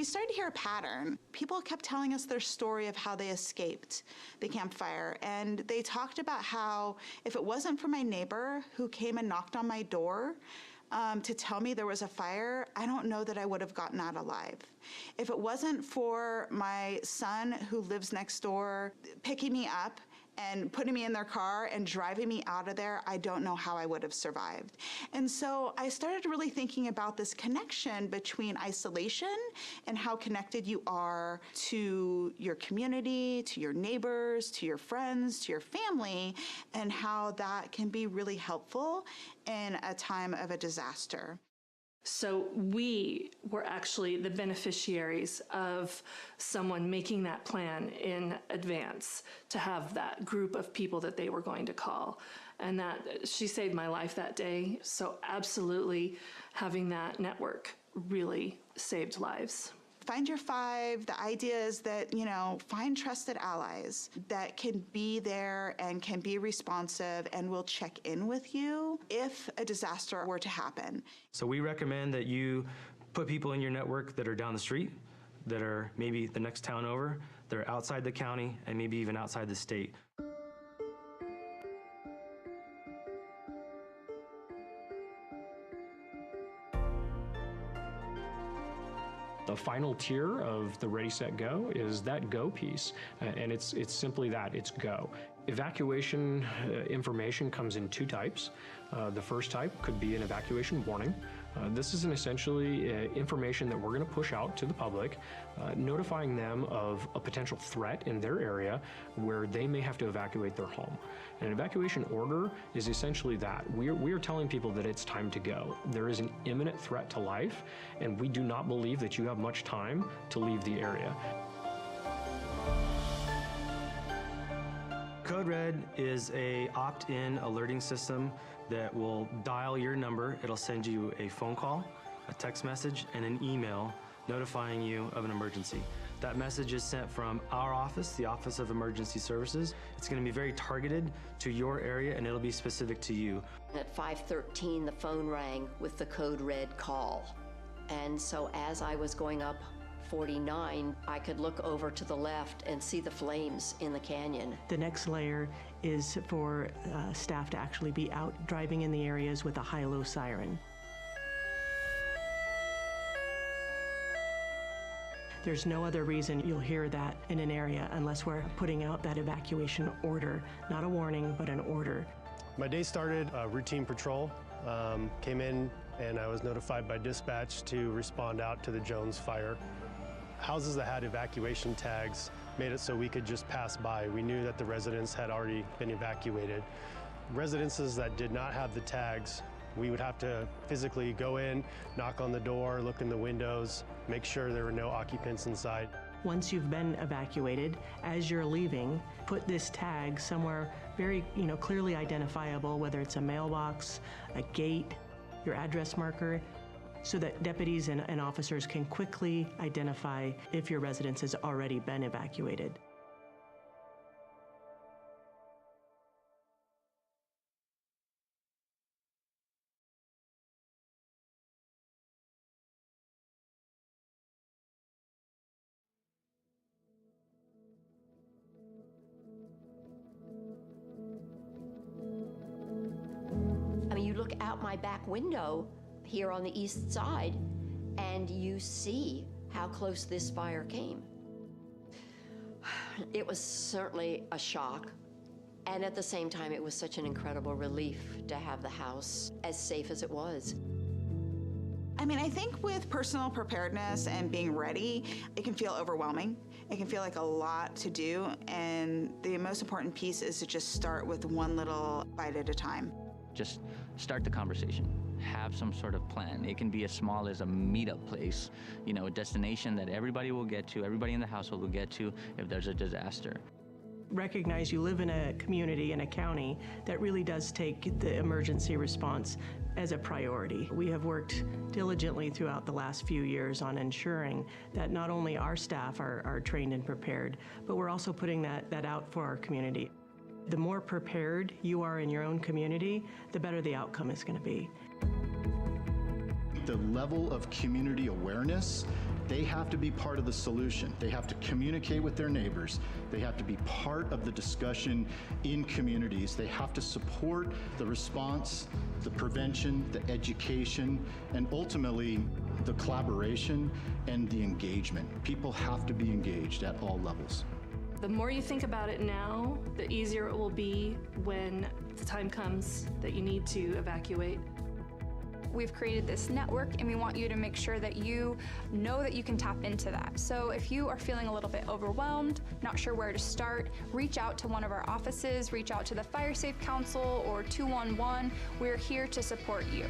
started to hear a pattern. People kept telling us their story of how they escaped the campfire. And they talked about how if it wasn't for my neighbor who came and knocked on my door to tell me there was a fire, I don't know that I would have gotten out alive. If it wasn't for my son who lives next door picking me up and putting me in their car and driving me out of there, I don't know how I would have survived. And so I started really thinking about this connection between isolation and how connected you are to your community, to your neighbors, to your friends, to your family, and how that can be really helpful in a time of a disaster. So we were actually the beneficiaries of someone making that plan in advance to have that group of people that they were going to call. And that she saved my life that day. So absolutely having that network really saved lives. Find your five. The idea is that, find trusted allies that can be there and can be responsive and will check in with you if a disaster were to happen. So we recommend that you put people in your network that are down the street, that are maybe the next town over, that are outside the county, and maybe even outside the state. The final tier of the Ready, Set, Go is that go piece, and it's simply that, it's go. Evacuation information comes in two types. The first type could be an evacuation warning. This is essentially information that we're going to push out to the public, notifying them of a potential threat in their area where they may have to evacuate their home. An evacuation order is essentially that. We are telling people that it's time to go. There is an imminent threat to life, and we do not believe that you have much time to leave the area. Code Red is a opt-in alerting system that will dial your number. It'll send you a phone call, a text message, and an email notifying you of an emergency. That message is sent from our office, the Office of Emergency Services. It's going to be very targeted to your area, and it'll be specific to you. At 5:13, the phone rang with the Code Red call. And so as I was going up 49, I could look over to the left and see the flames in the canyon. The next layer is for staff to actually be out driving in the areas with a high-low siren. There's no other reason you'll hear that in an area unless we're putting out that evacuation order, not a warning, but an order. My day started a routine patrol, came in and I was notified by dispatch to respond out to the Jones fire. Houses that had evacuation tags made it so we could just pass by. We knew that the residents had already been evacuated. Residences that did not have the tags, we would have to physically go in, knock on the door, look in the windows, make sure there were no occupants inside. Once you've been evacuated, as you're leaving, put this tag somewhere very, clearly identifiable, whether it's a mailbox, a gate, your address marker, so that deputies and officers can quickly identify if your residence has already been evacuated. You look out my back window here on the east side and you see how close this fire came. It was certainly a shock, and at the same time it was such an incredible relief to have the house as safe as it was. I think with personal preparedness and being ready, it can feel overwhelming. It can feel like a lot to do, and the most important piece is to just start with one little bite at a time. Just start the conversation. Have some sort of plan. It can be as small as a meetup place, a destination that everybody will get to, everybody in the household will get to if there's a disaster. Recognize you live in a community, in a county, that really does take the emergency response as a priority. We have worked diligently throughout the last few years on ensuring that not only our staff are trained and prepared, but we're also putting that out for our community. The more prepared you are in your own community, the better the outcome is going to be. The level of community awareness They have to be part of the solution. They have to communicate with their neighbors. They have to be part of the discussion in communities. They have to support the response, the prevention, the education, and ultimately the collaboration and the engagement. People have to be engaged at all levels. The more you think about it now, the easier it will be when the time comes that you need to evacuate. We've created this network and we want you to make sure that you know that you can tap into that. So if you are feeling a little bit overwhelmed, not sure where to start, reach out to one of our offices, reach out to the Fire Safe Council or 211. We're here to support you.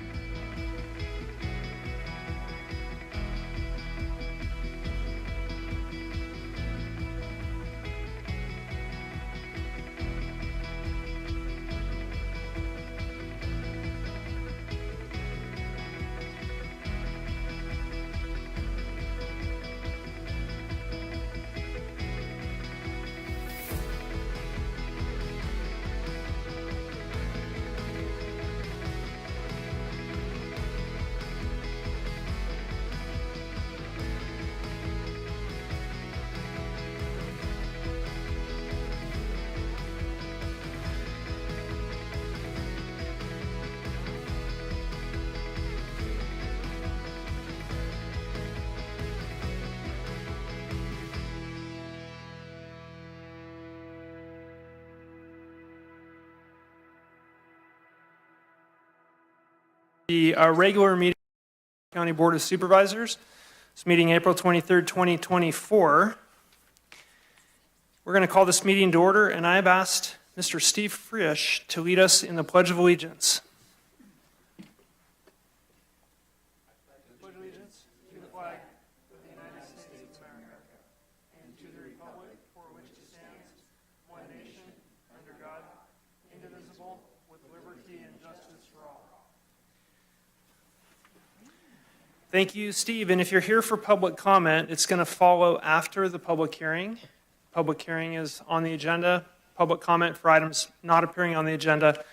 The regular meeting of the County Board of Supervisors. This meeting April 23rd, 2024. We're going to call this meeting to order, and I've asked Mr. Steve Frisch to lead us in the Pledge of Allegiance. Pledge allegiance to the flag of the United States of America and to the republic for which it stands, one nation, under God, indivisible, with liberty and justice for all. Thank you, Steve. And if you're here for public comment, it's going to follow after the public hearing. Public hearing is on the agenda. Public comment for items not appearing on the agenda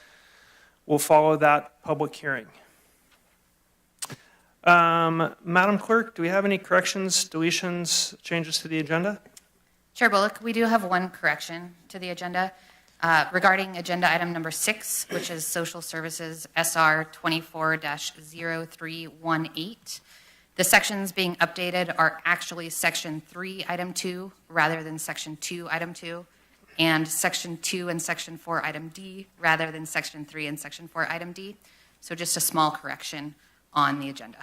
will follow that public hearing. Madam Clerk, do we have any corrections, deletions, changes to the agenda? Chair Bullock, we do have one correction to the agenda regarding agenda item number 6, which is Social Services SR 24-0318. The sections being updated are actually Section 3, Item 2, rather than Section 2, Item 2, and Section 2 and Section 4, Item D, rather than Section 3 and Section 4, Item D. So just a small correction on the agenda.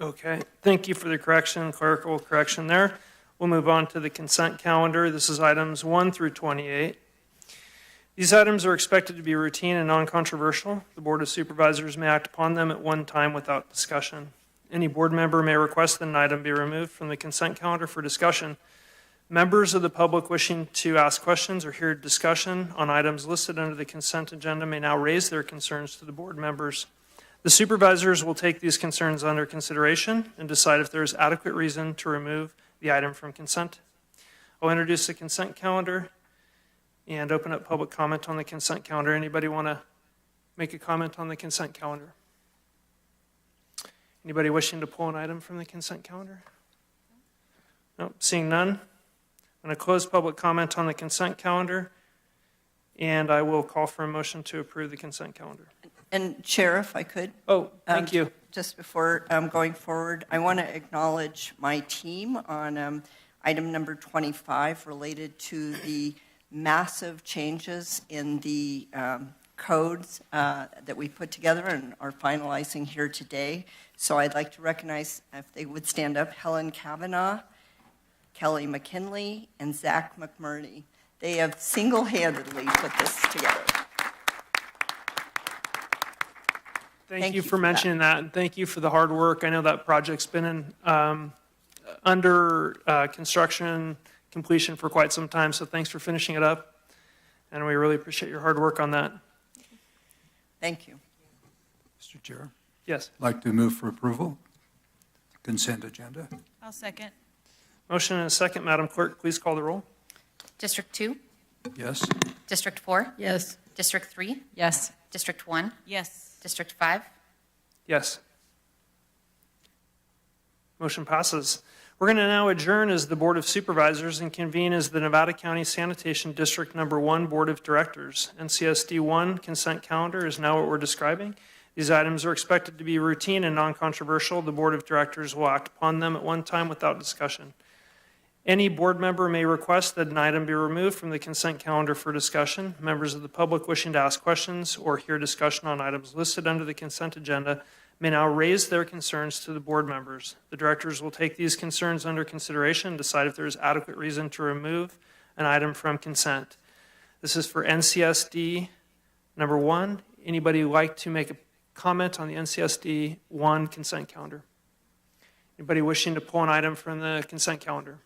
Okay, thank you for the correction, clerical correction there. We'll move on to the consent calendar. This is items 1 through 28. These items are expected to be routine and non-controversial. The Board of Supervisors may act upon them at one time without discussion. Any board member may request that an item be removed from the consent calendar for discussion. Members of the public wishing to ask questions or hear discussion on items listed under the consent agenda may now raise their concerns to the board members. The supervisors will take these concerns under consideration and decide if there is adequate reason to remove the item from consent. I'll introduce the consent calendar and open up public comment on the consent calendar. Anybody want to make a comment on the consent calendar? Anybody wishing to pull an item from the consent calendar? No, seeing none. I'm going to close public comment on the consent calendar, and I will call for a motion to approve the consent calendar. And Chair, if I could. Oh, thank you. Just before going forward, I want to acknowledge my team on item number 25 related to the massive changes in the codes that we put together and are finalizing here today. So I'd like to recognize, if they would stand up, Helen Kavanaugh, Kelly McKinley, and Zach McMurney. They have single-handedly put this together. Thank you for mentioning that, and thank you for the hard work. I know that project's been in, under construction completion for quite some time, so thanks for finishing it up, and we really appreciate your hard work on that. Thank you. Mr. Chair? Yes. I'd like to move for approval. Consent agenda. I'll second. Motion and a second. Madam Clerk, please call the roll. District 2? Yes. District 4? Yes. District 3? Yes. District 1? Yes. District 5? Yes. Motion passes. We're going to now adjourn as the Board of Supervisors and convene as the Nevada County Sanitation District Number 1 Board of Directors. NCSD 1 consent calendar is now what we're describing. These items are expected to be routine and non-controversial. The Board of Directors will act upon them at one time without discussion. Any board member may request that an item be removed from the consent calendar for discussion. Members of the public wishing to ask questions or hear discussion on items listed under the consent agenda may now raise their concerns to the board members. The directors will take these concerns under consideration and decide if there is adequate reason to remove an item from consent. This is for NCSD number 1. Anybody would like to make a comment on the NCSD 1 consent calendar? Anybody wishing to pull an item from the consent calendar?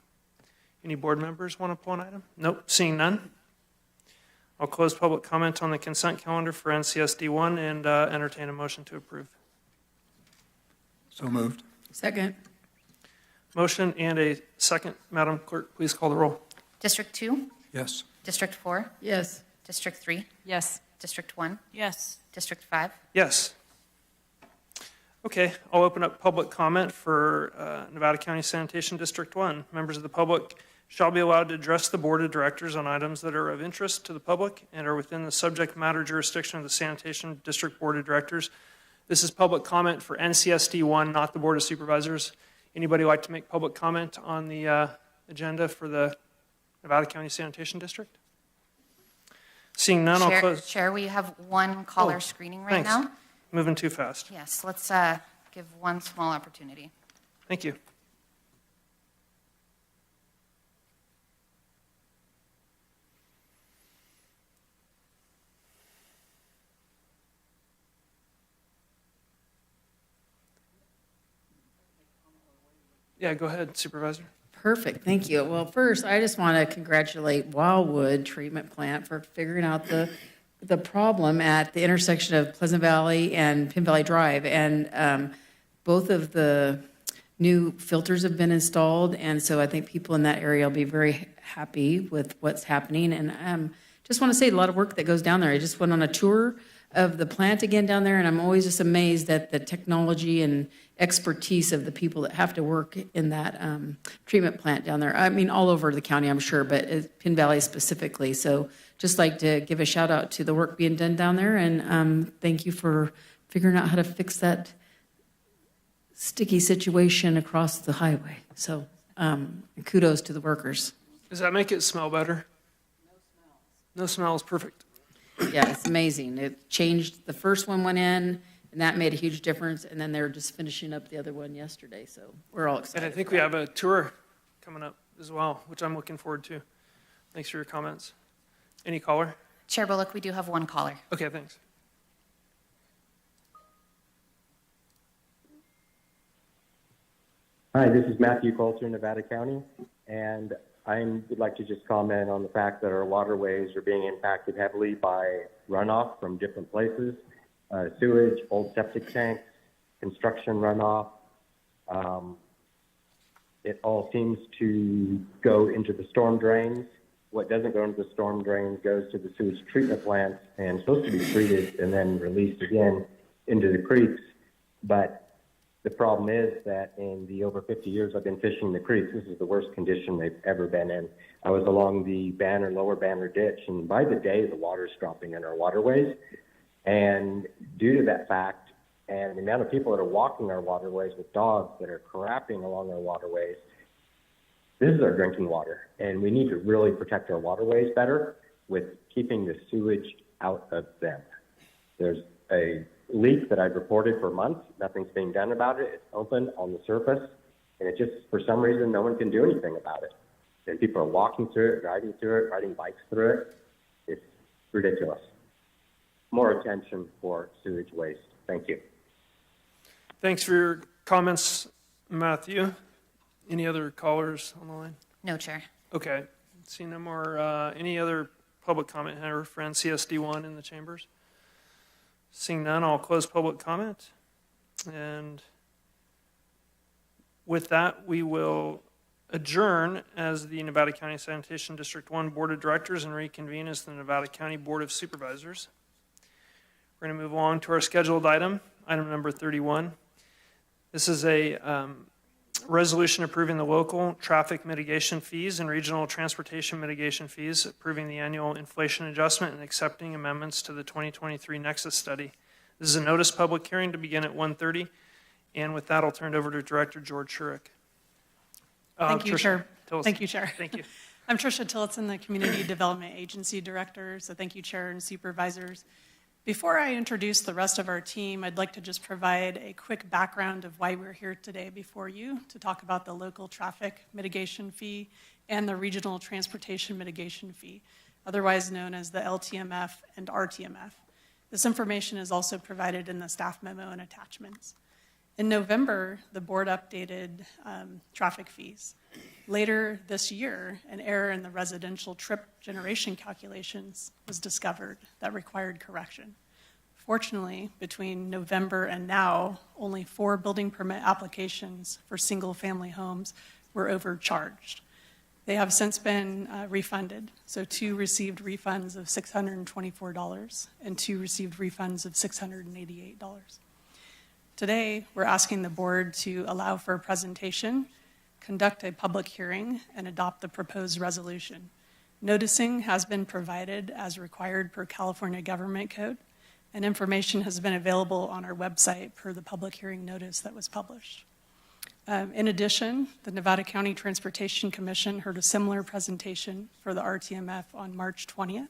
Any board members want to pull an item? Nope, seeing none. I'll close public comment on the consent calendar for NCSD 1 and entertain a motion to approve. So moved. Second. Motion and a second. Madam Clerk, please call the roll. District 2, Yes. District 4, Yes. District 3, Yes. District 1, Yes. District 5. Yes. Okay, I'll open up public comment for Nevada County Sanitation District 1. Members of the public shall be allowed to address the Board of Directors on items that are of interest to the public and are within the subject matter jurisdiction of the Sanitation District Board of Directors. This is public comment for NCSD 1, not the Board of Supervisors. Anybody like to make public comment on the agenda for the Nevada County Sanitation District? Seeing none, I'll close. Chair, we have one caller screening right thanks. now. Moving too fast. Yes, let's give one small opportunity. Thank you. Yeah, go ahead, Supervisor. Perfect, thank you. Well, first, I just want to congratulate Wildwood Treatment Plant for figuring out the problem at the intersection of Pleasant Valley and Pin Valley Drive. And both of the new filters have been installed, and so I think people in that area will be very happy with what's happening. And just want to say a lot of work that goes down there. I just went on a tour of the plant again down there, and I'm always just amazed at the technology and expertise of the people that have to work in that treatment plant down there. I mean, all over the county, I'm sure, but Pin Valley specifically. So just like to give a shout out to the work being done down there, and thank you for figuring out how to fix that sticky situation across the highway. So kudos to the workers. Does that make it smell better? No smell is perfect. Yeah, it's amazing. It changed, the first one went in, and that made a huge difference, and then they're just finishing up the other one yesterday, so we're all excited. And I think we have a tour coming up as well, which I'm looking forward to. Thanks for your comments. Any caller? Chair Bullock, we do have one caller. Okay, thanks. Hi, this is Matthew Coulter, Nevada County, and I would like to just comment on the fact that our waterways are being impacted heavily by runoff from different places, sewage, old septic tanks, construction runoff. It all seems to go into the storm drains. What doesn't go into the storm drains goes to the sewage treatment plants and is supposed to be treated and then released again into the creeks. But the problem is that in the over 50 years I've been fishing the creeks, this is the worst condition they've ever been in. I was along the Banner, Lower Banner ditch, and by the day the water's dropping in our waterways. And due to that fact, and the amount of people that are walking our waterways with dogs that are crapping along our waterways, this is our drinking water. And we need to really protect our waterways better with keeping the sewage out of them. There's a leak that I've reported for months. Nothing's being done about it. It's open on the surface, and it just, for some reason, no one can do anything about it. And people are walking through it, riding through it, riding bikes through it. It's ridiculous. More attention for sewage waste. Thank you. Thanks for your comments, Matthew. Any other callers on the line? No, Chair. Okay. See no more. Any other public comment here for NCSD1 in the chambers? Seeing none, I'll close public comment. And with that, we will adjourn as the Nevada County Sanitation District 1 Board of Directors and reconvene as the Nevada County Board of Supervisors. We're going to move along to our scheduled item number 31. This is a resolution approving the local traffic mitigation fees and regional transportation mitigation fees, approving the annual inflation adjustment and accepting amendments to the 2023 Nexus study. This is a notice public hearing to begin at 1:30. And with that, I'll turn it over to Director George Shurik. Thank you, Tricia, Chair. tell us- Thank you, Chair. Thank you. I'm Tricia Tillotson, the Community Development Agency Director, so thank you, Chair and Supervisors. Before I introduce the rest of our team, I'd like to just provide a quick background of why we're here today before you to talk about the local traffic mitigation fee and the regional transportation mitigation fee, otherwise known as the LTMF and RTMF. This information is also provided in the staff memo and attachments. In November, the board updated traffic fees. Later this year, an error in the residential trip generation calculations was discovered that required correction. Fortunately, between November and now, only 4 building permit applications for single-family homes were overcharged. They have since been refunded. So 2 received refunds of $624 and 2 received refunds of $688. Today, we're asking the board to allow for a presentation, conduct a public hearing, and adopt the proposed resolution. Noticing has been provided as required per California Government Code, and information has been available on our website per the public hearing notice that was published. In addition, the Nevada County Transportation Commission heard a similar presentation for the RTMF on March 20th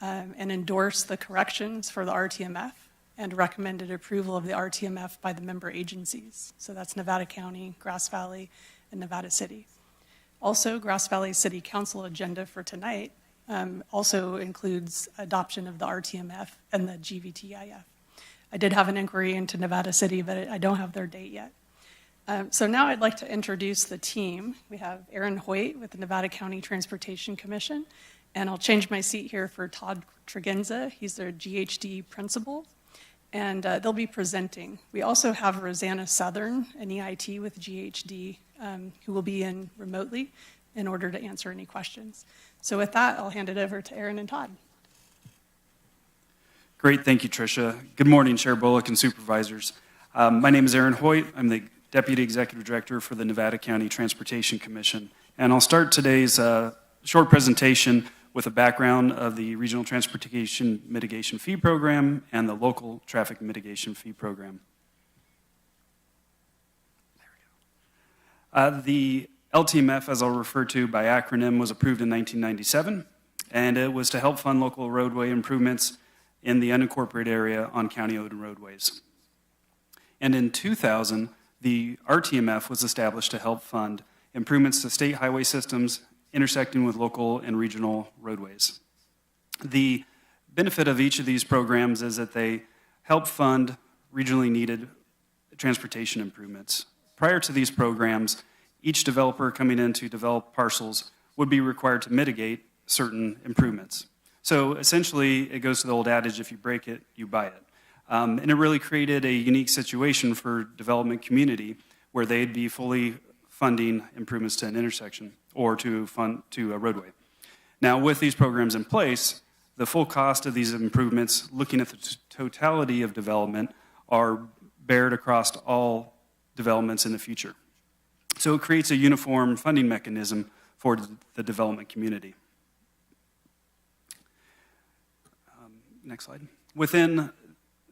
and endorsed the corrections for the RTMF and recommended approval of the RTMF by the member agencies. So that's Nevada County, Grass Valley, and Nevada City. Also, Grass Valley City Council agenda for tonight also includes adoption of the RTMF and the GVTIF. I did have an inquiry into Nevada City, but I don't have their date yet. So now I'd like to introduce the team. We have Aaron Hoyt with the Nevada County Transportation Commission, and I'll change my seat here for Todd Tregenza. He's their GHD principal, and they'll be presenting. We also have Rosanna Southern, an EIT with GHD, who will be in remotely in order to answer any questions. So with that, I'll hand it over to Aaron and Todd. Great, thank you, Tricia. Good morning, Chair Bullock and Supervisors. My name is Aaron Hoyt. I'm the Deputy Executive Director for the Nevada County Transportation Commission. And I'll start today's short presentation with a background of the Regional Transportation Mitigation Fee Program and the Local Traffic Mitigation Fee Program. The LTMF, as I'll refer to by acronym, was approved in 1997, and it was to help fund local roadway improvements in the unincorporated area on county-owned roadways. And in 2000, the RTMF was established to help fund improvements to state highway systems intersecting with local and regional roadways. The benefit of each of these programs is that they help fund regionally needed transportation improvements. Prior to these programs, each developer coming in to develop parcels would be required to mitigate certain improvements. So essentially, it goes to the old adage, if you break it, you buy it. And it really created a unique situation for development community where they'd be fully funding improvements to an intersection or to a roadway. Now, with these programs in place, the full cost of these improvements, looking at the totality of development, are bared across all developments in the future. So it creates a uniform funding mechanism for the development community. Next slide. Within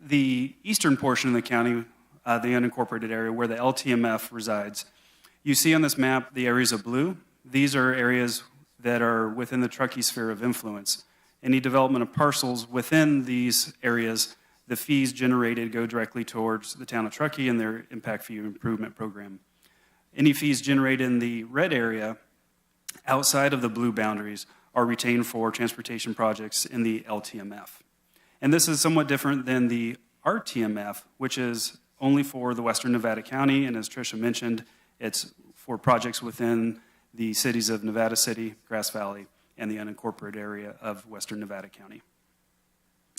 the eastern portion of the county, the unincorporated area where the LTMF resides, you see on this map the areas of blue. These are areas that are within the Truckee sphere of influence. Any development of parcels within these areas, the fees generated go directly towards the town of Truckee and their impact fee improvement program. Any fees generated in the red area outside of the blue boundaries are retained for transportation projects in the LTMF. And this is somewhat different than the RTMF, which is only for the Western Nevada County, and as Tricia mentioned, it's for projects within the cities of Nevada City, Grass Valley, and the unincorporated area of Western Nevada County.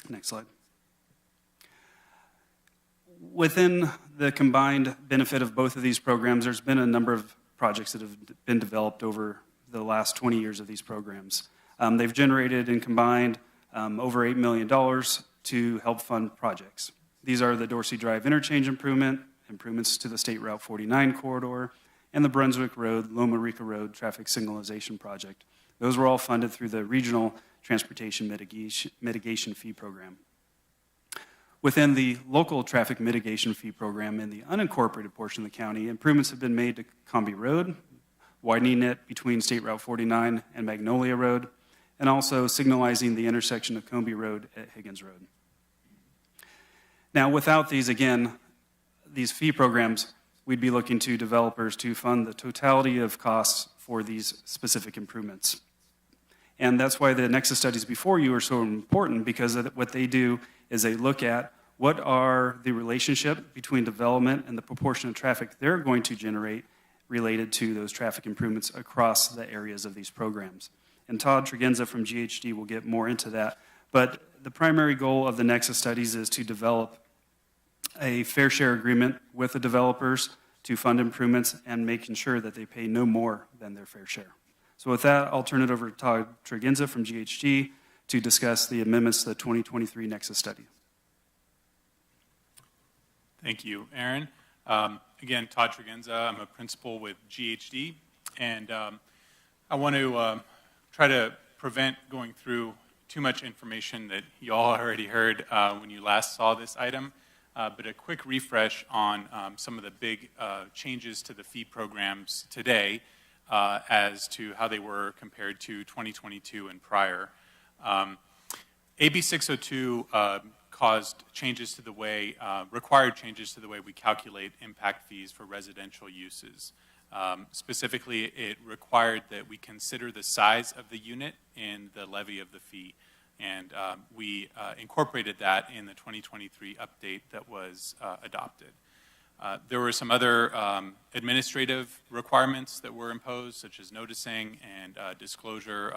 Next slide. Within the combined benefit of both of these programs, there's been a number of projects that have been developed over the last 20 years of these programs. They've generated and combined over $8 million to help fund projects. These are the Dorsey Drive interchange improvements to the State Route 49 corridor, and the Brunswick Road, Loma Rica Road traffic signalization project. Those were all funded through the Regional Transportation Mitigation Fee Program. Within the local traffic mitigation fee program in the unincorporated portion of the county, improvements have been made to Comby Road, widening it between State Route 49 and Magnolia Road, and also signalizing the intersection of Comby Road at Higgins Road. Now, without these, again, these fee programs, we'd be looking to developers to fund the totality of costs for these specific improvements. And that's why the Nexus studies before you are so important, because what they do is they look at what are the relationship between development and the proportion of traffic they're going to generate related to those traffic improvements across the areas of these programs. And Todd Tregenza from GHD will get more into that. But the primary goal of the Nexus studies is to develop a fair share agreement with the developers to fund improvements and making sure that they pay no more than their fair share. So with that, I'll turn it over to Todd Tregenza from GHD to discuss the amendments to the 2023 Nexus study. Thank you, Aaron. Again, Todd Tregenza. I'm a principal with GHD, and I want to try to prevent going through too much information that you all already heard when you last saw this item, but a quick refresh on some of the big changes to the fee programs today as to how they were compared to 2022 and prior. AB 602 caused changes to the way, required changes to the way we calculate impact fees for residential uses. Specifically, it required that we consider the size of the unit in the levy of the fee. And we incorporated that in the 2023 update that was adopted. There were some other administrative requirements that were imposed, such as noticing and disclosure,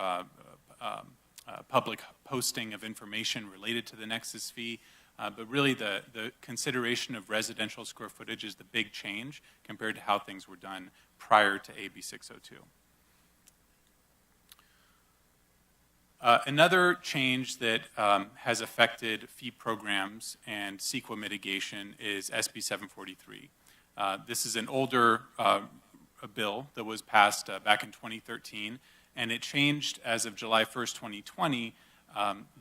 public posting of information related to the Nexus fee. But really the consideration of residential square footage is the big change compared to how things were done prior to AB 602. Another change that has affected fee programs and CEQA mitigation is SB 743. This is an older bill that was passed back in 2013, and it changed as of July 1st, 2020,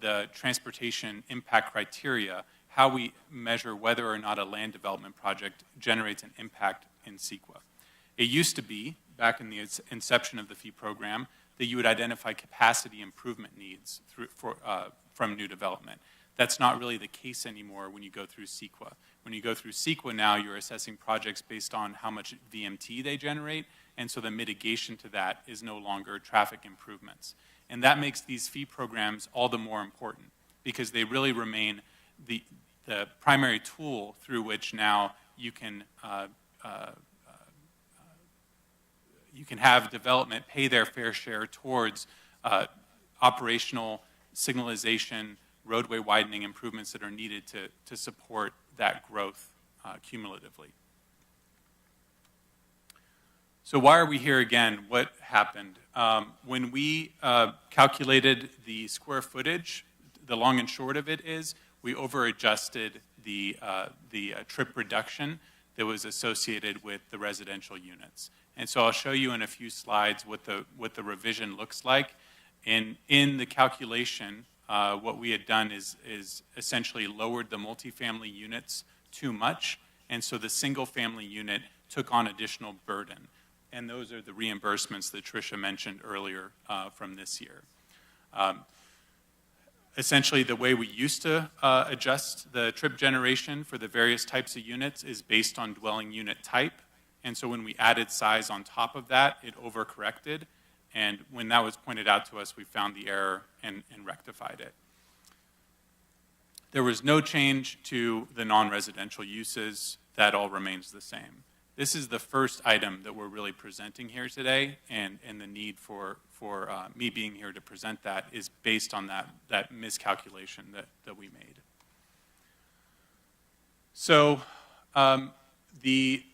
the transportation impact criteria, how we measure whether or not a land development project generates an impact in CEQA. It used to be, back in the inception of the fee program, that you would identify capacity improvement needs from new development. That's not really the case anymore when you go through CEQA. When you go through CEQA now, you're assessing projects based on how much VMT they generate, and so the mitigation to that is no longer traffic improvements. And that makes these fee programs all the more important because they really remain the primary tool through which now you can have development pay their fair share towards operational signalization, roadway widening improvements that are needed to support that growth cumulatively. So why are we here again? What happened? When we calculated the square footage, the long and short of it is we over-adjusted the trip reduction that was associated with the residential units. And so I'll show you in a few slides what the revision looks like. In the calculation, what we had done is essentially lowered the multifamily units too much, and so the single-family unit took on additional burden. And those are the reimbursements that Tricia mentioned earlier from this year. Essentially, the way we used to adjust the trip generation for the various types of units is based on dwelling unit type. And so when we added size on top of that, it overcorrected. And when that was pointed out to us, we found the error and rectified it. There was no change to the non-residential uses. That all remains the same. This is the first item that we're really presenting here today, and the need for me being here to present that is based on that miscalculation that we made. So the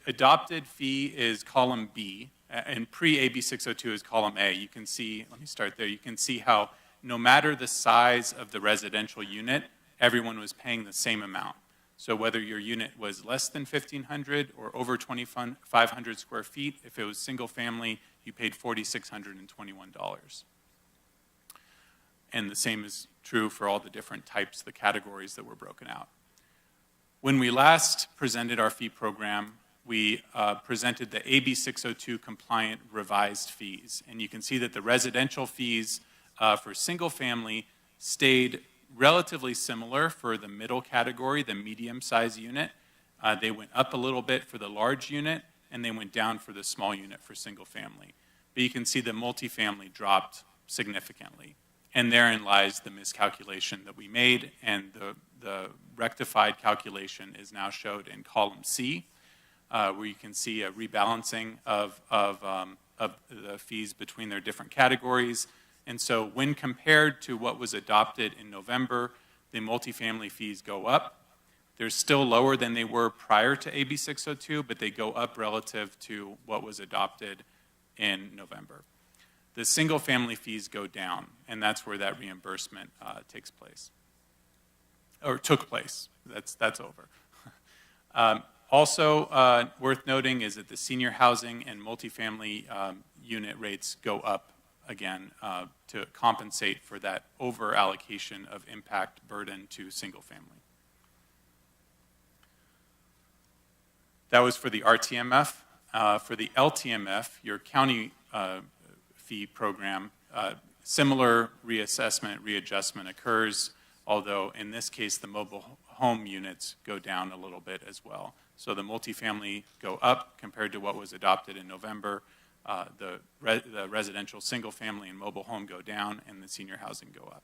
adopted fee is column B, and pre-AB 602 is column A. You can see, let me start there, you can see how no matter the size of the residential unit, everyone was paying the same amount. So whether your unit was less than 1,500 or over 2,500 square feet, if it was single family, you paid $4,621. And the same is true for all the different types, the categories that were broken out. When we last presented our fee program, we presented the AB 602 compliant revised fees. And you can see that the residential fees for single family stayed relatively similar for the middle category, the medium-sized unit. They went up a little bit for the large unit, and they went down for the small unit for single family. But you can see the multifamily dropped significantly. And therein lies the miscalculation that we made, and the rectified calculation is now showed in column C, where you can see a rebalancing of the fees between their different categories. And so when compared to what was adopted in November, the multifamily fees go up. They're still lower than they were prior to AB 602, but they go up relative to what was adopted in November. The single family fees go down, and that's where that reimbursement takes place, or took place. That's over. Also worth noting is that the senior housing and multifamily unit rates go up again to compensate for that over allocation of impact burden to single family. That was for the RTMF. For the LTMF, your county fee program, similar reassessment, readjustment occurs, although in this case the mobile home units go down a little bit as well. So the multifamily go up compared to what was adopted in November. The residential single family and mobile home go down, and the senior housing go up.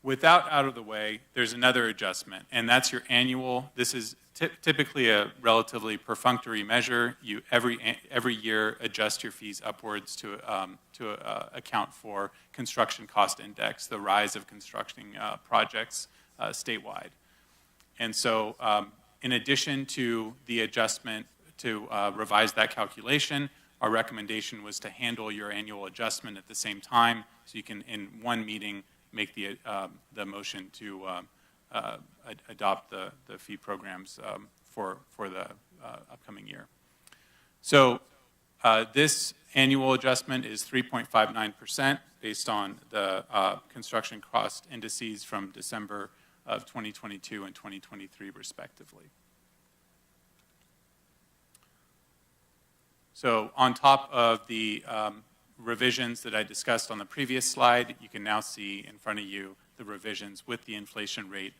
With that out of the way, there's another adjustment, and that's your annual. This is typically a relatively perfunctory measure. You every year adjust your fees upwards to account for construction cost index, the rise of construction projects statewide. And so in addition to the adjustment to revise that calculation, our recommendation was to handle your annual adjustment at the same time, so you can, in one meeting, make the motion to adopt the fee programs for the upcoming year. So this annual adjustment is 3.59% based on the construction cost indices from December of 2022 and 2023 respectively. So on top of the revisions that I discussed on the previous slide, you can now see in front of you the revisions with the inflation rate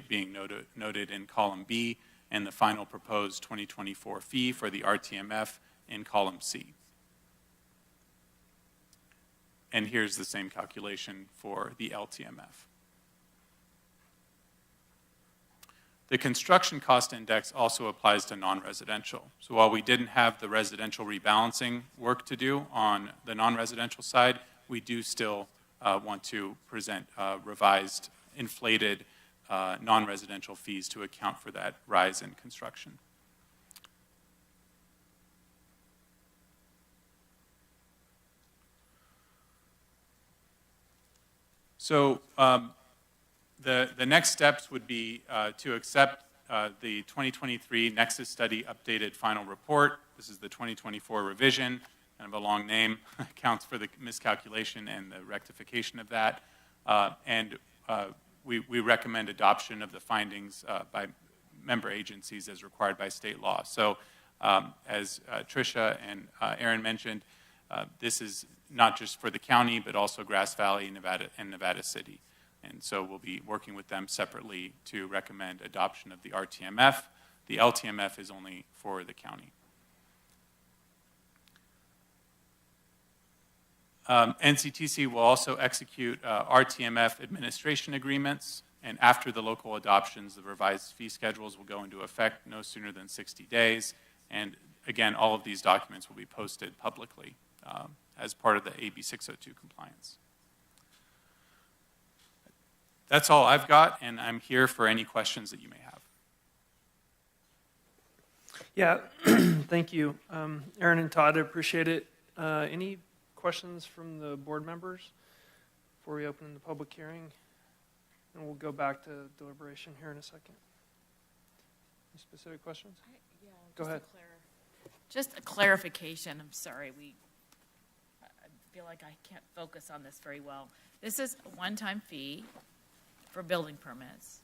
being noted in column B, and the final proposed 2024 fee for the RTMF in column C. And here's the same calculation for the LTMF. The construction cost index also applies to non-residential. So while we didn't have the residential rebalancing work to do on the non-residential side, we do still want to present revised, inflated non-residential fees to account for that rise in construction. So the next steps would be to accept the 2023 Nexus Study updated final report. This is the 2024 revision, kind of a long name, accounts for the miscalculation and the rectification of that. We recommend adoption of the findings by member agencies as required by state law. So as Tricia and Aaron mentioned, this is not just for the county, but also Grass Valley, Nevada, and Nevada City. And so we'll be working with them separately to recommend adoption of the RTMF. The LTMF is only for the county. NCTC will also execute RTMF administration agreements, and after the local adoptions, the revised fee schedules will go into effect no sooner than 60 days. And again, all of these documents will be posted publicly as part of the AB 602 compliance. That's all I've got, and I'm here for any questions that you may have. Yeah, thank you. Aaron and Todd, I appreciate it. Any questions from the board members? before we open the public hearing? And we'll go back to deliberation here in a second. Any specific questions? Go ahead. Just a clarification. I'm sorry. I feel like I can't focus on this very well. This is a one-time fee for building permits.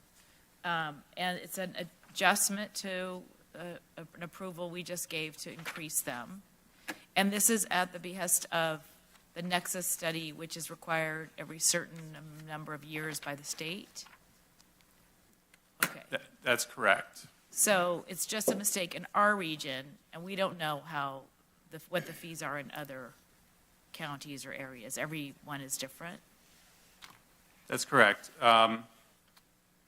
And it's an adjustment to an approval we just gave to increase them. And this is at the behest of the Nexus study, which is required every certain number of years by the state. Okay. That's correct. So it's just a mistake in our region, and we don't know what the fees are in other counties or areas. Every one is different. That's correct.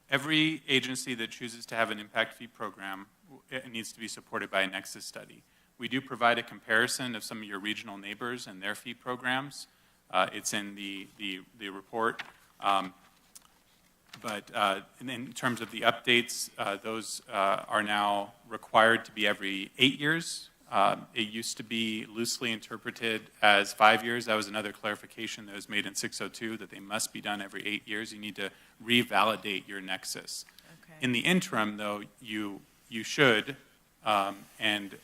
Every agency that chooses to have an impact fee program, it needs to be supported by a Nexus study. We do provide a comparison of some of your regional neighbors and their fee programs. It's in the report. But in terms of the updates, those are now required to be every 8 years. It used to be loosely interpreted as 5 years. That was another clarification that was made in 602, that they must be done every 8 years. You need to revalidate your Nexus. Okay. In the interim, though, you should, and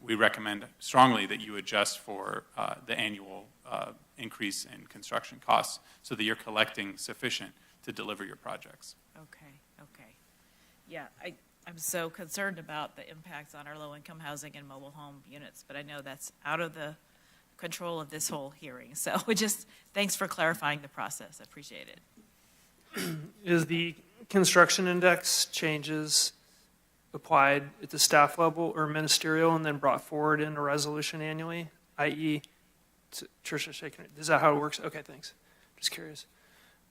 we recommend strongly that you adjust for the annual increase in construction costs so that you're collecting sufficient to deliver your projects. Okay. Yeah, I'm so concerned about the impacts on our low-income housing and mobile home units, but I know that's out of the control of this whole hearing. So thanks for clarifying the process. I appreciate it. Is the construction index changes applied at the staff level or ministerial and then brought forward in a resolution annually, i.e., Tricia shaking it? Is that how it works? Okay, thanks. Just curious.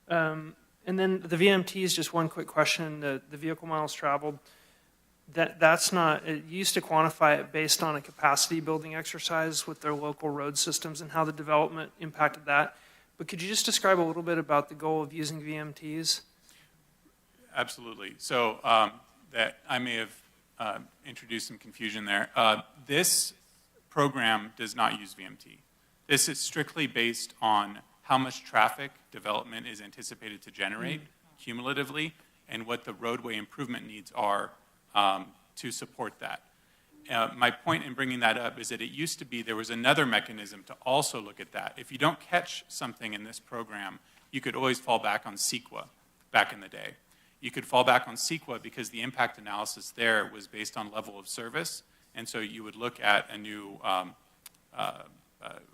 And then the VMTs, just one quick question. The vehicle miles traveled, that's not, it used to quantify it based on a capacity building exercise with their local road systems and how the development impacted that. But could you just describe a little bit about the goal of using VMTs? Absolutely. So that I may have introduced some confusion there. This program does not use VMT. This is strictly based on how much traffic development is anticipated to generate cumulatively and what the roadway improvement needs are to support that. My point in bringing that up is that it used to be there was another mechanism to also look at that. If you don't catch something in this program, you could always fall back on CEQA back in the day. You could fall back on CEQA because the impact analysis there was based on level of service, and so you would look at a new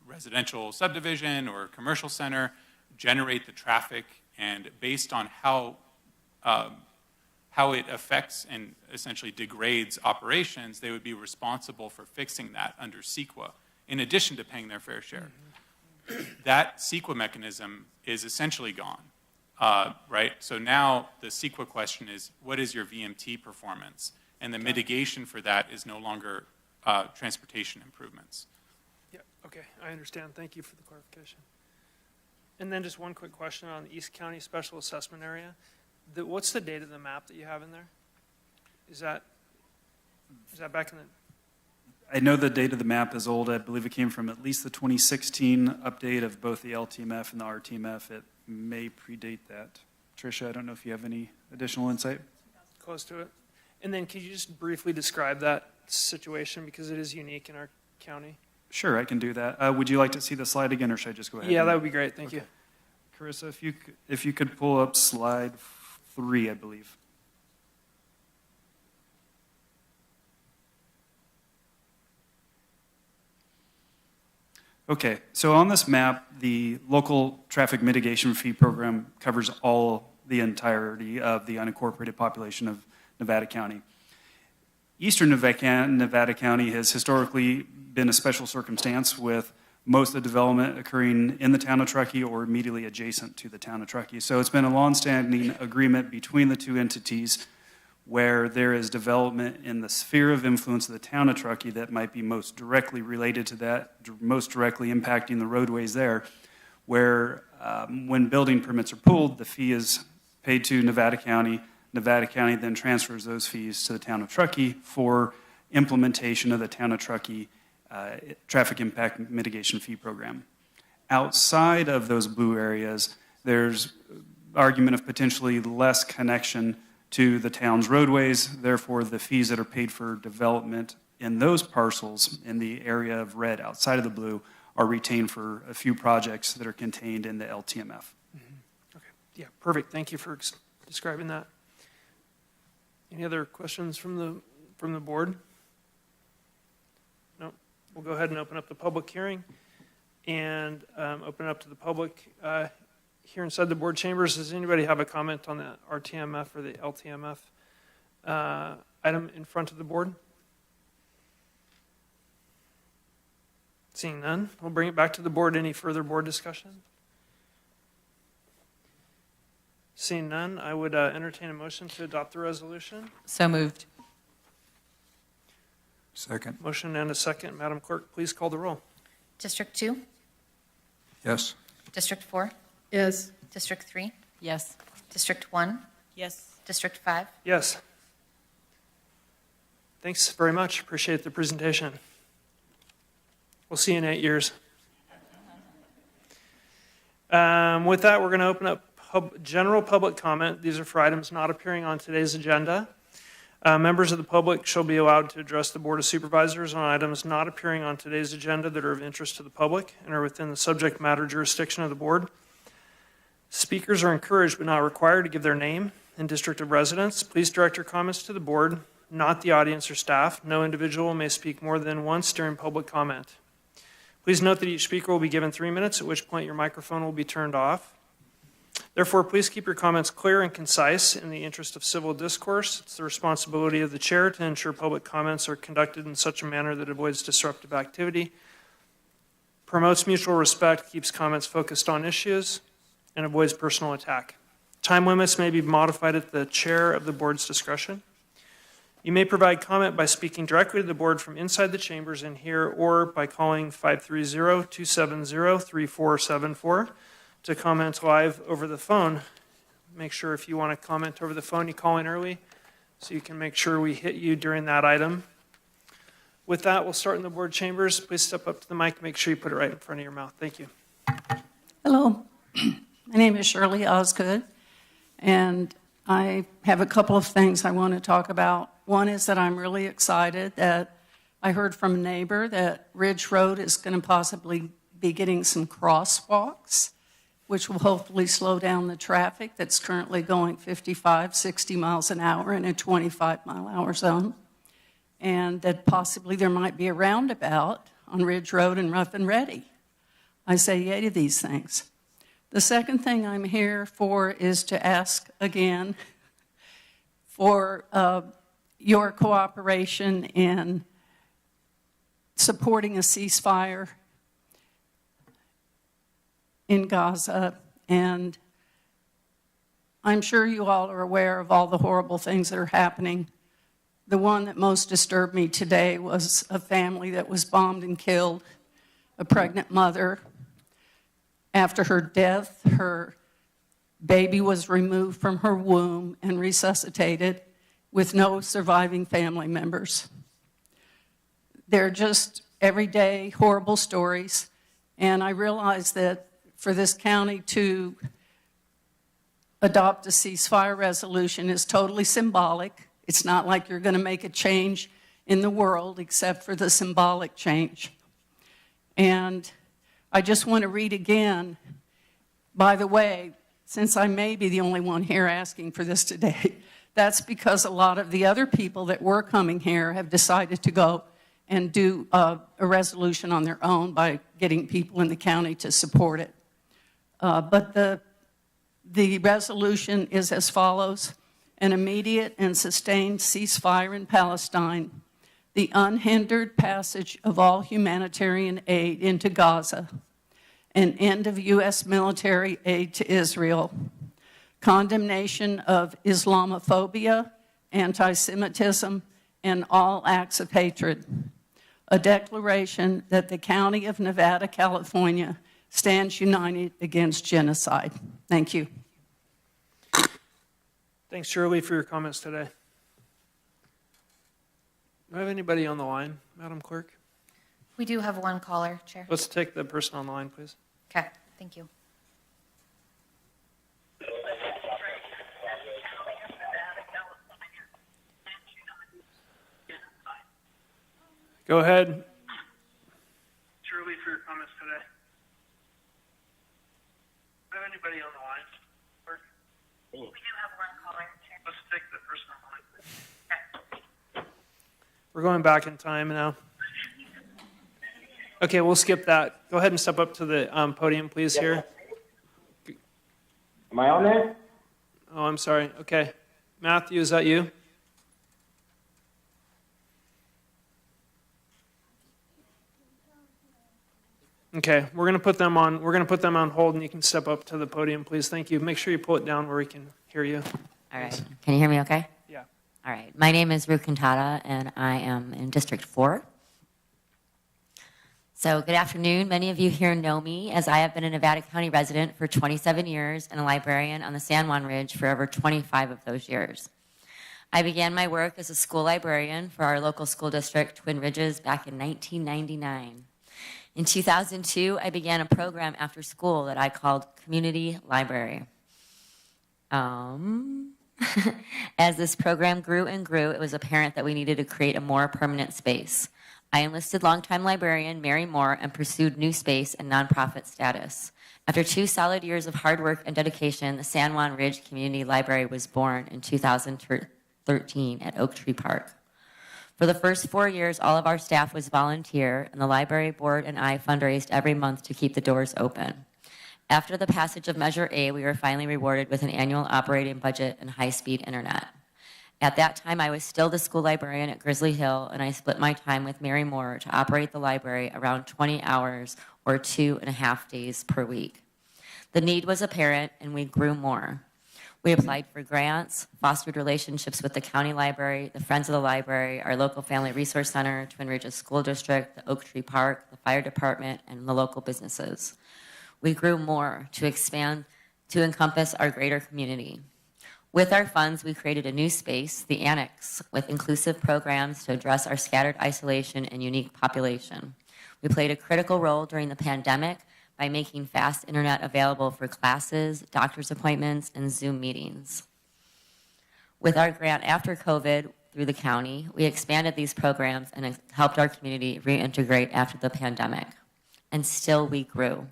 residential subdivision or commercial center, generate the traffic, and based on how it affects and essentially degrades operations, they would be responsible for fixing that under CEQA, in addition to paying their fair share. That CEQA mechanism is essentially gone, right? So now the CEQA question is, what is your VMT performance? And the mitigation for that is no longer transportation improvements. Yeah, okay, I understand. Thank you for the clarification. And then just one quick question on the East County Special Assessment Area. What's the date of the map that you have in there? Is that back in the... I know the date of the map is old. I believe it came from at least the 2016 update of both the LTMF and the RTMF. It may predate that. Tricia, I don't know if you have any additional insight. Close to it. And then could you just briefly describe that situation because it is unique in our county? Sure, I can do that. Would you like to see the slide again, or should I just go ahead? Yeah, that would be great. Thank you. Carissa, if you could pull up slide 3, I believe. Okay, so on this map, the local traffic mitigation fee program covers the entirety of the unincorporated population of Nevada County. Eastern Nevada County has historically been a special circumstance with most of the development occurring in the town of Truckee or immediately adjacent to the town of Truckee. So it's been a longstanding agreement between the two entities where there is development in the sphere of influence of the town of Truckee that might be most directly related to that, most directly impacting the roadways there, where when building permits are pulled, the fee is paid to Nevada County. Nevada County then transfers those fees to the town of Truckee for implementation of the town of Truckee traffic impact mitigation fee program. outside of those blue areas, there's argument of potentially less connection to the town's roadways. Therefore, the fees that are paid for development in those parcels in the area of red outside of the blue are retained for a few projects that are contained in the LTMF. Okay, yeah, perfect. Thank you for describing that. Any other questions from the board? No. We'll go ahead and open up the public hearing and open it up to the public. Here inside the board chambers, does anybody have a comment on the RTMF or the LTMF item in front of the board? Seeing none, we'll bring it back to the board. Any further board discussion? Seeing none, I would entertain a motion to adopt the resolution. So moved. Second. Motion and a second. Madam Clerk, please call the roll. District 2? Yes. District 4? Yes. District 3? Yes. District 1? Yes. District 5? Yes. Thanks very much. Appreciate the presentation. We'll see you in 8 years. With that, we're going to open up general public comment. These are for items not appearing on today's agenda. Members of the public shall be allowed to address the Board of Supervisors on items not appearing on today's agenda that are of interest to the public and are within the subject matter jurisdiction of the board. Speakers are encouraged but not required to give their name and district of residence. Please direct your comments to the board, not the audience or staff. No individual may speak more than once during public comment. Please note that each speaker will be given 3 minutes, at which point your microphone will be turned off. Therefore, please keep your comments clear and concise in the interest of civil discourse. It's the responsibility of the chair to ensure public comments are conducted in such a manner that avoids disruptive activity, promotes mutual respect, keeps comments focused on issues, and avoids personal attack. Time limits may be modified at the chair of the board's discretion. You may provide comment by speaking directly to the board from inside the chambers in here or by calling 530-270-3474 to comment live over the phone. Make sure if you want to comment over the phone, you call in early so you can make sure we hit you during that item. With that, we'll start in the board chambers. Please step up to the mic. Make sure you put it right in front of your mouth. Thank you. Hello. My name is Shirley Osgood, and I have a couple of things I want to talk about. One is that I'm really excited that I heard from a neighbor that Ridge Road is going to possibly be getting some crosswalks, which will hopefully slow down the traffic that's currently going 55, 60 miles an hour in a 25-mile-an-hour zone, and that possibly there might be a roundabout on Ridge Road and Rough and Ready. I say yay to these things. The second thing I'm here for is to ask again for your cooperation in supporting a ceasefire in Gaza. And I'm sure you all are aware of all the horrible things that are happening. The one that most disturbed me today was a family that was bombed and killed, a pregnant mother. After her death, her baby was removed from her womb and resuscitated with no surviving family members. They're just everyday horrible stories, and I realize that for this county to adopt a ceasefire resolution is totally symbolic. It's not like you're going to make a change in the world except for the symbolic change. And I just want to read again, by the way, since I may be the only one here asking for this today, that's because a lot of the other people that were coming here have decided to go and do a resolution on their own by getting people in the county to support it. But the resolution is as follows: an immediate and sustained ceasefire in Palestine, the unhindered passage of all humanitarian aid into Gaza, an end of U.S. military aid to Israel, condemnation of Islamophobia, anti-Semitism, and all acts of hatred, a declaration that the County of Nevada, California, stands united against genocide. Thank you. Thanks, Shirley, for your comments today. Do I have anybody on the line, Madam Clerk? We do have one caller, Chair. Let's take the person on the line, please. Okay, thank you. Go ahead. Shirley, for your comments today. Do you have anybody on the line? We do have one caller. Let's take the person on the line. We're going back in time now. Okay, we'll skip that. Go ahead and step up to the podium, please, here. Am I on there? Oh, I'm sorry. Okay. Matthew, is that you? Okay, we're going to put them on hold, and you can step up to the podium, please. Thank you. Make sure you pull it down where we can hear you. All right. Can you hear me okay? Yeah. All right. My name is Ruth Cantata, and I am in District 4. So good afternoon. Many of you here know me, as I have been a Nevada County resident for 27 years and a librarian on the San Juan Ridge for over 25 of those years. I began my work as a school librarian for our local school district, Twin Ridges, back in 1999. In 2002, I began a program after school that I called Community Library. As this program grew and grew, it was apparent that we needed to create a more permanent space. I enlisted longtime librarian Mary Moore and pursued new space and nonprofit status. After 2 solid years of hard work and dedication, the San Juan Ridge Community Library was born in 2013 at Oak Tree Park. For the first 4 years, all of our staff was volunteer, and the library board and I fundraised every month to keep the doors open. After the passage of Measure A, we were finally rewarded with an annual operating budget and high-speed internet. At that time, I was still the school librarian at Grizzly Hill, and I split my time with Mary Moore to operate the library around 20 hours or 2.5 days per week. The need was apparent, and we grew more. We applied for grants, fostered relationships with the county library, the Friends of the Library, our local Family Resource Center, Twin Ridges School District, the Oak Tree Park, the fire department, and the local businesses. We grew more to expand to encompass our greater community. With our funds, we created a new space, the Annex, with inclusive programs to address our scattered isolation and unique population. We played a critical role during the pandemic by making fast internet available for classes, doctor's appointments, and Zoom meetings. With our grant after COVID through the county, we expanded these programs and helped our community reintegrate after the pandemic. And still we grew.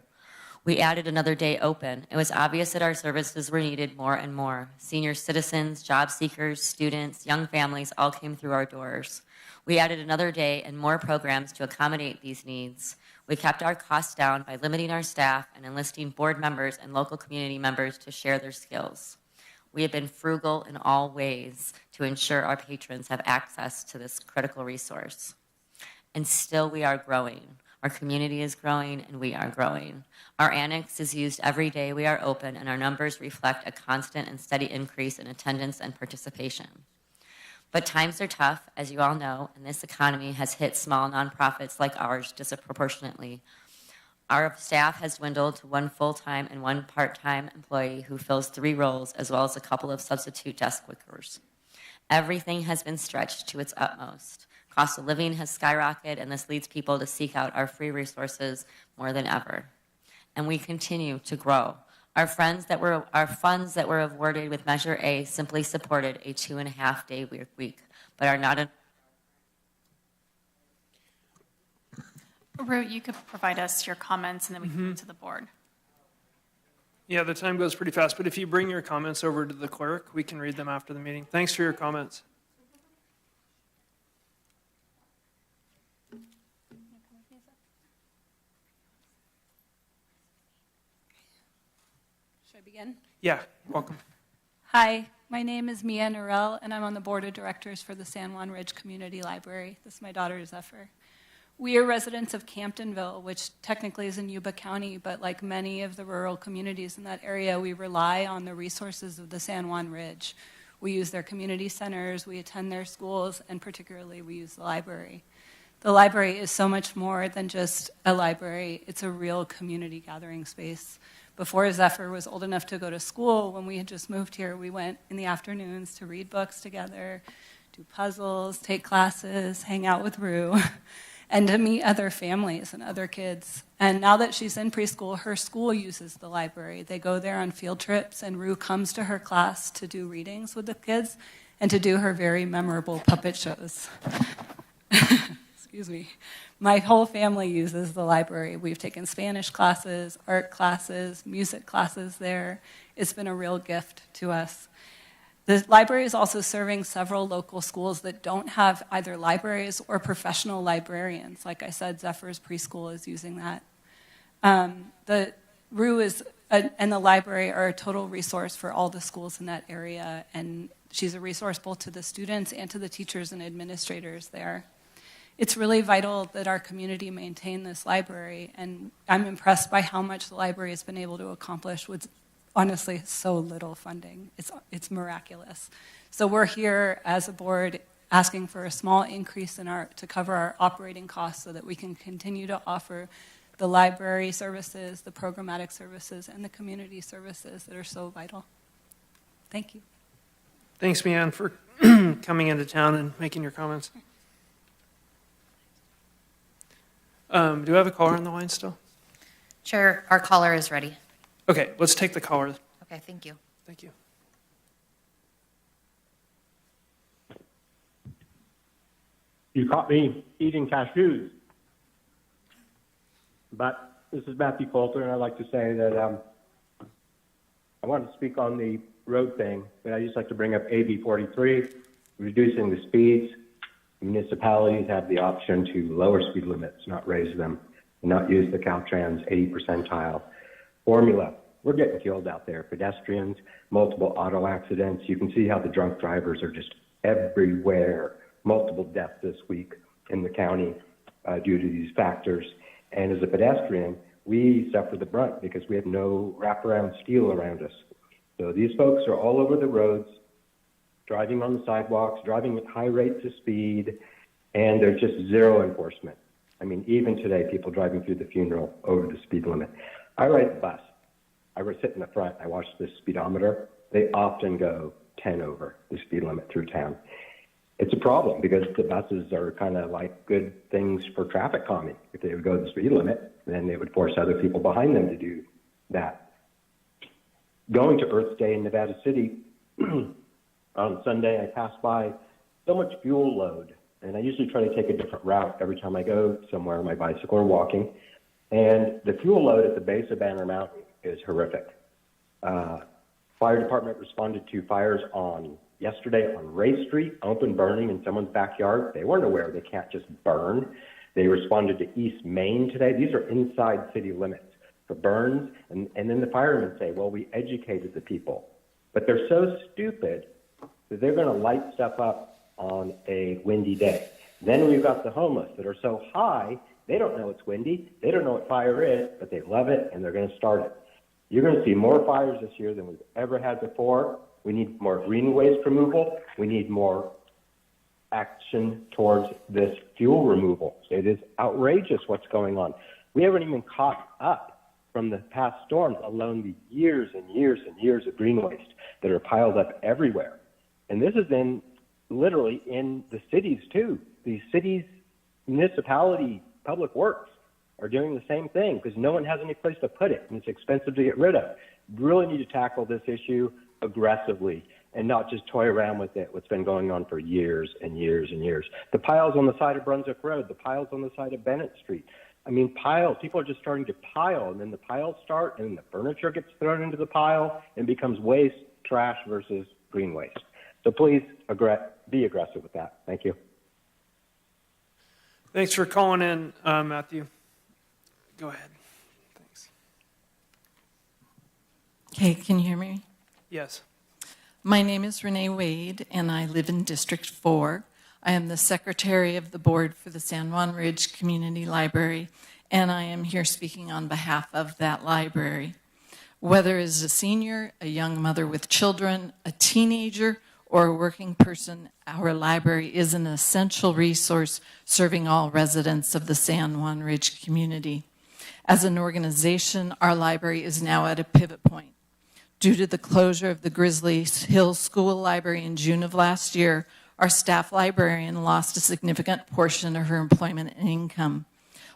We added another day open. It was obvious that our services were needed more and more. Senior citizens, job seekers, students, young families all came through our doors. We added another day and more programs to accommodate these needs. We kept our costs down by limiting our staff and enlisting board members and local community members to share their skills. We have been frugal in all ways to ensure our patrons have access to this critical resource. And still we are growing. Our community is growing and we are growing. Our annex is used every day we are open, and our numbers reflect a constant and steady increase in attendance and participation. But times are tough, as you all know, and this economy has hit small nonprofits like ours disproportionately. Our staff has dwindled to 1 full-time and 1 part-time employee who fills 3 roles, as well as a couple of substitute desk workers. Everything has been stretched to its utmost. Cost of living has skyrocketed, and this leads people to seek out our free resources more than ever. And we continue to grow. Our funds that were awarded with Measure A simply supported a 2.5 day week, but are not Ru, you could provide us your comments and then we can move to the board. Yeah, the time goes pretty fast, but if you bring your comments over to the clerk, we can read them after the meeting. Thanks for your comments. Should I begin? Yeah, welcome. Hi, my name is Mia Norell, and I'm on the board of directors for the San Juan Ridge Community Library. This is my daughter, Zephyr. We are residents of Camptonville, which technically is in Yuba County, but like many of the rural communities in that area, we rely on the resources of the San Juan Ridge. We use their community centers, we attend their schools, and particularly we use the library. The library is so much more than just a library. It's a real community gathering space. Before Zephyr was old enough to go to school, when we had just moved here, we went in the afternoons to read books together, do puzzles, take classes, hang out with Ru. and to meet other families and other kids. And now that she's in preschool, her school uses the library. They go there on field trips, and Rue comes to her class to do readings with the kids and to do her very memorable puppet shows. Excuse me. My whole family uses the library. We've taken Spanish classes, art classes, music classes there. It's been a real gift to us. The library is also serving several local schools that don't have either libraries or professional librarians. Like I said, Zephyr's preschool is using that. The Rue and the library are a total resource for all the schools in that area, and she's a resource both to the students and to the teachers and administrators there. It's really vital that our community maintain this library, and I'm impressed by how much the library has been able to accomplish with honestly so little funding. It's miraculous. So we're here as a board asking for a small increase to cover our operating costs so that we can continue to offer the library services, the programmatic services, and the community services that are so vital. Thank you. Thanks, Mian, for coming into town and making your comments. Do we have a caller on the line still? Chair, our caller is ready. Okay, let's take the caller. Okay, thank you. Thank you. You caught me eating cashews. But this is Matthew Coulter, and I'd like to say that I wanted to speak on the road thing, but I just like to bring up AB 43, reducing the speeds. Municipalities have the option to lower speed limits, not raise them, and not use the Caltrans 80 percentile formula. We're getting killed out there. Pedestrians, multiple auto accidents. You can see how the drunk drivers are just everywhere. Multiple deaths this week in the county due to these factors. And as a pedestrian, we suffer the brunt because we have no wraparound steel around us. So these folks are all over the roads, driving on the sidewalks, driving at high rates of speed, and there's just zero enforcement. I mean, even today, people driving through the funeral over the speed limit. I ride the bus. I sit in the front. I watch the speedometer. They often go 10 over the speed limit through town. It's a problem because the buses are kind of like good things for traffic calming. If they would go the speed limit, then they would force other people behind them to do that. Going to Earth Day in Nevada City, on Sunday, I passed by so much fuel load, and I usually try to take a different route every time I go somewhere on my bicycle or walking. And the fuel load at the base of Banner Mountain is horrific. Fire department responded to fires yesterday on Ray Street, open burning in someone's backyard. They weren't aware they can't just burn. They responded to East Main today. These are inside city limits for burns. And then the firemen say, well, we educated the people. But they're so stupid that they're going to light stuff up on a windy day. Then we've got the homeless that are so high, they don't know it's windy. They don't know what fire is, but they love it, and they're going to start it. You're going to see more fires this year than we've ever had before. We need more green waste removal. We need more action towards this fuel removal. It is outrageous what's going on. We haven't even caught up from the past storms, alone the years and years and years of green waste that are piled up everywhere. And this is literally in the cities too. The cities, municipality, public works are doing the same thing because no one has any place to put it and it's expensive to get rid of. We really need to tackle this issue aggressively and not just toy around with it, what's been going on for years and years and years. The piles on the side of Brunswick Road, the piles on the side of Bennett Street. I mean, piles, people are just starting to pile, and then the piles start, and then the furniture gets thrown into the pile and becomes waste, trash versus green waste. So please be aggressive with that. Thank you. Thanks for calling in, Matthew. Go ahead. Thanks. Okay, can you hear me? Yes. My name is Renee Wade, and I live in District 4. I am the secretary of the board for the San Juan Ridge Community Library, and I am here speaking on behalf of that library. Whether as a senior, a young mother with children, a teenager, or a working person, our library is an essential resource serving all residents of the San Juan Ridge community. As an organization, our library is now at a pivot point. Due to the closure of the Grizzly Hill School Library in June of last year, Our staff librarian lost a significant portion of her employment and income.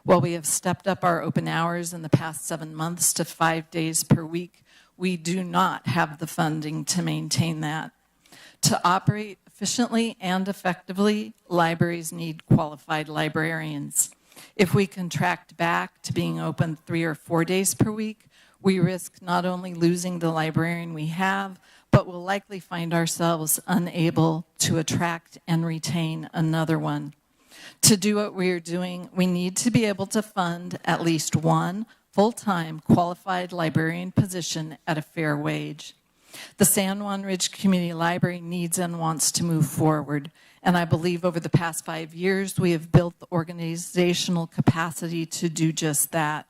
While we have stepped up our open hours in the past 7 months to 5 days per week, we do not have the funding to maintain that. To operate efficiently and effectively, libraries need qualified librarians. If we contract back to being open 3 or 4 days per week, we risk not only losing the librarian we have, but will likely find ourselves unable to attract and retain another one. To do what we are doing, we need to be able to fund at least one full-time qualified librarian position at a fair wage. The San Juan Ridge Community Library needs and wants to move forward, and I believe over the past 5 years we have built the organizational capacity to do just that.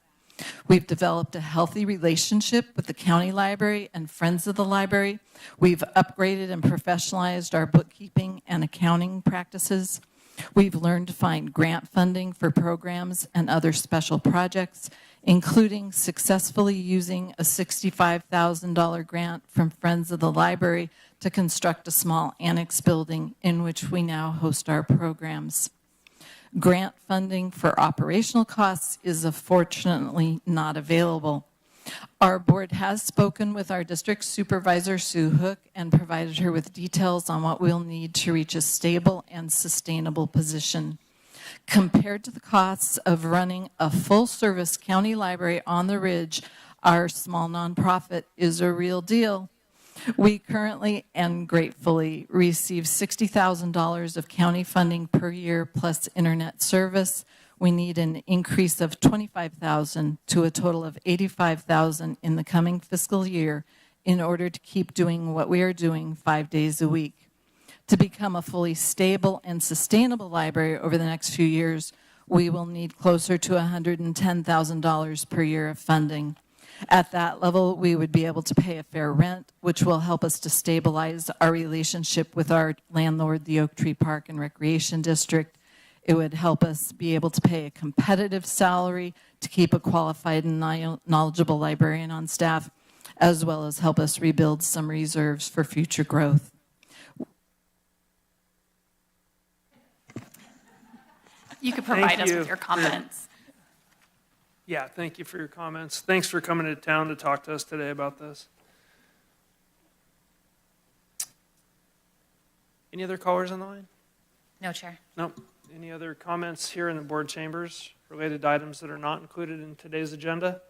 We've developed a healthy relationship with the county library and Friends of the Library. We've upgraded and professionalized our bookkeeping and accounting practices. We've learned to find grant funding for programs and other special projects, including successfully using a $65,000 grant from Friends of the Library to construct a small annex building in which we now host our programs. Grant funding for operational costs is unfortunately not available. Our board has spoken with our district supervisor, Sue Hook, and provided her with details on what we'll need to reach a stable and sustainable position. Compared to the costs of running a full-service county library on the Ridge, our small nonprofit is a real deal. We currently and gratefully receive $60,000 of county funding per year plus internet service. We need an increase of $25,000 to a total of $85,000 in the coming fiscal year in order to keep doing what we are doing 5 days a week. To become a fully stable and sustainable library over the next few years, we will need closer to $110,000 per year of funding. At that level, we would be able to pay a fair rent, which will help us to stabilize our relationship with our landlord, the Oak Tree Park and Recreation District. It would help us be able to pay a competitive salary to keep a qualified and knowledgeable librarian on staff, as well as help us rebuild some reserves for future growth. You could provide us you. with your comments. Yeah, thank you for your comments. Thanks for coming to town to talk to us today about this. Any other callers on the line? No, Chair. Nope. Any other comments here in the board chambers related to items that are not included in today's agenda?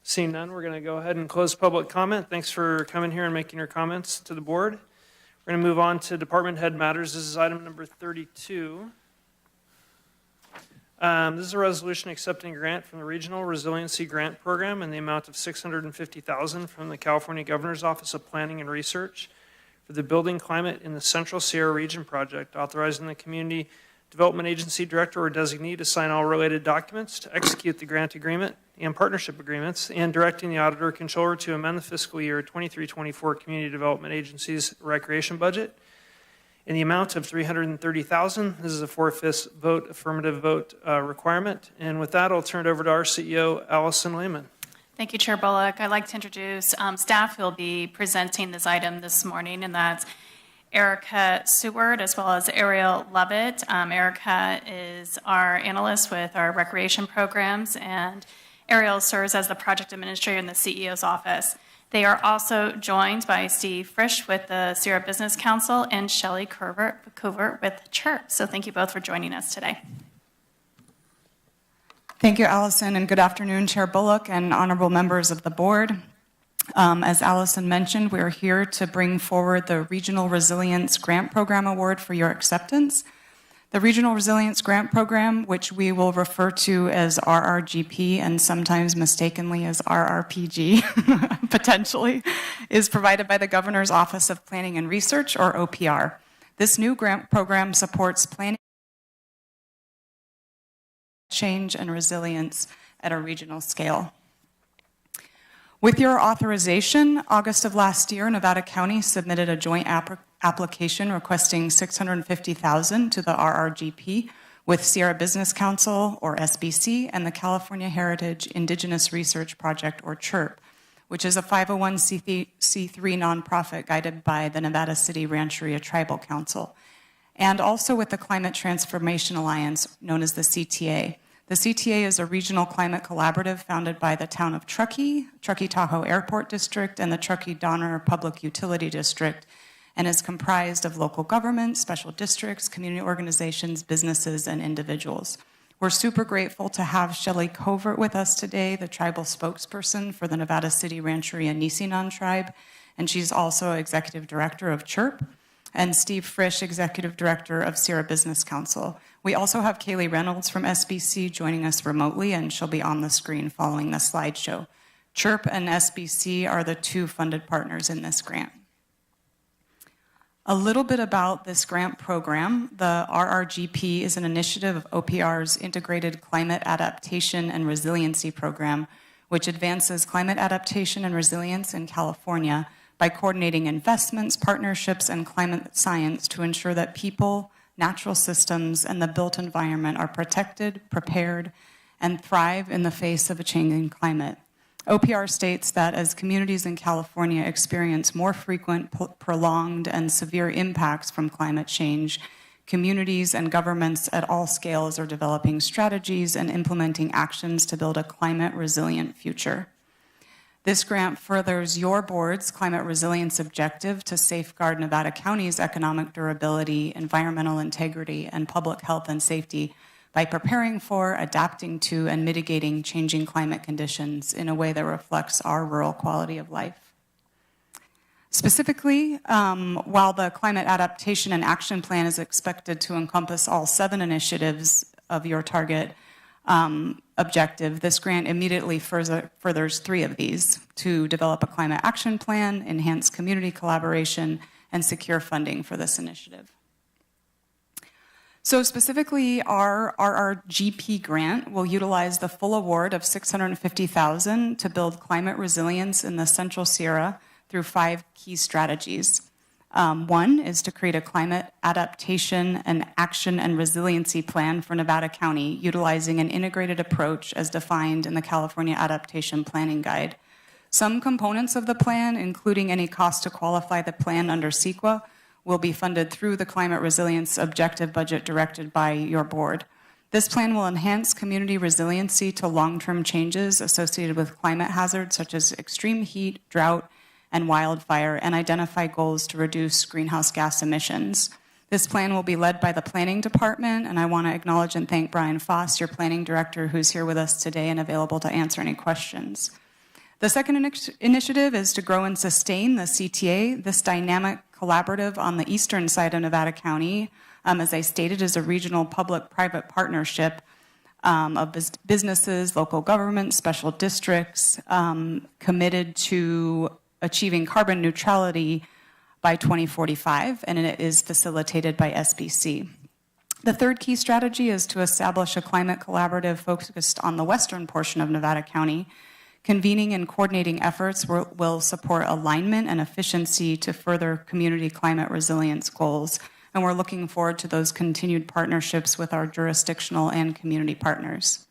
Seeing none, we're going to go ahead and close public comment. Thanks for coming here and making your comments to the board. We're going to move on to department head matters. This is item number 32. This is a resolution accepting a grant from the Regional Resiliency Grant Program in the amount of $650,000 from the California Governor's Office of Planning and Research for the Building Climate in the Central Sierra Region project, authorizing the Community Development Agency Director or designee to sign all related documents to execute the grant agreement and partnership agreements, and directing the Auditor Controller to amend the fiscal year 23-24 Community Development Agency's recreation budget in the amount of $330,000. This is a 4/5 vote, affirmative vote requirement. And with that, I'll turn it over to our CEO, Allison Lehman. Thank you, Chair Bullock. I'd like to introduce staff who will be presenting this item this morning, and that's Erica Seward as well as Ariel Lovett. Erica is our analyst with our recreation programs, and Ariel serves as the project administrator in the CEO's office. They are also joined by Steve Frisch with the Sierra Business Council and Shelley Covert with CHIRP. So thank you both for joining us today. Thank you, Allison, and good afternoon, Chair Bullock and honorable members of the board. As Allison mentioned, we are here to bring forward the Regional Resilience Grant Program Award for your acceptance. The Regional Resilience Grant Program, which we will refer to as RRGP and sometimes mistakenly as RRPG, potentially, is provided by the Governor's Office of Planning and Research, or OPR. This new grant program supports planning, change, and resilience at a regional scale. With your authorization, August of last year, Nevada County submitted a joint application requesting $650,000 to the RRGP with Sierra Business Council, or SBC, and the California Heritage Indigenous Research Project, or CHIRP, which is a 501c3 nonprofit guided by the Nevada City Rancheria Tribal Council, and also with the Climate Transformation Alliance, known as the CTA. The CTA is a regional climate collaborative founded by the town of Truckee, Truckee-Tahoe Airport District, and the Truckee-Donner Public Utility District, and is comprised of local government, special districts, community organizations, businesses, and individuals. We're super grateful to have Shelley Covert with us today, the tribal spokesperson for the Nevada City Rancheria Nisinan tribe, and she's also executive director of CHIRP, and Steve Frisch, executive director of Sierra Business Council. We also have Kaylee Reynolds from SBC joining us remotely, and she'll be on the screen following the slideshow. CHIRP and SBC are the two funded partners in this grant. A little bit about this grant program. The RRGP is an initiative of OPR's Integrated Climate Adaptation and Resiliency Program, which advances climate adaptation and resilience in California by coordinating investments, partnerships, and climate science to ensure that people, natural systems, and the built environment are protected, prepared, and thrive in the face of a changing climate. OPR states that as communities in California experience more frequent, prolonged, and severe impacts from climate change, communities and governments at all scales are developing strategies and implementing actions to build a climate-resilient future. This grant furthers your board's climate resilience objective to safeguard Nevada County's economic durability, environmental integrity, and public health and safety by preparing for, adapting to, and mitigating changing climate conditions in a way that reflects our rural quality of life. Specifically, while the Climate Adaptation and Action Plan is expected to encompass all 7 initiatives of your target objective, this grant immediately furthers 3 of these: to develop a climate action plan, enhance community collaboration, and secure funding for this initiative. So specifically, our RRGP grant will utilize the full award of $650,000 to build climate resilience in the Central Sierra through 5 key strategies. 1 is to create a climate adaptation and action and resiliency plan for Nevada County, utilizing an integrated approach as defined in the California Adaptation Planning Guide. Some components of the plan, including any cost to qualify the plan under CEQA, will be funded through the Climate Resilience Objective Budget directed by your board. This plan will enhance community resiliency to long-term changes associated with climate hazards such as extreme heat, drought, and wildfire, and identify goals to reduce greenhouse gas emissions. This plan will be led by the Planning Department, and I want to acknowledge and thank Brian Foss, your Planning Director, who's here with us today and available to answer any questions. The second initiative is to grow and sustain the CTA. This dynamic collaborative on the eastern side of Nevada County, as I stated, is a regional public-private partnership of businesses, local governments, special districts, committed to achieving carbon neutrality by 2045, and it is facilitated by SBC. The third key strategy is to establish a climate collaborative focused on the western portion of Nevada County. Convening and coordinating efforts will support alignment and efficiency to further community climate resilience goals, and we're looking forward to those continued partnerships with our jurisdictional and community partners.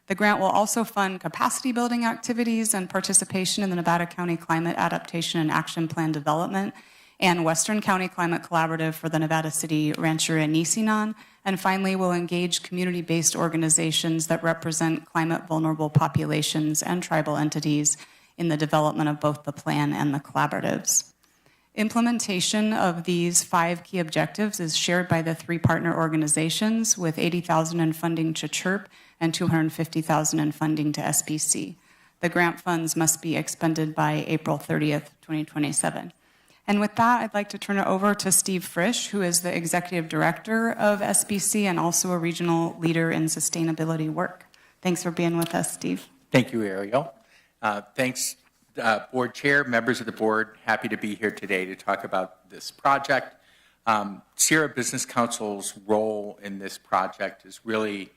The grant will also fund capacity building activities and participation in the Nevada County Climate Adaptation and Action Plan development and Western County Climate Collaborative for the Nevada City Rancheria Nisinan. And finally, we'll engage community-based organizations that represent climate vulnerable populations and tribal entities in the development of both the plan and the collaboratives. Implementation of these 5 key objectives is shared by the 3 partner organizations, with $80,000 in funding to CHIRP and $250,000 in funding to SBC. The grant funds must be expended by April 30th, 2027. And with that, I'd like to turn it over to Steve Frisch, who is the Executive Director of SBC and also a regional leader in sustainability work. Thanks for being with us, Steve. Thank you, Ariel. Thanks, Board Chair, members of the board. Happy to be here today to talk about this project. Sierra Business Council's role in this project is really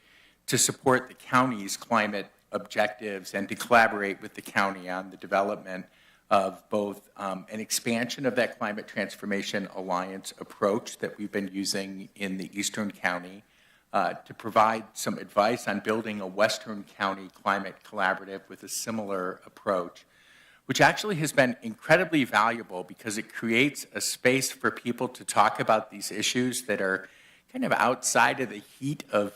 to support the county's climate objectives and to collaborate with the county on the development of both an expansion of that Climate Transformation Alliance approach that we've been using in the Eastern County, to provide some advice on building a Western County Climate Collaborative with a similar approach, which actually has been incredibly valuable because it creates a space for people to talk about these issues that are kind of outside of the heat of,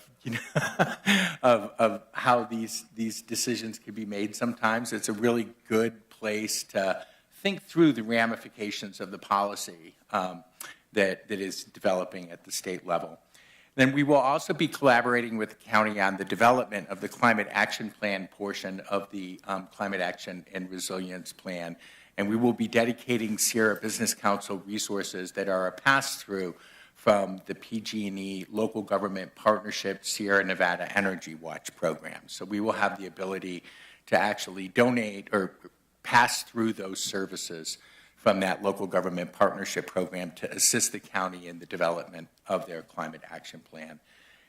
of how these decisions can be made sometimes. It's a really good place to think through the ramifications of the policy that is developing at the state level. Then we will also be collaborating with the county on the development of the Climate Action Plan portion of the Climate Action and Resilience Plan. And we will be dedicating Sierra Business Council resources that are a pass-through from the PG&E Local Government Partnership Sierra Nevada Energy Watch program. So we will have the ability to actually donate or pass through those services from that local government partnership program to assist the county in the development of their climate action plan.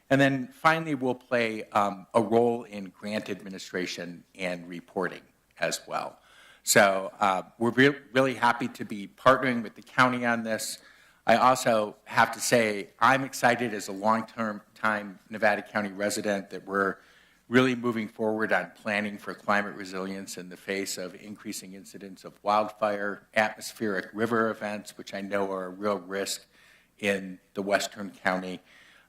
And then finally, we'll play a role in grant administration and reporting as well. So we're really happy to be partnering with the county on this. I also have to say, I'm excited as a long-term Nevada County resident that we're really moving forward on planning for climate resilience in the face of increasing incidents of wildfire, atmospheric river events, which I know are a real risk in the western county,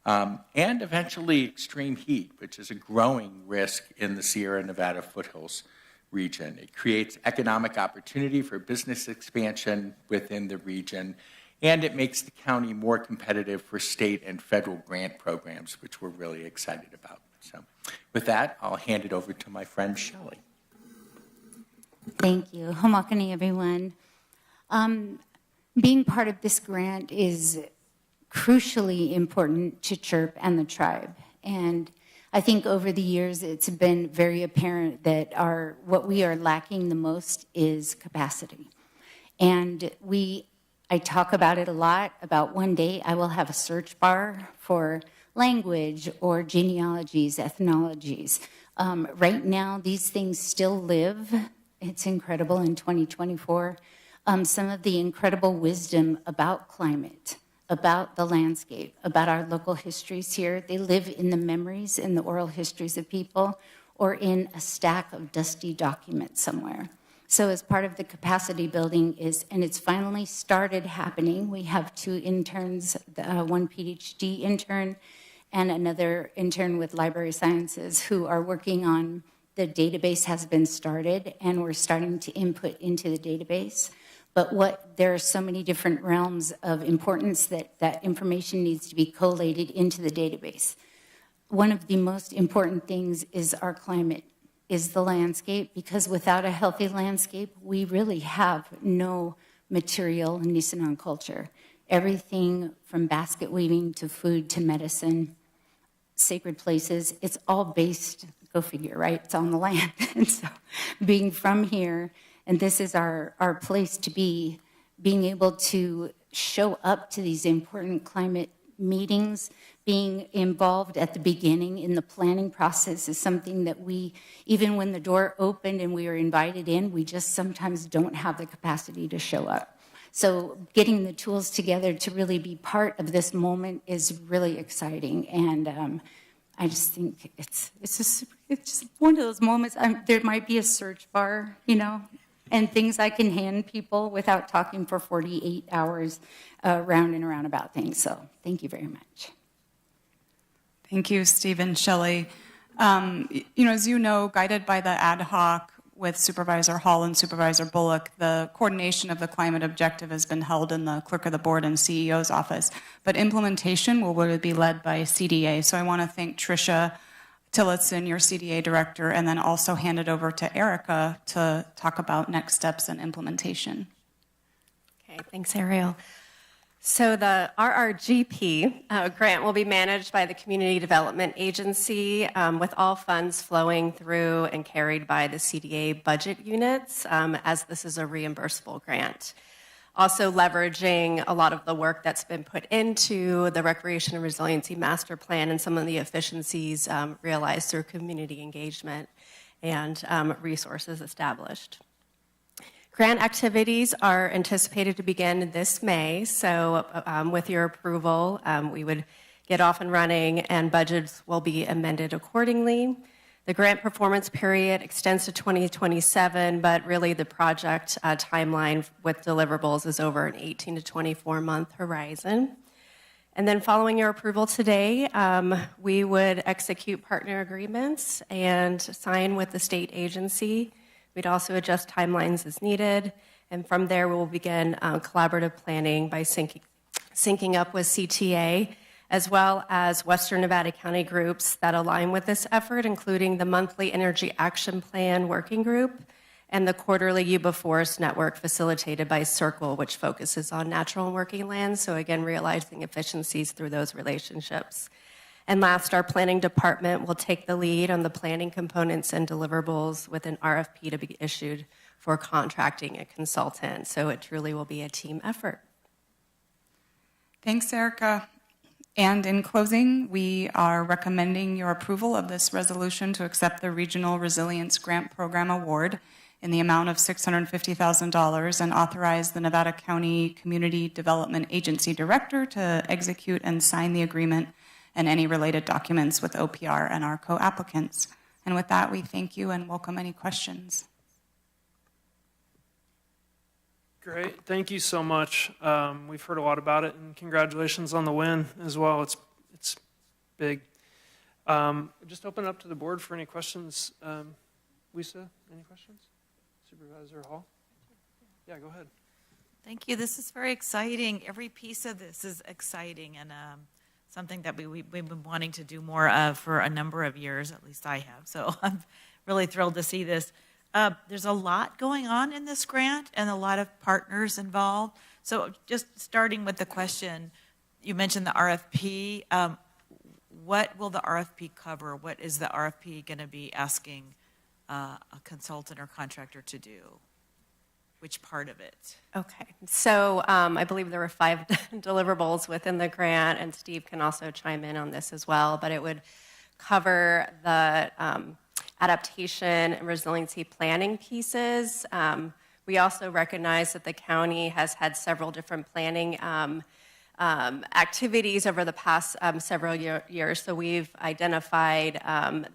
and eventually extreme heat, which is a growing risk in the Sierra Nevada foothills region. It creates economic opportunity for business expansion within the region, and it makes the county more competitive for state and federal grant programs, which we're really excited about. So with that, I'll hand it over to my friend Shelley. Thank you. Homakani, everyone. Being part of this grant is crucially important to CHIRP and the tribe. And I think over the years, it's been very apparent that what we are lacking the most is capacity. And I talk about it a lot, about one day I will have a search bar for language or genealogies, ethnologies. Right now, these things still live. It's incredible in 2024. Some of the incredible wisdom about climate, about the landscape, about our local histories here, they live in the memories and the oral histories of people or in a stack of dusty documents somewhere. So as part of the capacity building and it's finally started happening, we have 2 interns, one PhD intern and another intern with library sciences who are working on the database has been started and we're starting to input into the database. But there are so many different realms of importance that information needs to be collated into the database. One of the most important things is our climate, is the landscape, because without a healthy landscape, we really have no material Nisenan culture. Everything from basket weaving to food to medicine, sacred places, it's all based, go figure, right? It's on the land. And so being from here, and this is our place to be, being able to show up to these important climate meetings, being involved at the beginning in the planning process is something that even when the door opened and we were invited in, we just sometimes don't have the capacity to show up. So getting the tools together to really be part of this moment is really exciting. And I just think it's just one of those moments. There might be a search bar, and things I can hand people without talking for 48 hours round and around about things. So thank you very much. Thank you, Steve and Shelley. As you know, guided by the ad hoc with Supervisor Hall and Supervisor Bullock, the coordination of the climate objective has been held in the clerk of the board and CEO's office, but implementation will be led by CDA. So I want to thank Tricia Tillotson, your CDA director, and then also hand it over to Erica to talk about next steps and implementation. Okay, thanks, Ariel. So the RRGP grant will be managed by the Community Development Agency with all funds flowing through and carried by the CDA budget units as this is a reimbursable grant. Also leveraging a lot of the work that's been put into the Recreation and Resiliency Master Plan and some of the efficiencies realized through community engagement and resources established. Grant activities are anticipated to begin this May, so with your approval, we would get off and running and budgets will be amended accordingly. The grant performance period extends to 2027, but really the project timeline with deliverables is over an 18 to 24-month horizon. And then following your approval today, we would execute partner agreements and sign with the state agency. We'd also adjust timelines as needed. And from there, we will begin collaborative planning by syncing up with CTA, as well as Western Nevada County groups that align with this effort, including the monthly Energy Action Plan Working Group and the quarterly Yuba Forest Network facilitated by Circle, which focuses on natural and working lands. So again, realizing efficiencies through those relationships. And last, our planning department will take the lead on the planning components and deliverables with an RFP to be issued for contracting a consultant. So it truly will be a team effort. Thanks, Erica. And in closing, we are recommending your approval of this resolution to accept the Regional Resilience Grant Program Award in the amount of $650,000 and authorize the Nevada County Community Development Agency Director to execute and sign the agreement and any related documents with OPR and our co-applicants. And with that, we thank you and welcome any questions. Great, thank you so much. We've heard a lot about it, and congratulations on the win as well. It's big. Just open it up to the board for any questions. Lisa, any questions? Supervisor Hall? Yeah, go ahead. Thank you. This is very exciting. Every piece of this is exciting and something that we've been wanting to do more of for a number of years, at least I have. So I'm really thrilled to see this. There's a lot going on in this grant and a lot of partners involved. So just starting with the question, you mentioned the RFP. What will the RFP cover? What is the RFP going to be asking a consultant or contractor to do? Which part of it? Okay, so I believe there were 5 deliverables within the grant, and Steve can also chime in on this as well, but it would cover the adaptation and resiliency planning pieces. We also recognize that the county has had several different planning activities over the past several years, so we've identified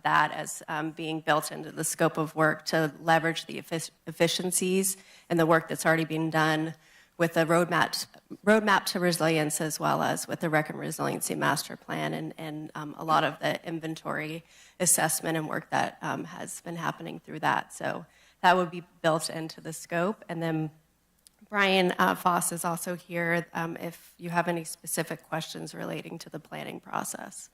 that as being built into the scope of work to leverage the efficiencies and the work that's already been done with the roadmap to resilience, as well as with the Rec and Resiliency Master Plan and a lot of the inventory assessment and work that has been happening through that. So that would be built into the scope. And then Brian Foss is also here if you have any specific questions relating to the planning process.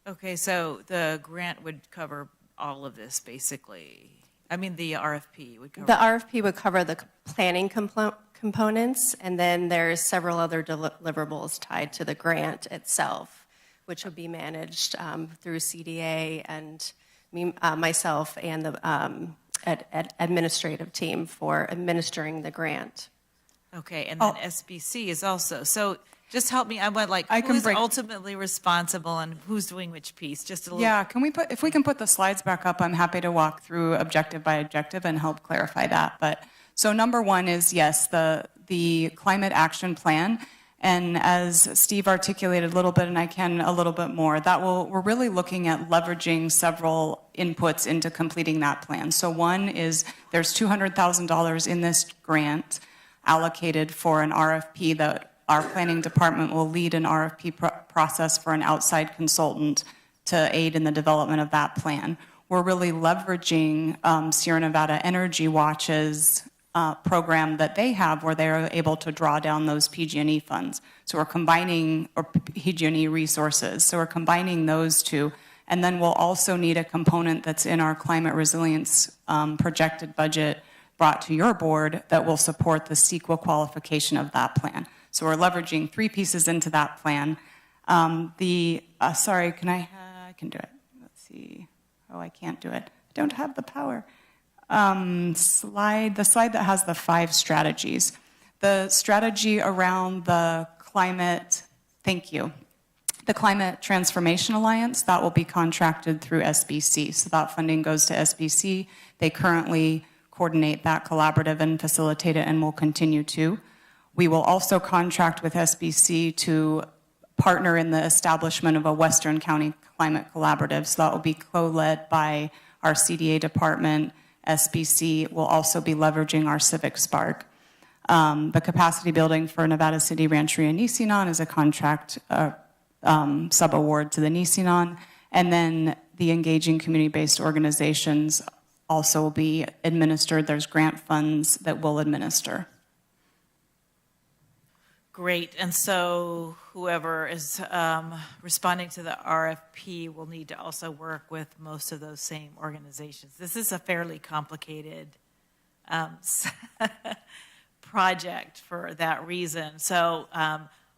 Okay, so the grant would cover all of this, basically. I mean, the RFP would cover. The RFP would cover the planning components, and then there's several other deliverables tied to the grant itself, which would be managed through CDA and myself and the administrative team for administering the grant. Okay, and then SBC is also. So just help me. I want who's ultimately responsible and who's doing which piece? Just a little. Yeah, if we can put the slides back up, I'm happy to walk through objective by objective and help clarify that. But so number one is, yes, the climate action plan. And as Steve articulated a little bit, and I can a little bit more, we're really looking at leveraging several inputs into completing that plan. So one is there's $200,000 in this grant allocated for an RFP that our planning department will lead an RFP process for an outside consultant to aid in the development of that plan. We're really leveraging Sierra Nevada Energy Watch's program that they have where they're able to draw down those PG&E funds. So we're combining, or PG&E resources. So we're combining those two. And then we'll also need a component that's in our climate resilience projected budget brought to your board that will support the CEQA qualification of that plan. So we're leveraging 3 pieces into that plan. Sorry, I can do it. Let's see. Oh, I can't do it. I don't have the power. The slide that has the 5 strategies. The strategy around the climate, thank you. The Climate Transformation Alliance, that will be contracted through SBC. So that funding goes to SBC. They currently coordinate that collaborative and facilitate it and will continue to. We will also contract with SBC to partner in the establishment of a Western County climate collaborative. So that will be co-led by our CDA department. SBC will also be leveraging our Civic Spark. The capacity building for Nevada City Rancheria Nisinon is a contract sub-award to the Nisinon. And then the engaging community-based organizations also will be administered. There's grant funds that will administer. Great. And so whoever is responding to the RFP will need to also work with most of those same organizations. This is a fairly complicated project for that reason. So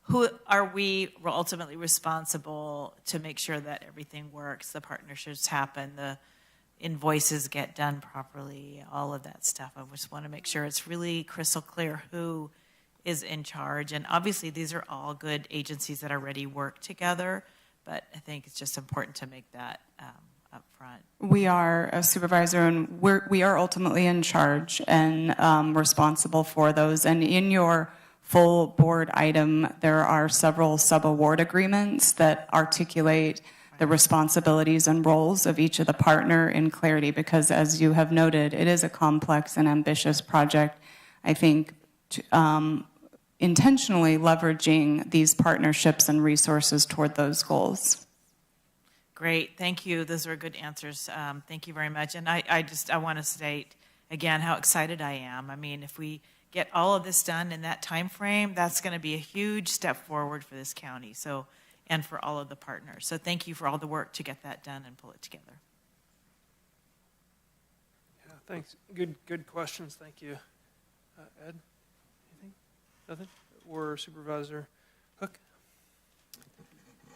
who are we ultimately responsible to make sure that everything works, the partnerships happen, the invoices get done properly, all of that stuff? I just want to make sure it's really crystal clear who is in charge. And obviously these are all good agencies that already work together, but I think it's just important to make that up front. We are a supervisor, and we are ultimately in charge and responsible for those. And in your full board item, there are several sub-award agreements that articulate the responsibilities and roles of each of the partner in clarity, because as you have noted, it is a complex and ambitious project. I think intentionally leveraging these partnerships and resources toward those goals. Great, thank you. Those are good answers. Thank you very much. And I want to state again how excited I am. I mean, if we get all of this done in that time frame, that's going to be a huge step forward for this county. So, and for all of the partners. So thank you for all the work to get that done and pull it together. Yeah, thanks. Good questions. Thank you. Ed, anything? Nothing? Or Supervisor Hook?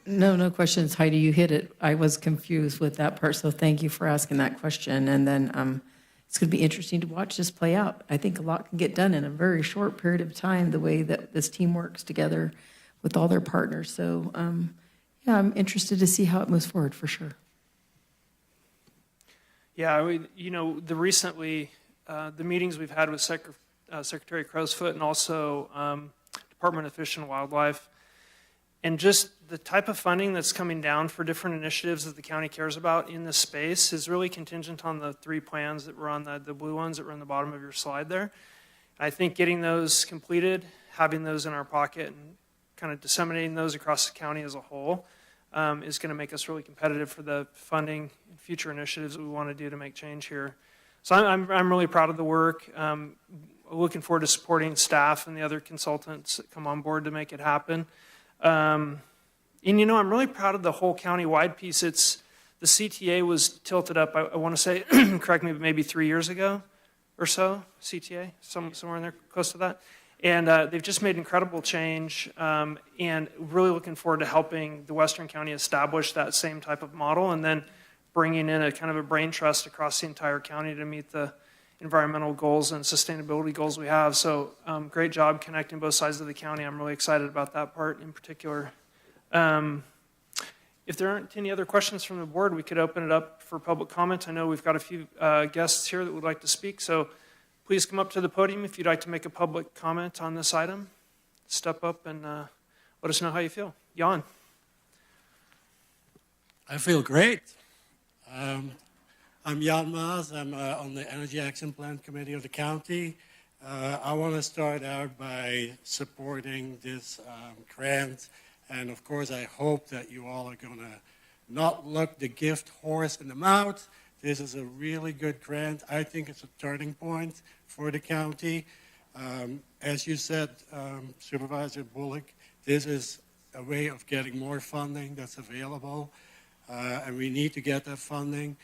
No questions. Heidi, you hit it. I was confused with that part, so thank you for asking that question. And then it's going to be interesting to watch this play out. I think a lot can get done in a very short period of time, the way that this team works together with all their partners. So, yeah, I'm interested to see how it moves forward for sure. Yeah, the meetings we've had with Secretary Crowsfoot and also Department of Fish and Wildlife, and just the type of funding that's coming down for different initiatives that the county cares about in this space is really contingent on the 3 plans that were on the blue ones that were on the bottom of your slide there. I think getting those completed, having those in our pocket, and kind of disseminating those across the county as a whole is going to make us really competitive for the funding and future initiatives that we want to do to make change here. So I'm really proud of the work. Looking forward to supporting staff and the other consultants that come on board to make it happen. And I'm really proud of the whole county-wide piece. The CTA was tilted up, I want to say, correct me, but maybe 3 years ago or so, CTA, somewhere in there, close to that. And they've just made incredible change, and really looking forward to helping the Western County establish that same type of model, and then bringing in a kind of a brain trust across the entire county to meet the environmental goals and sustainability goals we have. So great job connecting both sides of the county. I'm really excited about that part in particular. If there aren't any other questions from the board, we could open it up for public comment. I know we've got a few guests here that would like to speak, so please come up to the podium if you'd like to make a public comment on this item. Step up and let us know how you feel. Jan. I feel great. I'm Jan Maas. I'm on the Energy Action Plan Committee of the county. I want to start out by supporting this grant. And of course, I hope that you all are going to not look the gift horse in the mouth. This is a really good grant. I think it's a turning point for the county. As you said, Supervisor Bullock, this is a way of getting more funding that's available. And we need to get that funding.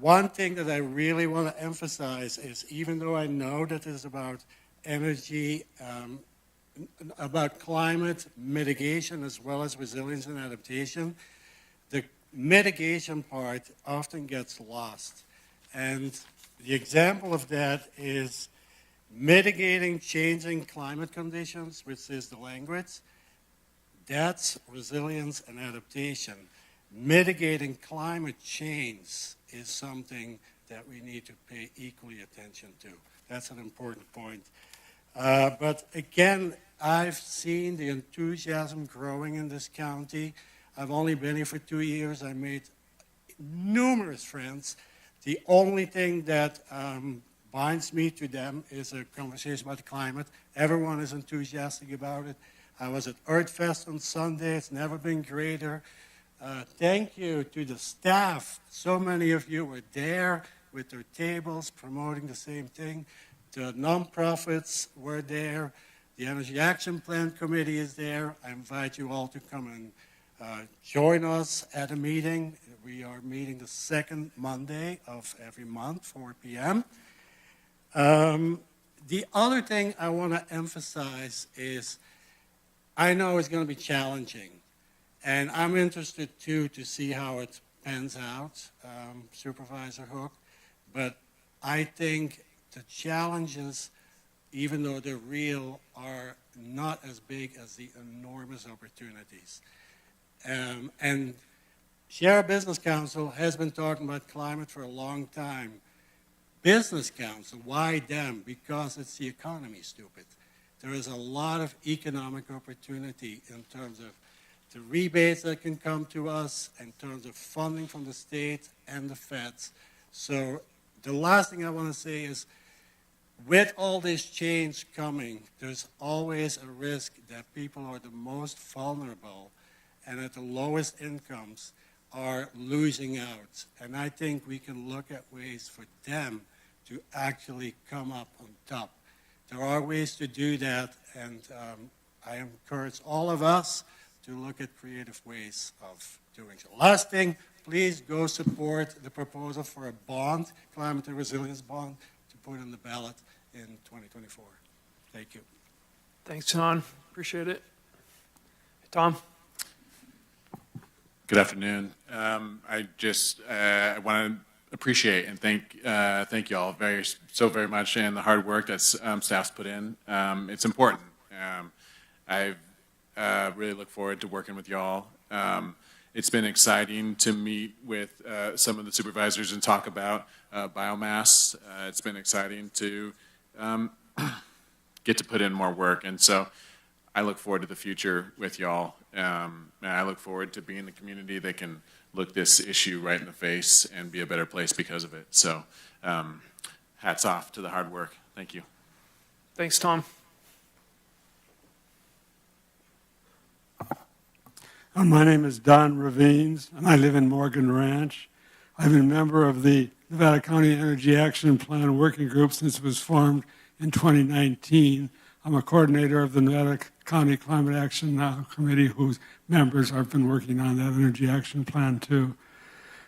One thing that I really want to emphasize is, even though I know that it's about energy, about climate mitigation as well as resilience and adaptation, the mitigation part often gets lost. And the example of that is mitigating changing climate conditions, which is the language. That's resilience and adaptation. Mitigating climate change is something that we need to pay equally attention to. That's an important point. But again, I've seen the enthusiasm growing in this county. I've only been here for 2 years. I made numerous friends. The only thing that binds me to them is a conversation about the climate. Everyone is enthusiastic about it. I was at Earth Fest on Sunday. It's never been greater. Thank you to the staff. So many of you were there with their tables promoting the same thing. The nonprofits were there. The Energy Action Plan Committee is there. I invite you all to come and join us at a meeting. We are meeting the second Monday of every month, 4 p.m. The other thing I want to emphasize is I know it's going to be challenging, and I'm interested too to see how it pans out, Supervisor Hook, but I think the challenges, even though they're real, are not as big as the enormous opportunities. And Sierra Business Council has been talking about climate for a long time. Business Council, why them? Because it's the economy, stupid. There is a lot of economic opportunity in terms of the rebates that can come to us, in terms of funding from the state and the feds. So the last thing I want to say is, with all this change coming, there's always a risk that people who are the most vulnerable and at the lowest incomes are losing out. And I think we can look at ways for them to actually come up on top. There are ways to do that, and I encourage all of us to look at creative ways of doing so. Last thing, please go support the proposal for a bond, climate and resilience bond, to put on the ballot in 2024. Thank you. Thanks, John. Appreciate it. Tom? Good afternoon. I just want to appreciate and thank you all so very much and the hard work that staff's put in. It's important. I really look forward to working with y'all. It's been exciting to meet with some of the supervisors and talk about biomass. It's been exciting to get to put in more work, and so I look forward to the future with y'all. And I look forward to being the community that can look this issue right in the face and be a better place because of it. So hats off to the hard work. Thank you. Thanks, Tom. My name is Don Ravines, and I live in Morgan Ranch. I've been a member of the Nevada County Energy Action Plan Working Group since it was formed in 2019. I'm a coordinator of the Nevada County Climate Action Committee, whose members have been working on that Energy Action Plan too.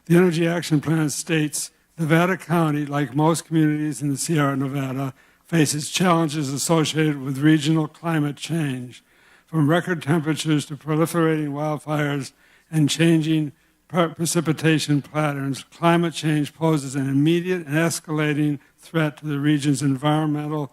The Energy Action Plan states, Nevada County, like most communities in the Sierra Nevada, faces challenges associated with regional climate change, from record temperatures to proliferating wildfires and changing precipitation patterns. Climate change poses an immediate and escalating threat to the region's environmental,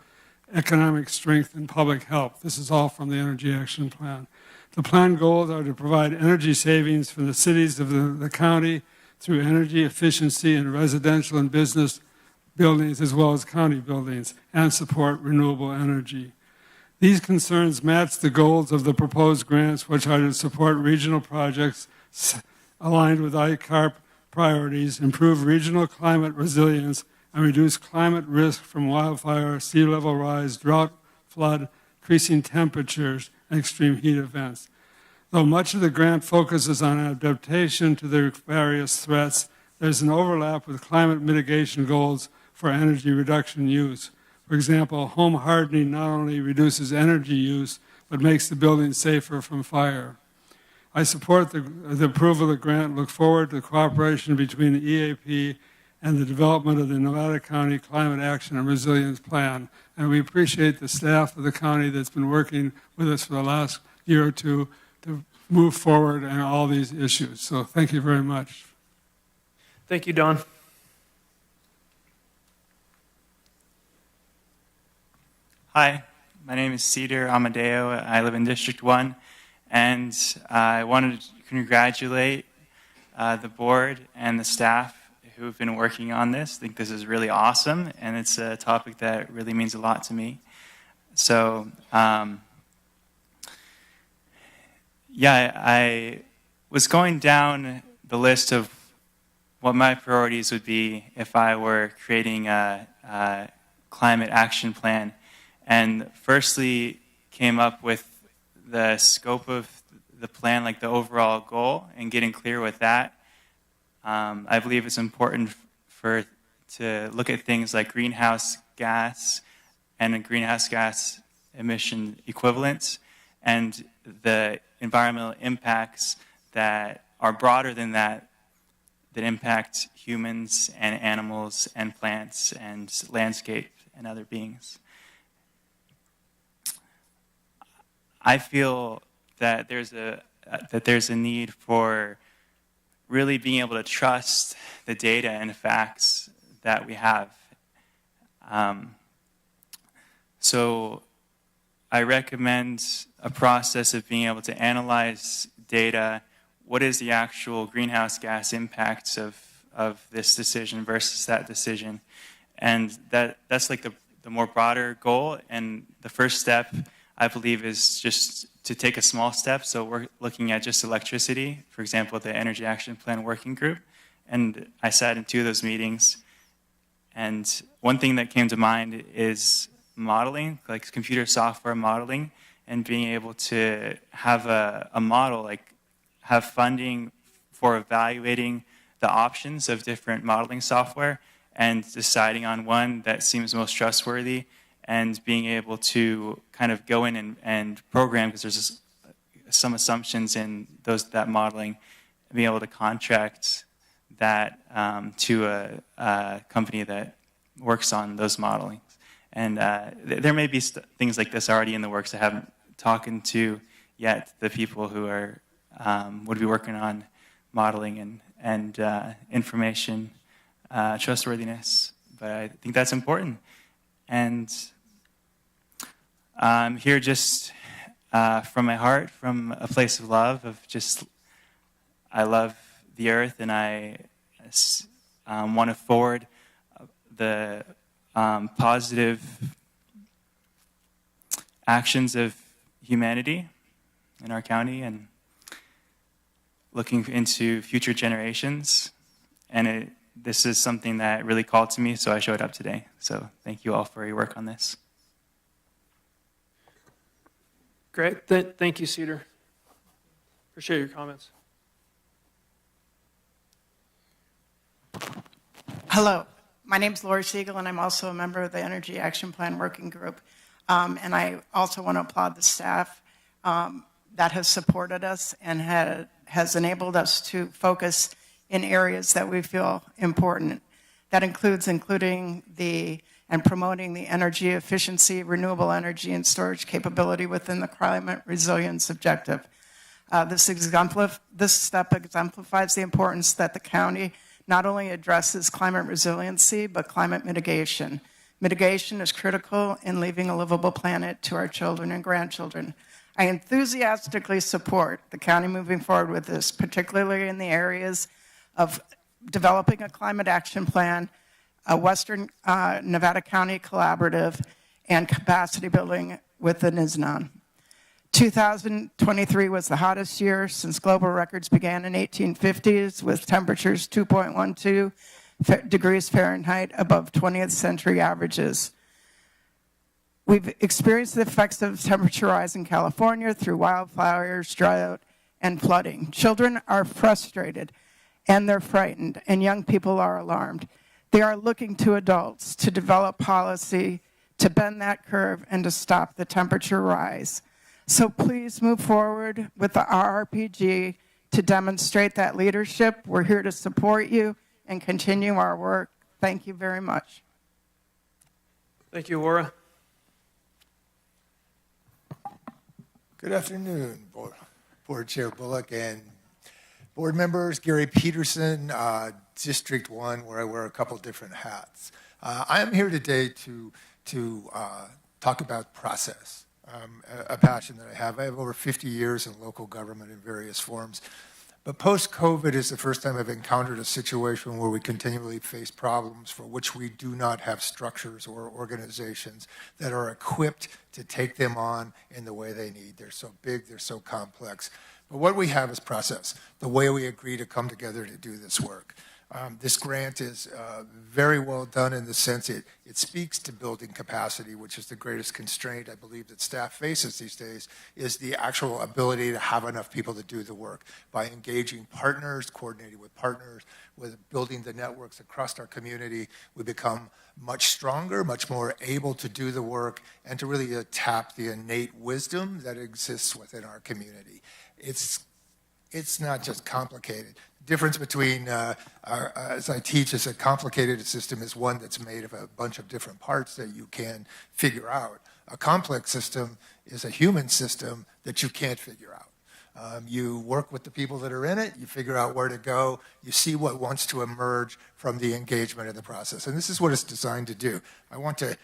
economic strength, and public health. This is all from the Energy Action Plan. The plan goals are to provide energy savings for the cities of the county through energy efficiency in residential and business buildings as well as county buildings, and support renewable energy. These concerns match the goals of the proposed grants, which are to support regional projects aligned with ICARP priorities, improve regional climate resilience, and reduce climate risk from wildfire, sea level rise, drought, flood, increasing temperatures, and extreme heat events. Though much of the grant focuses on adaptation to the various threats, there's an overlap with climate mitigation goals for energy reduction use. For example, home hardening not only reduces energy use, but makes the building safer from fire. I support the approval of the grant and look forward to the cooperation between the EAP and the development of the Nevada County Climate Action and Resilience Plan. And we appreciate the staff of the county that's been working with us for the last year or two to move forward on all these issues. So thank you very much. Thank you, Don. Hi, my name is Cedar Amadeo. I live in District 1, and I wanted to congratulate the board and the staff who have been working on this. I think this is really awesome, and it's a topic that really means a lot to me. So, yeah, was going down the list of what my priorities would be if I were creating a climate action plan. And firstly, came up with the scope of the plan, like the overall goal, and getting clear with that. I believe it's important to look at things like greenhouse gas and greenhouse gas emission equivalents and the environmental impacts that are broader than that impact humans and animals and plants and landscape and other beings. I feel that there's a need for really being able to trust the data and facts that we have. So I recommend a process of being able to analyze data. What is the actual greenhouse gas impacts of this decision versus that decision? And that's like the more broader goal. And the first step, I believe, is just to take a small step. So we're looking at just electricity, for example, the Energy Action Plan Working Group. And I sat in 2 of those meetings. And one thing that came to mind is modeling, like computer software modeling, and being able to have a model, like have funding for evaluating the options of different modeling software and deciding on one that seems most trustworthy, and being able to kind of go in and program, because there's some assumptions in that modeling, and being able to contract that to a company that works on those modeling. And there may be things like this already in the works. I haven't talked to yet the people who are would be working on modeling and information trustworthiness. But I think that's important. And I'm here just from my heart, from a place of love, I love the earth, and I want to forward the positive actions of humanity in our county and looking into future generations. And this is something that really called to me, so I showed up today. So thank you all for your work on this. Great. Thank you, Cedar. Appreciate your comments. Hello. My name is Lori Siegel, and I'm also a member of the Energy Action Plan Working Group. And I also want to applaud the staff that has supported us and has enabled us to focus in areas that we feel important. That includes including and promoting the energy efficiency, renewable energy, and storage capability within the climate resilience objective. This step exemplifies the importance that the county not only addresses climate resiliency, but climate mitigation. Mitigation is critical in leaving a livable planet to our children and grandchildren. I enthusiastically support the county moving forward with this, particularly in the areas of developing a climate action plan, a Western Nevada County collaborative, and capacity building with the NISNON. 2023 was the hottest year since global records began in 1850s, with temperatures 2.12 degrees Fahrenheit above 20th century averages. We've experienced the effects of temperature rise in California through wildfires, drought, and flooding. Children are frustrated and they're frightened, and young people are alarmed. They are looking to adults to develop policy to bend that curve and to stop the temperature rise. So please move forward with the RRPG to demonstrate that leadership. We're here to support you and continue our work. Thank you very much. Thank you, Laura. Good afternoon, Board Chair Bullock and board members. Gary Peterson, District 1, where I wear a couple different hats. I am here today to talk about process, a passion that I have. I have over 50 years in local government in various forms. But post-COVID is the first time I've encountered a situation where we continually face problems for which we do not have structures or organizations that are equipped to take them on in the way they need. They're so big, they're so complex. But what we have is process, the way we agree to come together to do this work. This grant is very well done in the sense it speaks to building capacity, which is the greatest constraint I believe that staff faces these days, is the actual ability to have enough people to do the work. By engaging partners, coordinating with partners, with building the networks across our community, we become much stronger, much more able to do the work and to really tap the innate wisdom that exists within our community. It's not just complicated. The difference between, as I teach, is a complicated system is one that's made of a bunch of different parts that you can figure out. A complex system is a human system that you can't figure out. You work with the people that are in it, you figure out where to go, you see what wants to emerge from the engagement in the process. And this is what it's designed to do. I want to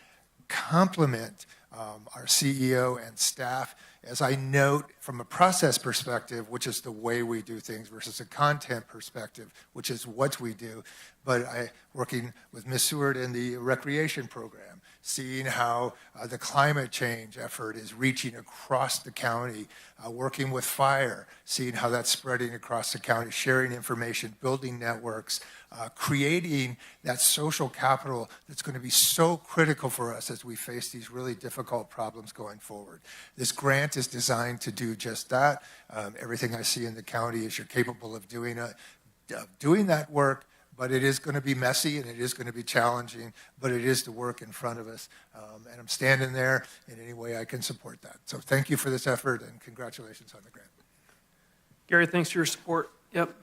compliment our CEO and staff as I note from a process perspective, which is the way we do things, versus a content perspective, which is what we do. But working with Ms. Seward in the recreation program, seeing how the climate change effort is reaching across the county, working with fire, seeing how that's spreading across the county, sharing information, building networks, creating that social capital that's going to be so critical for us as we face these really difficult problems going forward. This grant is designed to do just that. Everything I see in the county is you're capable of doing that work, but it is going to be messy and it is going to be challenging, but it is the work in front of us. And I'm standing there in any way I can support that. So thank you for this effort and congratulations on the grant. Gary, thanks for your support. Yep.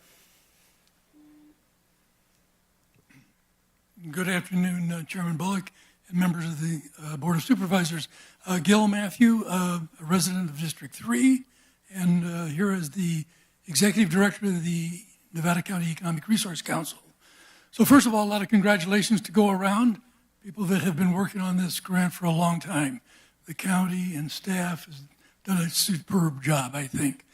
Good afternoon, Chairman Bullock and members of the Board of Supervisors. Gil Matthew, a resident of District 3, and here is the Executive Director of the Nevada County Economic Resource Council. So first of all, a lot of congratulations to go around. People that have been working on this grant for a long time. The county and staff has done a superb job, I think.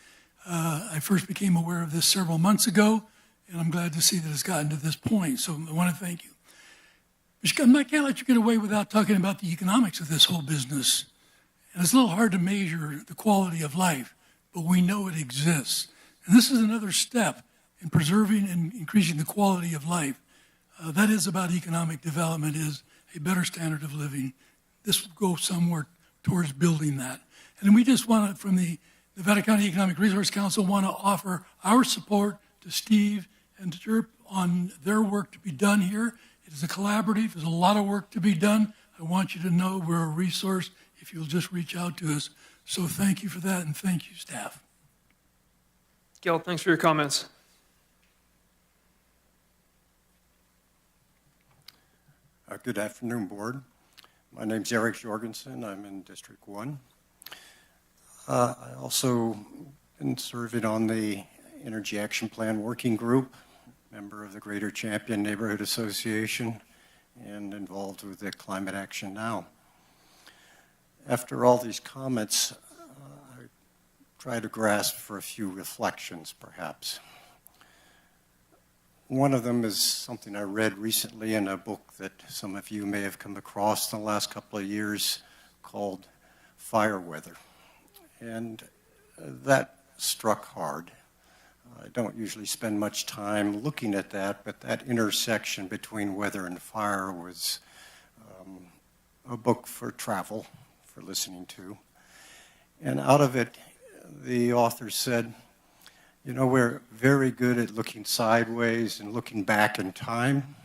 I first became aware of this several months ago, and I'm glad to see that it's gotten to this point, so I want to thank you. I can't let you get away without talking about the economics of this whole business. And it's a little hard to measure the quality of life, but we know it exists. And this is another step in preserving and increasing the quality of life. That is about economic development, is a better standard of living. This will go somewhere towards building that. And we just want to, from the Nevada County Economic Resource Council, want to offer our support to Steve and to JERP on their work to be done here. It is a collaborative. There's a lot of work to be done. I want you to know we're a resource if you'll just reach out to us. So thank you for that, and thank you, staff. Gil, thanks for your comments. Good afternoon, Board. My name's Eric Jorgensen. I'm in District 1. I also been serving on the Energy Action Plan Working Group, member of the Greater Champion Neighborhood Association, and involved with the Climate Action Now. After all these comments, I try to grasp for a few reflections, perhaps. One of them is something I read recently in a book that some of you may have come across in the last couple of years called Fire Weather. And that struck hard. I don't usually spend much time looking at that, but that intersection between weather and fire was a book for travel, for listening to. And out of it, the author said, you know, we're very good at looking sideways and looking back in time.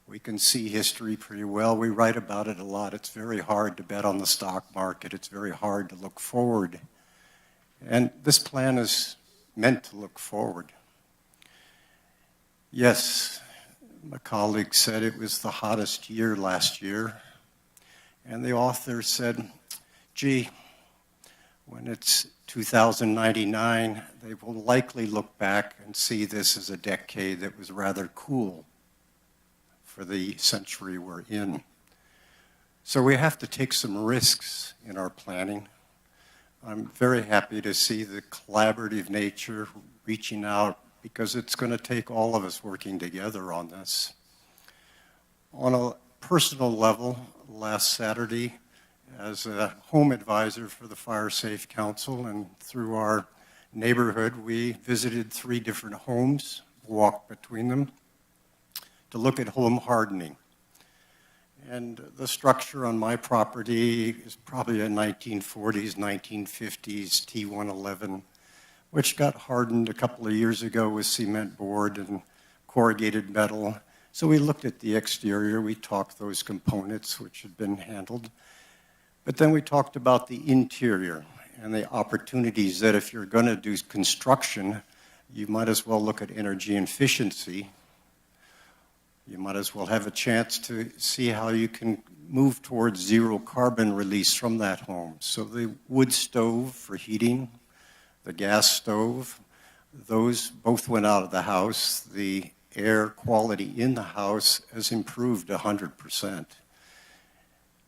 We can see history pretty well. We write about it a lot. It's very hard to bet on the stock market. It's very hard to look forward. And this plan is meant to look forward. Yes, my colleague said it was the hottest year last year. And the author said, gee, when it's 2099, they will likely look back and see this as a decade that was rather cool for the century we're in. So we have to take some risks in our planning. I'm very happy to see the collaborative nature reaching out, because it's going to take all of us working together on this. On a personal level, last Saturday, as a home advisor for the Fire Safe Council and through our neighborhood, we visited 3 different homes, walked between them to look at home hardening. And the structure on my property is probably a 1940s, 1950s T111, which got hardened a couple of years ago with cement board and corrugated metal. So we looked at the exterior, we talked those components which had been handled, but then we talked about the interior and the opportunities that if you're going to do construction, you might as well look at energy efficiency. You might as well have a chance to see how you can move towards zero carbon release from that home. So the wood stove for heating, the gas stove, those both went out of the house. The air quality in the house has improved 100%.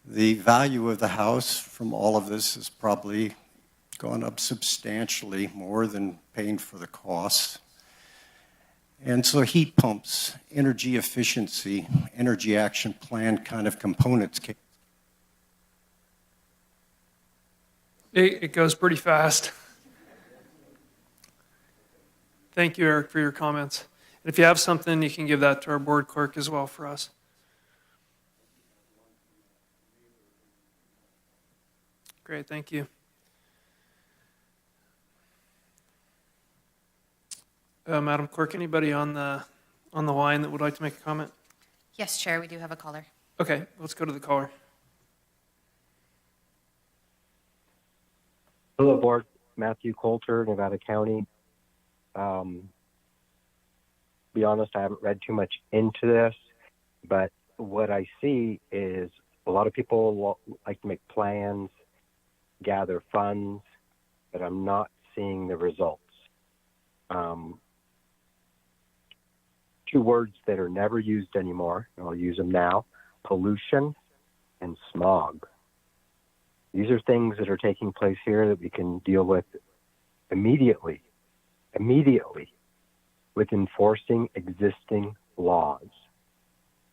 The value of the house from all of this has probably gone up substantially more than paying for the costs. And so heat pumps, energy efficiency, energy action plan kind of components. It goes pretty fast. Thank you, Eric, for your comments. And if you have something, you can give that to our board clerk as well for us. Great, thank you. Madam Clerk, anybody on the line that would like to make a comment? Yes, Chair, we do have a caller. Okay, let's go to the caller. Hello, Board. Matthew Coulter, Nevada County. Be honest, I haven't read too much into this, but what I see is a lot of people like to make plans, gather funds, but I'm not seeing the results. 2 words that are never used anymore, and I'll use them now: pollution and smog. These are things that are taking place here that we can deal with immediately with enforcing existing laws.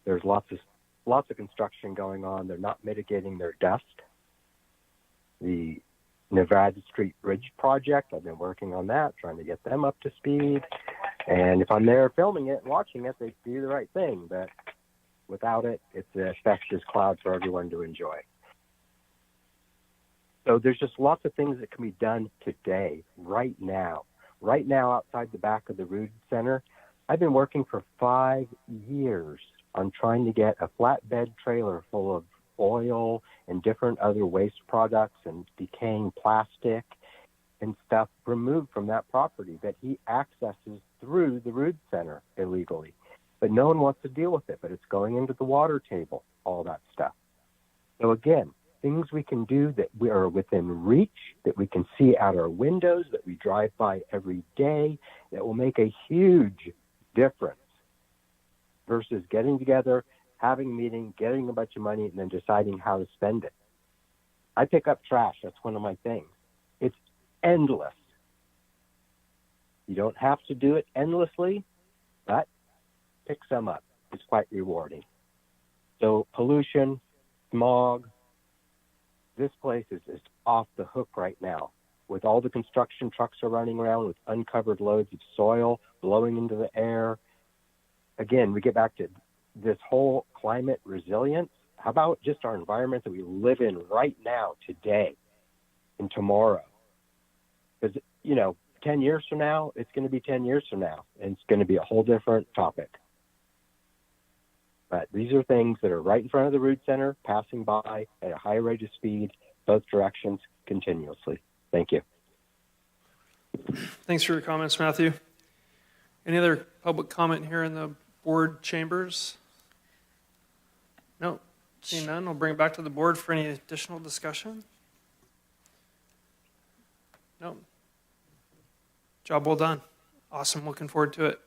There's lots of construction going on. They're not mitigating their dust. The Nevada Street Bridge project, I've been working on that, trying to get them up to speed. And if I'm there filming it and watching it, they do the right thing. But without it, it's a festive cloud for everyone to enjoy. So there's just lots of things that can be done today, right now. Right now, outside the back of the Rood Center, I've been working for 5 years on trying to get a flatbed trailer full of oil and different other waste products and decaying plastic and stuff removed from that property that he accesses through the Rood Center illegally. But no one wants to deal with it, but it's going into the water table, all that stuff. So again, things we can do that we are within reach, that we can see out our windows, that we drive by every day, that will make a huge difference versus getting together, having a meeting, getting a bunch of money, and then deciding how to spend it. I pick up trash. That's one of my things. It's endless. You don't have to do it endlessly, but pick some up. It's quite rewarding. So pollution, smog, this place is just off the hook right now. With all the construction trucks are running around with uncovered loads of soil blowing into the air. Again, we get back to this whole climate resilience. How about just our environment that we live in right now, today, and tomorrow? Because, 10 years from now, it's going to be 10 years from now, and it's going to be a whole different topic. But these are things that are right in front of the Rood Center, passing by at a high rate of speed, both directions, continuously. Thank you. Thanks for your comments, Matthew. Any other public comment here in the board chambers? No, seeing none, I'll bring it back to the board for any additional discussion. No. Job well done. Awesome, looking forward to it.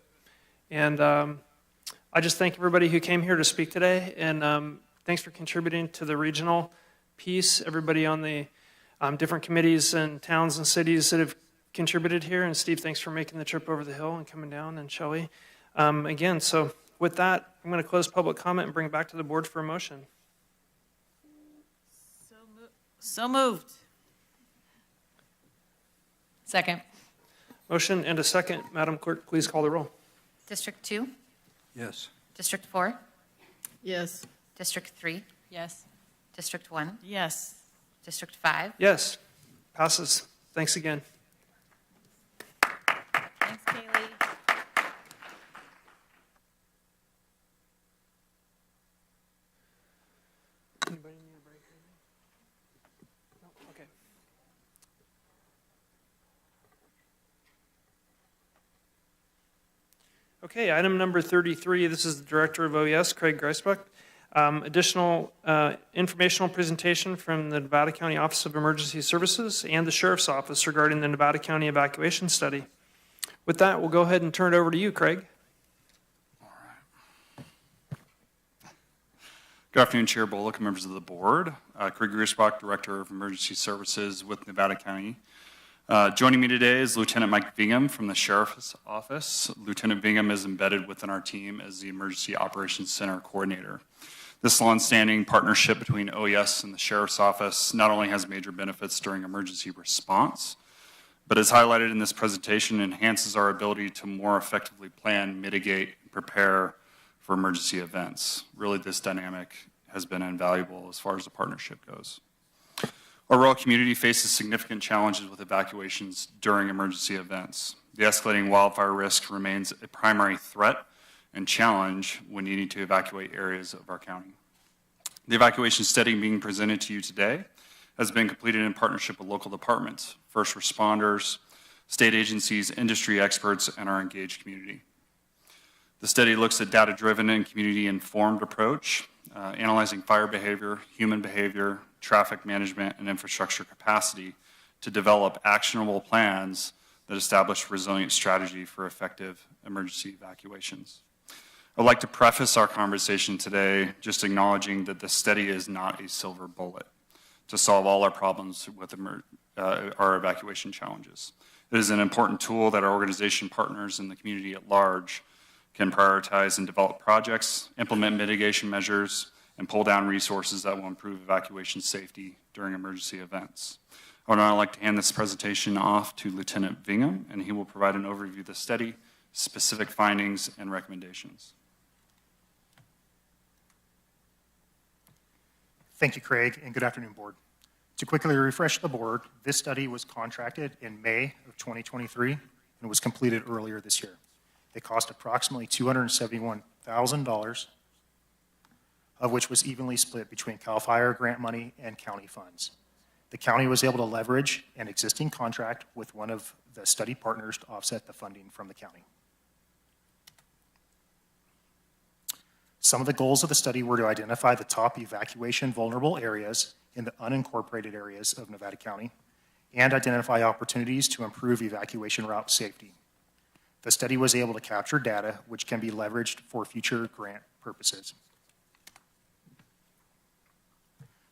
And I just thank everybody who came here to speak today, and thanks for contributing to the regional piece, everybody on the different committees and towns and cities that have contributed here. And Steve, thanks for making the trip over the hill and coming down, and Shelley again. So with that, I'm going to close public comment and bring it back to the board for a motion. So moved. Second. Motion and a second. Madam Clerk, please call the roll. District 2, Yes. District 4, Yes. District 3, Yes. District 1, Yes. District 5. Yes. Passes. Thanks again. Thanks, Kaylee. Anybody need a break? No? Okay. Okay, item number 33, this is the Director of OES, Craig Greisbach. Additional informational presentation from the Nevada County Office of Emergency Services and the Sheriff's Office regarding the Nevada County Evacuation Study. With that, we'll go ahead and turn it over to you, Craig. Good afternoon, Chair Bullock, members of the board. Craig Greisbach, Director of Emergency Services with Nevada County. Joining me today is Lieutenant Mike Bingham from the Sheriff's Office. Lieutenant Bingham is embedded within our team as the Emergency Operations Center Coordinator. This long-standing partnership between OES and the Sheriff's Office not only has major benefits during emergency response, but as highlighted in this presentation, enhances our ability to more effectively plan, mitigate, and prepare for emergency events. Really, this dynamic has been invaluable as far as the partnership goes. Our rural community faces significant challenges with evacuations during emergency events. The escalating wildfire risk remains a primary threat and challenge when needing to evacuate areas of our county. The evacuation study being presented to you today has been completed in partnership with local departments, first responders, state agencies, industry experts, and our engaged community. The study looks at data-driven and community-informed approach, analyzing fire behavior, human behavior, traffic management, and infrastructure capacity to develop actionable plans that establish resilient strategy for effective emergency evacuations. I'd like to preface our conversation today just acknowledging that this study is not a silver bullet to solve all our problems with our evacuation challenges. It is an important tool that our organization partners and the community at large can prioritize and develop projects, implement mitigation measures, and pull down resources that will improve evacuation safety during emergency events. I would now like to hand this presentation off to Lieutenant Bingham, and he will provide an overview of the study, specific findings, and recommendations. Thank you, Craig, and good afternoon, Board. To quickly refresh the Board, this study was contracted in May of 2023 and was completed earlier this year. It cost approximately $271,000, of which was evenly split between CAL FIRE grant money and county funds. The county was able to leverage an existing contract with one of the study partners to offset the funding from the county. Some of the goals of the study were to identify the top evacuation vulnerable areas in the unincorporated areas of Nevada County and identify opportunities to improve evacuation route safety. The study was able to capture data which can be leveraged for future grant purposes.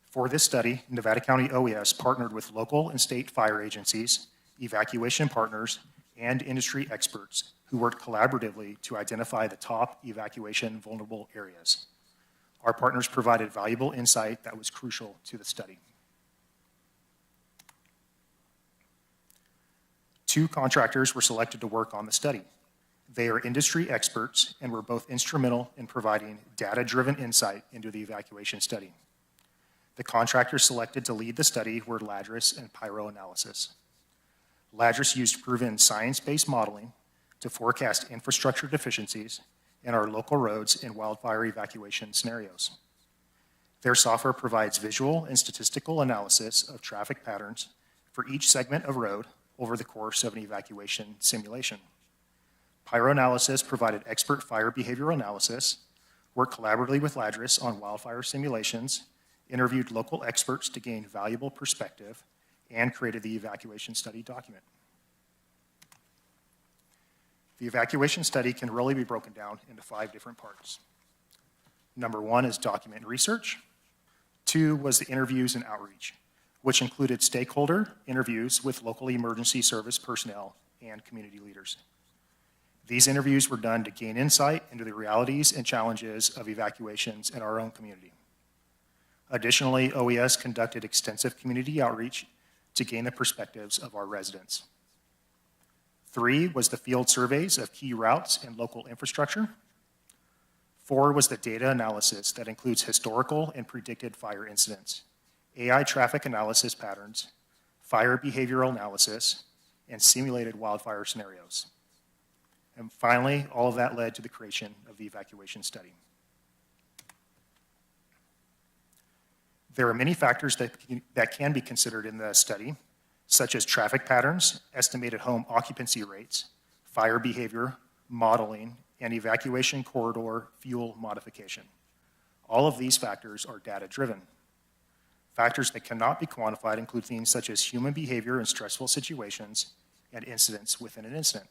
For this study, Nevada County OES partnered with local and state fire agencies, evacuation partners, and industry experts who worked collaboratively to identify the top evacuation vulnerable areas. Our partners provided valuable insight that was crucial to the study. 2 contractors were selected to work on the study. They are industry experts and were both instrumental in providing data-driven insight into the evacuation study. The contractors selected to lead the study were Ladris and Pyroanalysis. Ladris used proven science-based modeling to forecast infrastructure deficiencies in our local roads in wildfire evacuation scenarios. Their software provides visual and statistical analysis of traffic patterns for each segment of road over the course of an evacuation simulation. Pyroanalysis provided expert fire behavioral analysis, worked collaboratively with Ladris on wildfire simulations, interviewed local experts to gain valuable perspective, and created the evacuation study document. The evacuation study can really be broken down into 5 different parts. Number 1 is document and research. 2 was the interviews and outreach, which included stakeholder interviews with local emergency service personnel and community leaders. These interviews were done to gain insight into the realities and challenges of evacuations in our own community. Additionally, OES conducted extensive community outreach to gain the perspectives of our residents. 3 was the field surveys of key routes and local infrastructure. 4 was the data analysis that includes historical and predicted fire incidents, AI traffic analysis patterns, fire behavioral analysis, and simulated wildfire scenarios. And finally, all of that led to the creation of the evacuation study. There are many factors that can be considered in the study, such as traffic patterns, estimated home occupancy rates, fire behavior, modeling, and evacuation corridor fuel modification. All of these factors are data-driven. Factors that cannot be quantified include things such as human behavior in stressful situations and incidents within an incident.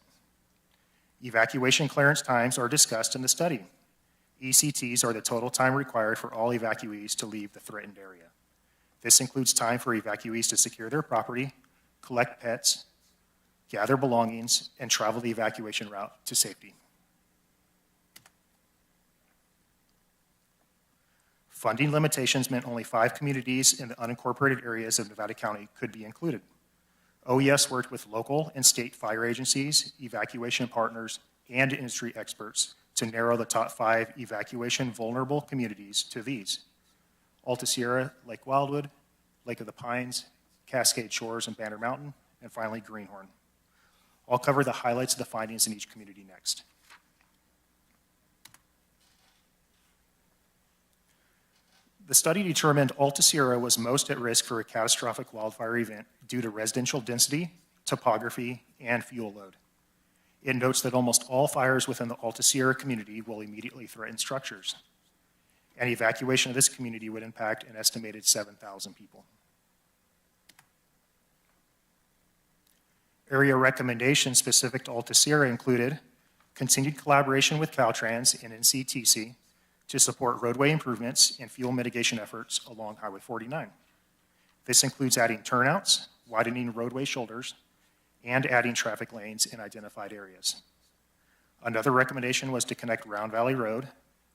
Evacuation clearance times are discussed in the study. ECTs are the total time required for all evacuees to leave the threatened area. This includes time for evacuees to secure their property, collect pets, gather belongings, and travel the evacuation route to safety. Funding limitations meant only 5 communities in the unincorporated areas of Nevada County could be included. OES worked with local and state fire agencies, evacuation partners, and industry experts to narrow the top 5 evacuation vulnerable communities to these: Alta Sierra, Lake Wildwood, Lake of the Pines, Cascade Shores, and Banner Mountain, and finally Greenhorn. I'll cover the highlights of the findings in each community next. The study determined Alta Sierra was most at risk for a catastrophic wildfire event due to residential density, topography, and fuel load. It notes that almost all fires within the Alta Sierra community will immediately threaten structures, and evacuation of this community would impact an estimated 7,000 people. Area recommendations specific to Alta Sierra included continued collaboration with Caltrans and NCTC to support roadway improvements and fuel mitigation efforts along Highway 49. This includes adding turnouts, widening roadway shoulders, and adding traffic lanes in identified areas. Another recommendation was to connect Round Valley Road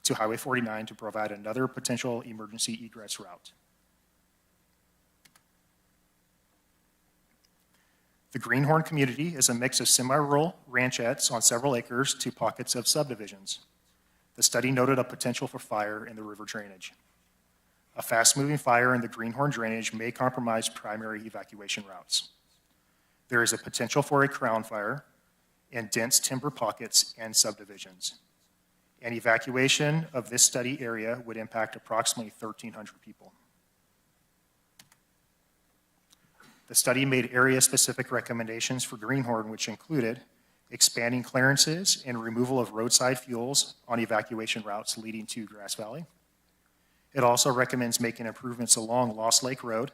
to Highway 49 to provide another potential emergency egress route. The Greenhorn community is a mix of semi-rural ranchettes on several acres to pockets of subdivisions. The study noted a potential for fire in the river drainage. A fast-moving fire in the Greenhorn drainage may compromise primary evacuation routes. There is a potential for a crown fire in dense timber pockets and subdivisions. An evacuation of this study area would impact approximately 1,300 people. The study made area-specific recommendations for Greenhorn, which included expanding clearances and removal of roadside fuels on evacuation routes leading to Grass Valley. It also recommends making improvements along Lost Lake Road,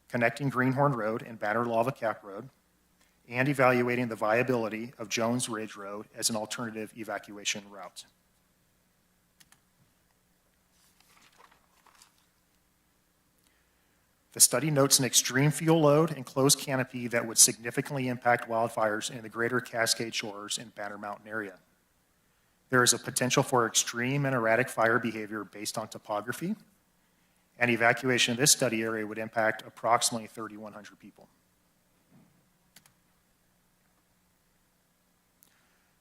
connecting Greenhorn Road and Banner Lava Cap Road, and evaluating the viability of Jones Ridge Road as an alternative evacuation route. The study notes an extreme fuel load and closed canopy that would significantly impact wildfires in the greater Cascade Shores and Banner Mountain area. There is a potential for extreme and erratic fire behavior based on topography, and evacuation of this study area would impact approximately 3,100 people.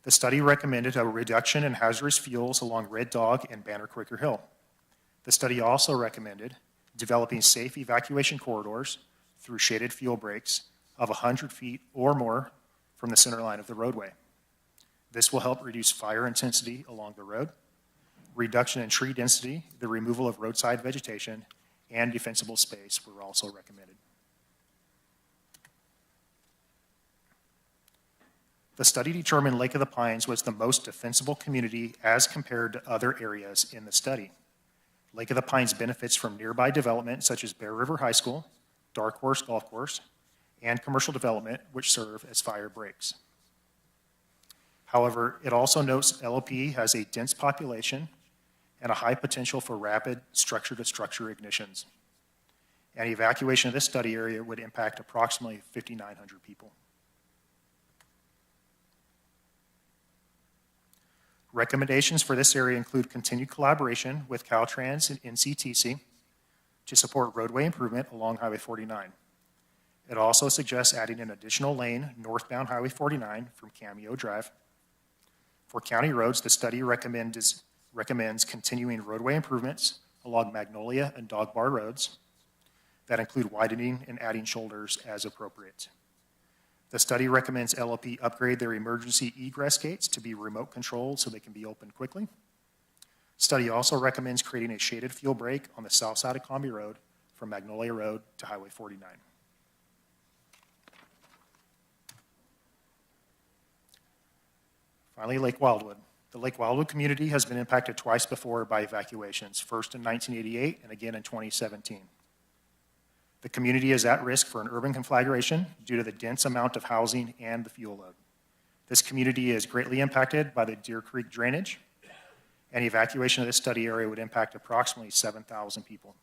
The study recommended a reduction in hazardous fuels along Red Dog and Banner Quaker Hill. The study also recommended developing safe evacuation corridors through shaded fuel breaks of 100 feet or more from the center line of the roadway. This will help reduce fire intensity along the road, reduction in tree density, the removal of roadside vegetation, and defensible space were also recommended. The study determined Lake of the Pines was the most defensible community as compared to other areas in the study. Lake of the Pines benefits from nearby development such as Bear River High School, Dark Horse Golf Course, and commercial development which serve as fire breaks. However, it also notes LOP has a dense population and a high potential for rapid structure-to-structure ignitions. And evacuation of this study area would impact approximately 5,900 people. Recommendations for this area include continued collaboration with Caltrans and NCTC to support roadway improvement along Highway 49. It also suggests adding an additional lane northbound Highway 49 from Cameo Drive. For county roads, the study recommends continuing roadway improvements along Magnolia and Dog Bar roads that include widening and adding shoulders as appropriate. The study recommends LLP upgrade their emergency egress gates to be remote controlled so they can be opened quickly. Study also recommends creating a shaded fuel break on the south side of Combi Road from Magnolia Road to Highway 49. Finally, Lake Wildwood. The Lake Wildwood community has been impacted twice before by evacuations, first in 1988 and again in 2017. The community is at risk for an urban conflagration due to the dense amount of housing and the fuel load. This community is greatly impacted by the Deer Creek drainage, and evacuation of this study area would impact approximately 7,000 people.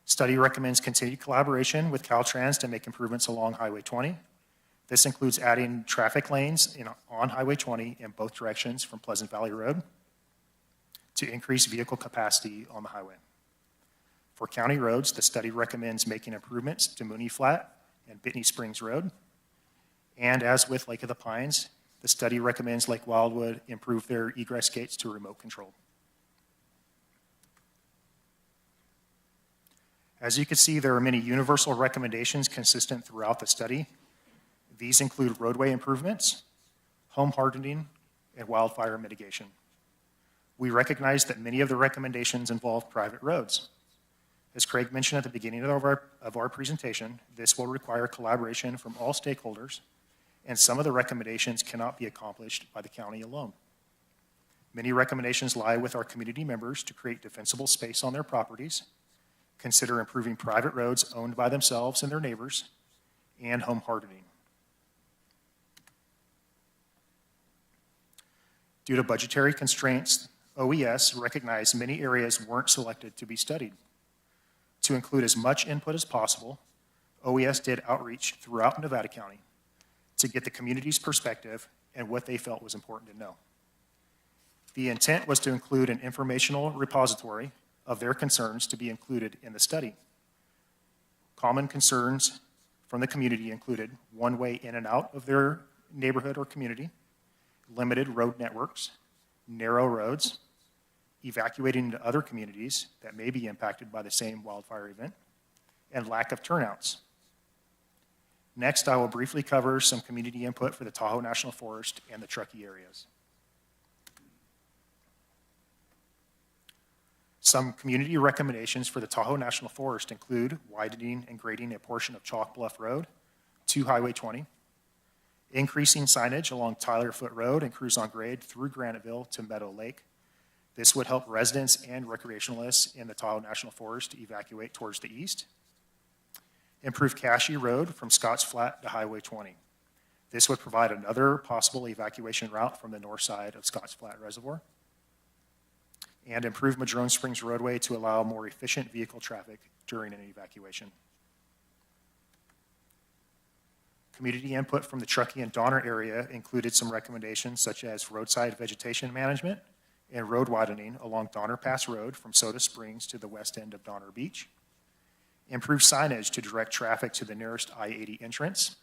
Study recommends continued collaboration with Caltrans to make improvements along Highway 20. This includes adding traffic lanes on Highway 20 in both directions from Pleasant Valley Road to increase vehicle capacity on the highway. For county roads, the study recommends making improvements to Mooney Flat and Bitney Springs Road. And as with Lake of the Pines, the study recommends Lake Wildwood improve their egress gates to remote control. As you can see, there are many universal recommendations consistent throughout the study. These include roadway improvements, home hardening, and wildfire mitigation. We recognize that many of the recommendations involve private roads. As Craig mentioned at the beginning of our presentation, this will require collaboration from all stakeholders, and some of the recommendations cannot be accomplished by the county alone. Many recommendations lie with our community members to create defensible space on their properties, consider improving private roads owned by themselves and their neighbors, and home hardening. Due to budgetary constraints, OES recognized many areas weren't selected to be studied. To include as much input as possible, OES did outreach throughout Nevada County to get the community's perspective and what they felt was important to know. The intent was to include an informational repository of their concerns to be included in the study. Common concerns from the community included one-way in and out of their neighborhood or community, limited road networks, narrow roads, evacuating into other communities that may be impacted by the same wildfire event, and lack of turnouts. Next, I will briefly cover some community input for the Tahoe National Forest and the Truckee areas. Some community recommendations for the Tahoe National Forest include widening and grading a portion of Chalk Bluff Road to Highway 20, increasing signage along Tyler Foot Road and cruise on grade through Graniteville to Meadow Lake. This would help residents and recreationalists in the Tahoe National Forest to evacuate towards the east. Improve Cashy Road from Scotts Flat to Highway 20. This would provide another possible evacuation route from the north side of Scotts Flat Reservoir. And improve Madrone Springs roadway to allow more efficient vehicle traffic during an evacuation. Community input from the Truckee and Donner area included some recommendations such as roadside vegetation management and road widening along Donner Pass Road from Soda Springs to the west end of Donner Beach. Improve signage to direct traffic to the nearest I-80 entrance.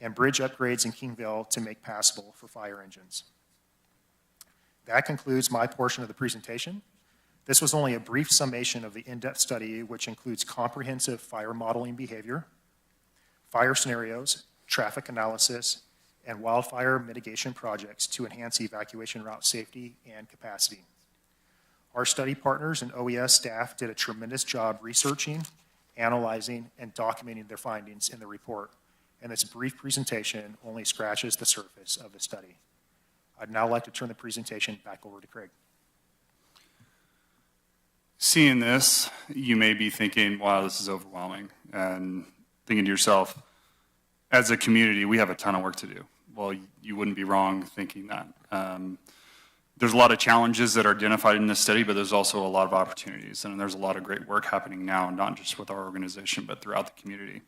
And bridge upgrades in Kingville to make passable for fire engines. That concludes my portion of the presentation. This was only a brief summation of the in-depth study, which includes comprehensive fire modeling behavior, fire scenarios, traffic analysis, and wildfire mitigation projects to enhance evacuation route safety and capacity. Our study partners and OES staff did a tremendous job researching, analyzing, and documenting their findings in the report, and this brief presentation only scratches the surface of the study. I'd now like to turn the presentation back over to Craig. Seeing this, you may be thinking, wow, this is overwhelming, and thinking to yourself, as a community, we have a ton of work to do. Well, you wouldn't be wrong thinking that. There's a lot of challenges that are identified in this study, but there's also a lot of opportunities, and there's a lot of great work happening now, not just with our organization, but throughout the community.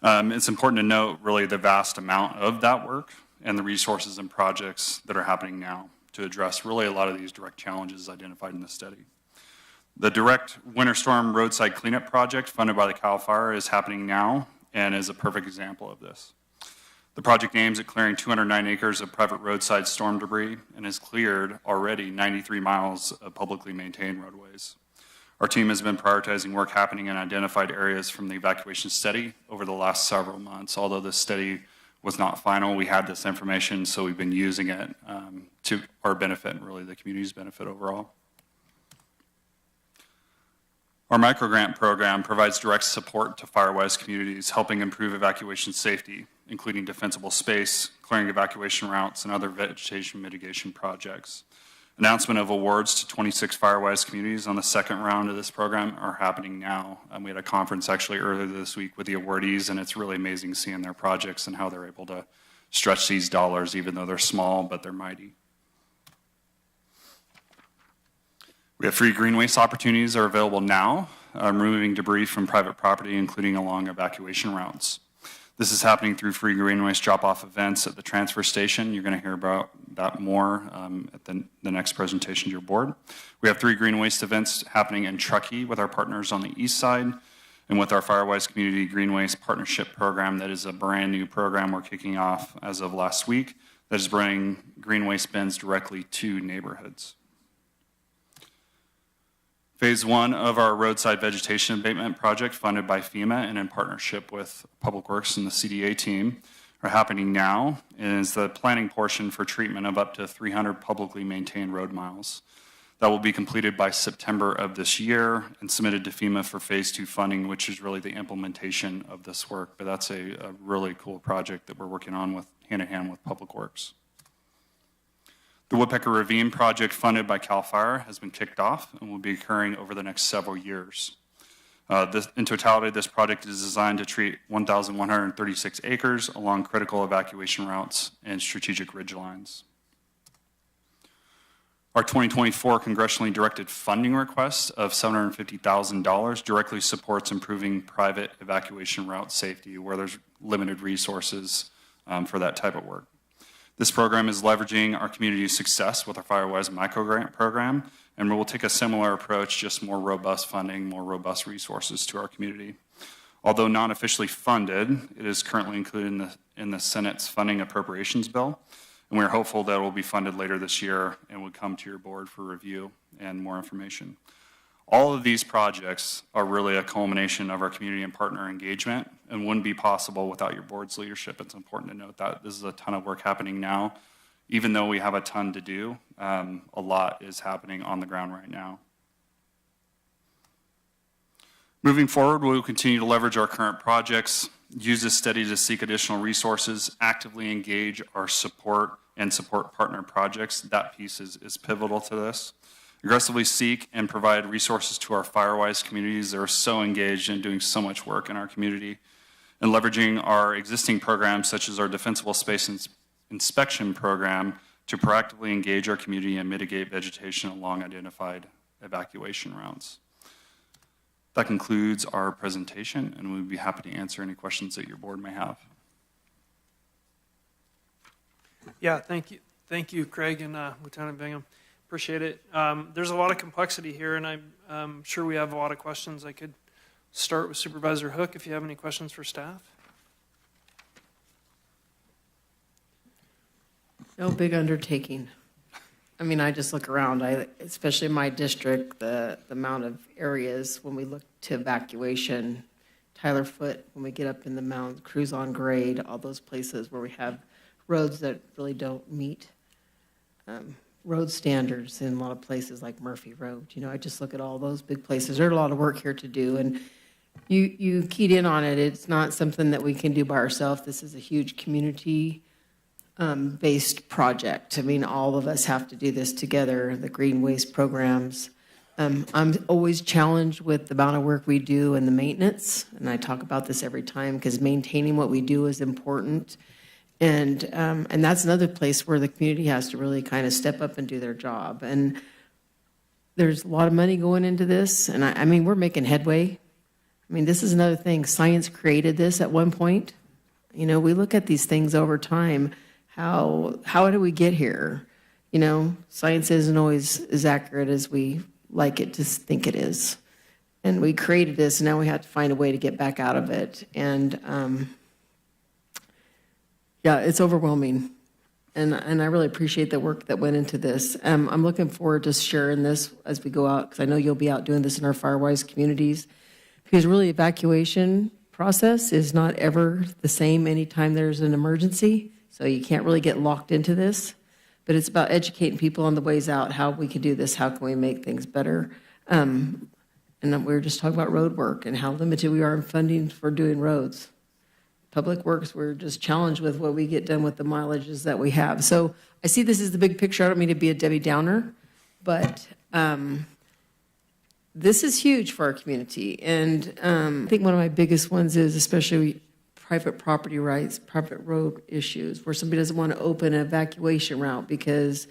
It's important to note, really, the vast amount of that work and the resources and projects that are happening now to address really a lot of these direct challenges identified in the study. The direct winter storm roadside cleanup project funded by the CAL FIRE is happening now and is a perfect example of this. The project aims at clearing 209 acres of private roadside storm debris and has cleared already 93 miles of publicly maintained roadways. Our team has been prioritizing work happening in identified areas from the evacuation study over the last several months. Although this study was not final, we had this information, so we've been using it to our benefit and really the community's benefit overall. Our microgrant program provides direct support to FireWise communities, helping improve evacuation safety, including defensible space, clearing evacuation routes, and other vegetation mitigation projects. Announcement of awards to 26 FireWise communities on the second round of this program are happening now. We had a conference actually earlier this week with the awardees, and it's really amazing seeing their projects and how they're able to stretch these dollars, even though they're small, but they're mighty. We have free green waste opportunities are available now, removing debris from private property, including along evacuation routes. This is happening through free green waste drop-off events at the transfer station. You're going to hear about that more at the next presentation to your board. We have 3 green waste events happening in Truckee with our partners on the east side, and with our FireWise Community Green Waste Partnership Program. That is a brand new program we're kicking off as of last week that is bringing green waste bins directly to neighborhoods. Phase 1 of our roadside vegetation abatement project, funded by FEMA and in partnership with Public Works and the CDA team, are happening now, and is the planning portion for treatment of up to 300 publicly maintained road miles. That will be completed by September of this year and submitted to FEMA for Phase 2 funding, which is really the implementation of this work. But that's a really cool project that we're working on with hand in hand with Public Works. The Woodpecker Ravine project, funded by CAL FIRE, has been kicked off and will be occurring over the next several years. In totality, this project is designed to treat 1,136 acres along critical evacuation routes and strategic ridge lines. Our 2024 congressionally directed funding request of $750,000 directly supports improving private evacuation route safety where there's limited resources for that type of work. This program is leveraging our community's success with our FireWise microgrant program, and we will take a similar approach, just more robust funding, more robust resources to our community. Although not officially funded, it is currently included in the Senate's funding appropriations bill, and we are hopeful that it will be funded later this year and will come to your board for review and more information. All of these projects are really a culmination of our community and partner engagement and wouldn't be possible without your board's leadership. It's important to note that this is a ton of work happening now. Even though we have a ton to do, a lot is happening on the ground right now. Moving forward, we will continue to leverage our current projects, use this study to seek additional resources, actively engage our support and support partner projects. That piece is pivotal to this. Aggressively seek and provide resources to our FireWise communities that are so engaged in doing so much work in our community, and leveraging our existing programs such as our Defensible Space Inspection Program to proactively engage our community and mitigate vegetation along identified evacuation routes. That concludes our presentation, and we'd be happy to answer any questions that your board may have. Yeah, thank you. Thank you, Craig and Lieutenant Bingham. Appreciate it. There's a lot of complexity here, and I'm sure we have a lot of questions. I could start with Supervisor Hook if you have any questions for staff. No big undertaking. I mean, I just look around, especially in my district, the amount of areas when we look to evacuation, Tyler Foot, when we get up in the mountains, Cruise on Grade, all those places where we have roads that really don't meet road standards in a lot of places like Murphy Road. You know, I just look at all those big places. There's a lot of work here to do, and you keyed in on it. It's not something that we can do by ourselves. This is a huge community based project. I mean, all of us have to do this together, the green waste programs. I'm always challenged with the amount of work we do and the maintenance, and I talk about this every time because maintaining what we do is important. And that's another place where the community has to really kind of step up and do their job. And there's a lot of money going into this, and I mean, we're making headway. I mean, this is another thing. Science created this at one point. You know, we look at these things over time. How do we get here? You know, science isn't always as accurate as we like it to think it is. And we created this, and now we have to find a way to get back out of it. And yeah, it's overwhelming. And I really appreciate the work that went into this. I'm looking forward to sharing this as we go out, because I know you'll be out doing this in our Firewise communities. Because really, evacuation process is not ever the same anytime there's an emergency. So you can't really get locked into this. But it's about educating people on the ways out, how we can do this, how can we make things better. And then we were just talking about road work and how limited we are in funding for doing roads. Public Works, we're just challenged with what we get done with the mileages that we have. So I see this as the big picture. I don't mean to be a Debbie Downer, but this is huge for our community. And I think one of my biggest ones is especially private property rights, private road issues, where somebody doesn't want to open an evacuation route because,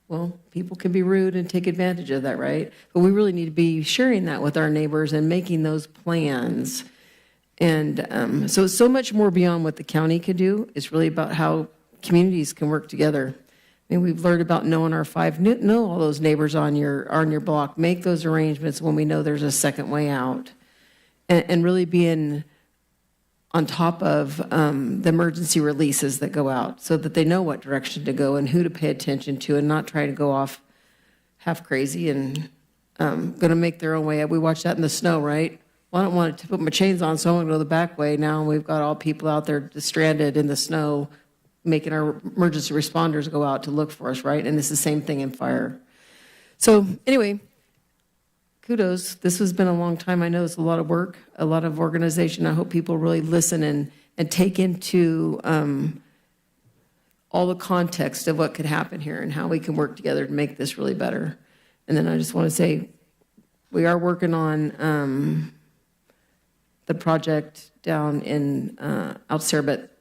well, people can be rude and take advantage of that, right? But we really need to be sharing that with our neighbors and making those plans. And so it's so much more beyond what the county could do. It's really about how communities can work together. I mean, we've learned about knowing our know all those neighbors on your block, make those arrangements when we know there's a second way out, and really being on top of the emergency releases that go out so that they know what direction to go and who to pay attention to, and not try to go off half crazy and going to make their own way. We watched that in the snow, right? Well, I don't want to put my chains on, so I'm going to go the back way. Now we've got all people out there just stranded in the snow, making our emergency responders go out to look for us, right? And it's the same thing in fire. So anyway, kudos. This has been a long time. I know it's a lot of work, a lot of organization. I hope people really listen and take into all the context of what could happen here and how we can work together to make this really better. And then I just want to say, we are working on the project down in Alcera, but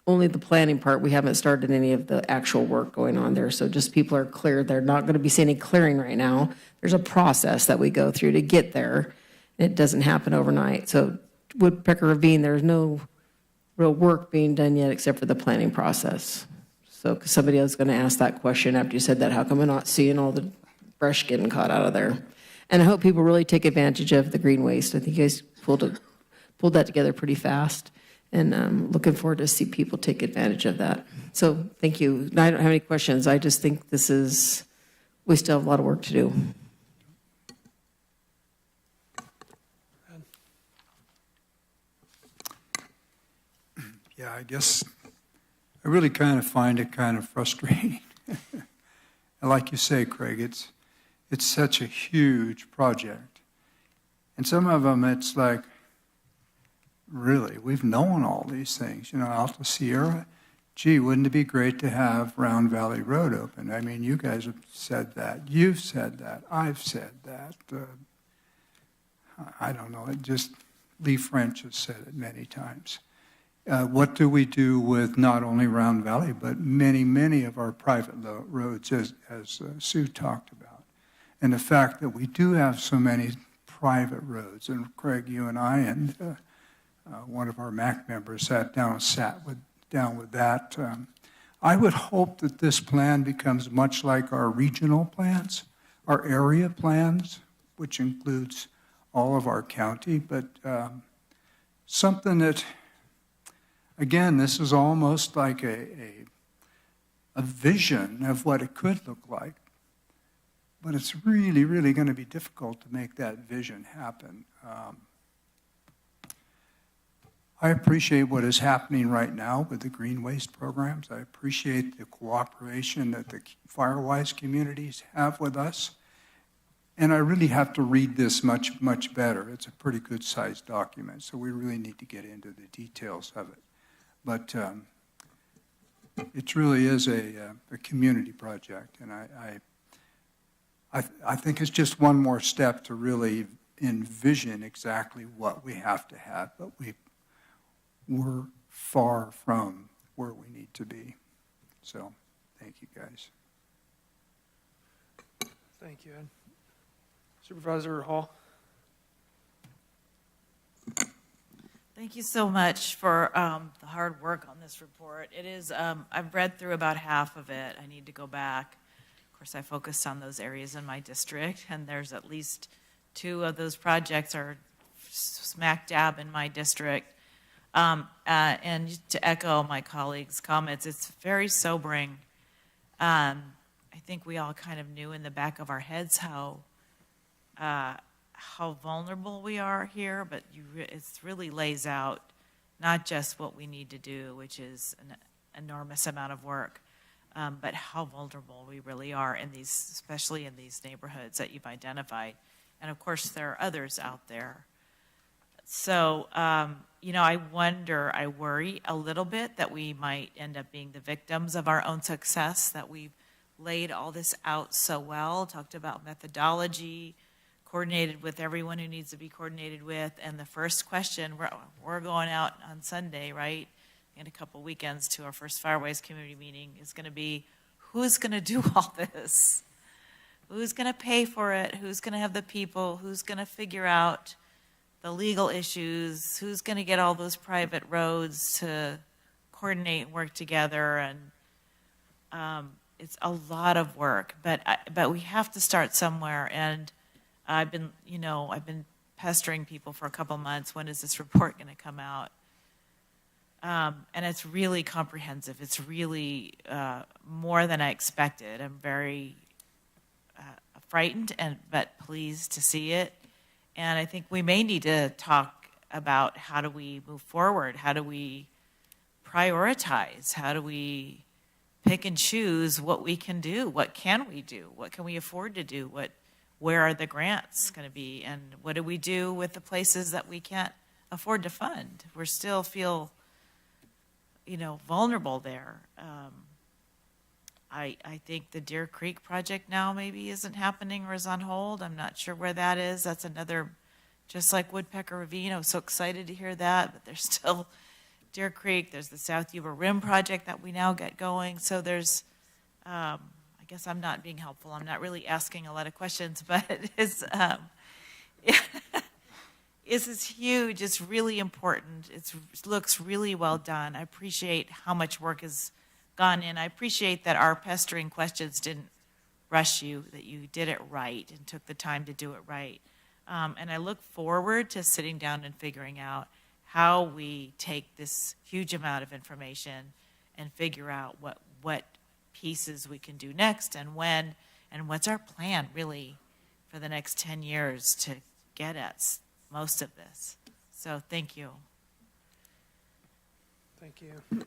only the planning part. We haven't started any of the actual work going on there. So just people are clear. They're not going to be seeing any clearing right now. There's a process that we go through to get there. It doesn't happen overnight. So Woodpecker Ravine, there's no real work being done yet except for the planning process. So 'cause somebody else is going to ask that question after you said that, how come I'm not seeing all the brush getting caught out of there? And I hope people really take advantage of the green waste. I think you guys pulled that together pretty fast, and I'm looking forward to see people take advantage of that. So thank you. I don't have any questions. I just think we still have a lot of work to do. Yeah, I guess I really kind of find it kind of frustrating. And like you say, Craig, it's such a huge project. And some of them, it's like, really, we've known all these things. You know, Alta Sierra, gee, wouldn't it be great to have Round Valley Road open? I mean, you guys have said that. You've said that. I've said that. I don't know. Lee French has said it many times. What do we do with not only Round Valley, but many, many of our private roads, as Sue talked about? And the fact that we do have so many private roads, and Craig, you and I, and one of our MAC members sat down with that. I would hope that this plan becomes much like our regional plans, our area plans, which includes all of our county, but something that, again, this is almost like a vision of what it could look like, but it's really, really going to be difficult to make that vision happen. I appreciate what is happening right now with the green waste programs. I appreciate the cooperation that the Firewise communities have with us. And I really have to read this much, much better. It's a pretty good sized document, so we really need to get into the details of it. But it really is a community project, and I think it's just one more step to really envision exactly what we have to have, but we're far from where we need to be. So, thank you, guys. Thank you, Ed. Supervisor Hall. Thank you so much for the hard work on this report. It is, I've read through about half of it. I need to go back. Of course, I focused on those areas in my district, and there's at least 2 of those projects are smack dab in my district. And to echo my colleagues' comments, it's very sobering. I think we all kind of knew in the back of our heads how vulnerable we are here, but it really lays out not just what we need to do, which is an enormous amount of work, but how vulnerable we really are in these, especially in these neighborhoods that you've identified. And of course, there are others out there. So, I worry a little bit that we might end up being the victims of our own success, that we've laid all this out so well, talked about methodology, coordinated with everyone who needs to be coordinated with. And the first question, we're going out on Sunday, right, in a couple weekends to our first Fireways community meeting, is going to be, who's going to do all this? Who's going to pay for it? Who's going to have the people? Who's going to figure out the legal issues? Who's going to get all those private roads to coordinate and work together? And it's a lot of work, but we have to start somewhere. And I've been pestering people for a couple months. When is this report going to come out? And it's really comprehensive. It's really more than I expected. I'm very frightened but pleased to see it. And I think we may need to talk about how do we move forward? How do we prioritize? How do we pick and choose what we can do? What can we do? What can we afford to do? Where are the grants going to be? And what do we do with the places that we can't afford to fund? We still feel, vulnerable there. I think the Deer Creek project now maybe isn't happening or is on hold. I'm not sure where that is. That's another, just like Woodpecker Ravine. I was so excited to hear that, but there's still Deer Creek. There's the South Yuba Rim project that we now get going. So there's, I guess I'm not being helpful. I'm not really asking a lot of questions, but this is huge. It's really important. It looks really well done. I appreciate how much work has gone in. I appreciate that our pestering questions didn't rush you, that you did it right and took the time to do it right. And I look forward to sitting down and figuring out how we take this huge amount of information and figure out what pieces we can do next and when, and what's our plan really for the next 10 years to get at most of this. So thank you. Thank you.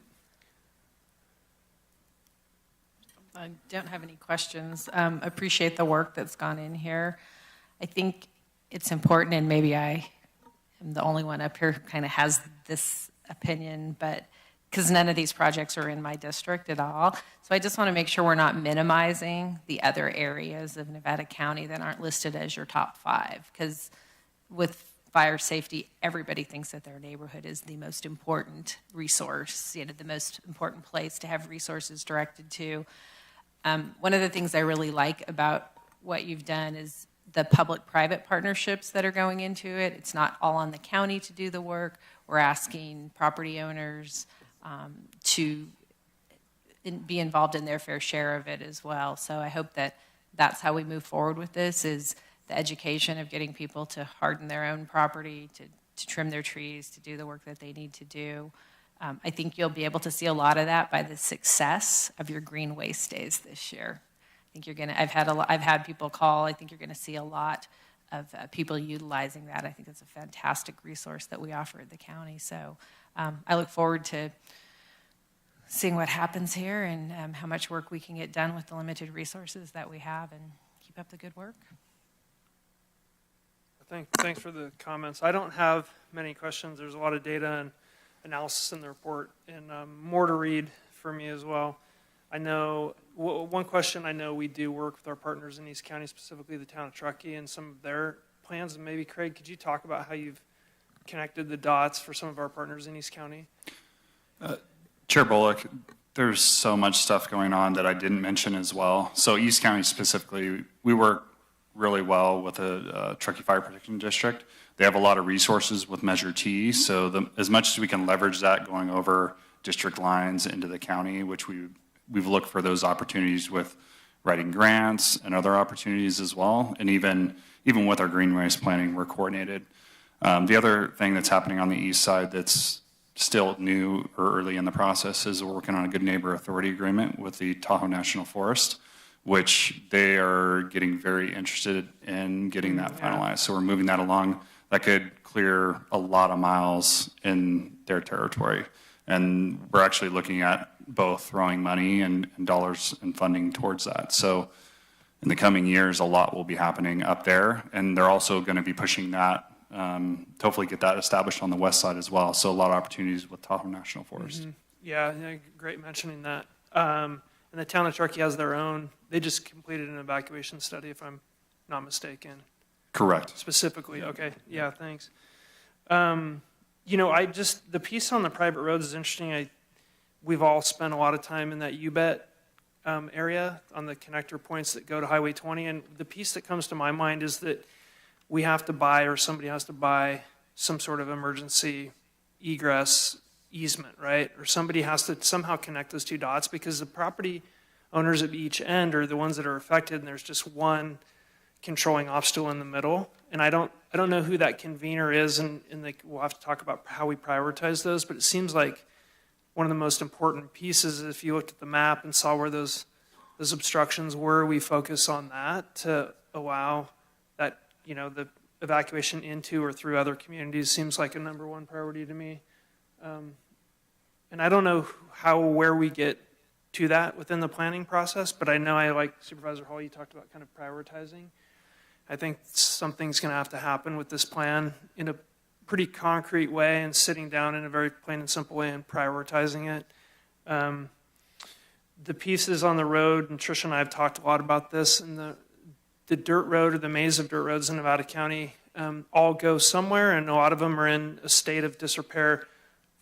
I don't have any questions. Appreciate the work that's gone in here. I think it's important, and maybe I am the only one up here who kind of has this opinion, but because none of these projects are in my district at all. So I just want to make sure we're not minimizing the other areas of Nevada County that aren't listed as your top 5. Because with fire safety, everybody thinks that their neighborhood is the most important resource, the most important place to have resources directed to. One of the things I really like about what you've done is the public-private partnerships that are going into it. It's not all on the county to do the work. We're asking property owners to be involved in their fair share of it as well. So I hope that that's how we move forward with this, is the education of getting people to harden their own property, to trim their trees, to do the work that they need to do. I think you'll be able to see a lot of that by the success of your green waste days this year. I think you're gonna. I've had people call. I think you're gonna see a lot of people utilizing that. I think it's a fantastic resource that we offer at the county. So I look forward to seeing what happens here and how much work we can get done with the limited resources that we have, and keep up the good work. Thanks for the comments. I don't have many questions. There's a lot of data and analysis in the report, and more to read for me as well. I know, one question, I know we do work with our partners in East County, specifically the town of Truckee, and some of their plans. And maybe, Craig, could you talk about how you've connected the dots for some of our partners in East County? Chair Bullock, there's so much stuff going on that I didn't mention as well. So East County specifically, we work really well with the Truckee Fire Protection District. They have a lot of resources with Measure T, so as much as we can leverage that going over district lines into the county, which we've looked for those opportunities with writing grants and other opportunities as well. And even with our green waste planning, we're coordinated. The other thing that's happening on the east side that's still new or early in the process is we're working on a good neighbor authority agreement with the Tahoe National Forest, which they are getting very interested in getting that finalized. So we're moving that along. That could clear a lot of miles in their territory. And we're actually looking at both throwing money and dollars and funding towards that. So in the coming years, a lot will be happening up there. And they're also going to be pushing that to hopefully get that established on the west side as well. So a lot of opportunities with Tahoe National Forest. Mm-hmm. Yeah, great mentioning that. And the town of Truckee has their own. They just completed an evacuation study, if I'm not mistaken. Correct. Specifically, okay. Yeah, thanks. The piece on the private roads is interesting. We've all spent a lot of time in that U-Bet area on the connector points that go to Highway 20. And the piece that comes to my mind is that we have to buy, or somebody has to buy, some sort of emergency egress easement, right? Or somebody has to somehow connect those two dots, because the property owners at each end are the ones that are affected, and there's just one controlling obstacle in the middle. And I don't know who that convener is, and we'll have to talk about how we prioritize those, but it seems like one of the most important pieces, if you looked at the map and saw where those obstructions were, we focus on that to allow that, the evacuation into or through other communities seems like a number one priority to me. And I don't know where we get to that within the planning process, but I know like Supervisor Hall, you talked about kind of prioritizing. I think something's going to have to happen with this plan in a pretty concrete way, and sitting down in a very plain and simple way and prioritizing it. The pieces on the road, and Tricia and I have talked a lot about this, and the dirt road, or the maze of dirt roads in Nevada County, all go somewhere, and a lot of them are in a state of disrepair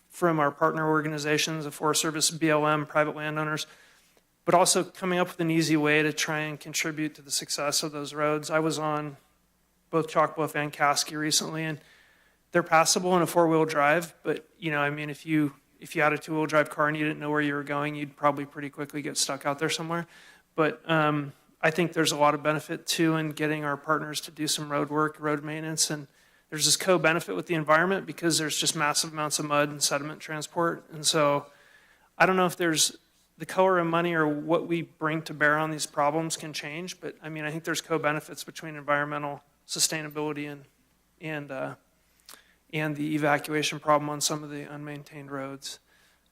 from our partner organizations, the Forest Service, BLM, private landowners, but also coming up with an easy way to try and contribute to the success of those roads. I was on both Chalk Bluff and Caskey recently, and they're passable in a four-wheel drive, but if you had a two-wheel drive car and you didn't know where you were going, you'd probably pretty quickly get stuck out there somewhere. But I think there's a lot of benefit too in getting our partners to do some road work, road maintenance, and there's this co-benefit with the environment because there's just massive amounts of mud and sediment transport. And so I don't know if there's the color of money or what we bring to bear on these problems can change, but I think there's co-benefits between environmental sustainability and the evacuation problem on some of the unmaintained roads.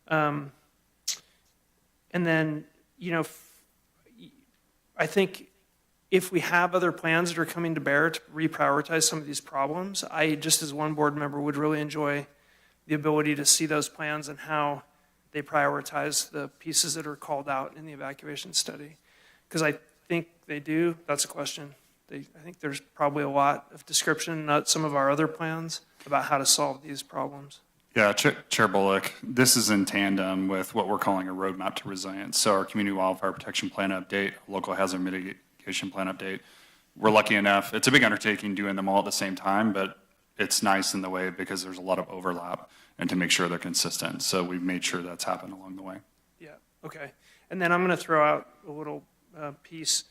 And then, I think if we have other plans that are coming to bear to reprioritize some of these problems, I, just as one board member, would really enjoy the ability to see those plans and how they prioritize the pieces that are called out in the evacuation study. Because I think they do. That's a question. I think there's probably a lot of description in some of our other plans about how to solve these problems. Yeah, Chair Bullock, this is in tandem with what we're calling a roadmap to resilience. So our community wildfire protection plan update, local hazard mitigation plan update. We're lucky enough, it's a big undertaking doing them all at the same time, but it's nice in the way because there's a lot of overlap and to make sure they're consistent. So we've made sure that's happened along the way. Yeah, okay. And then I'm going to throw out a little piece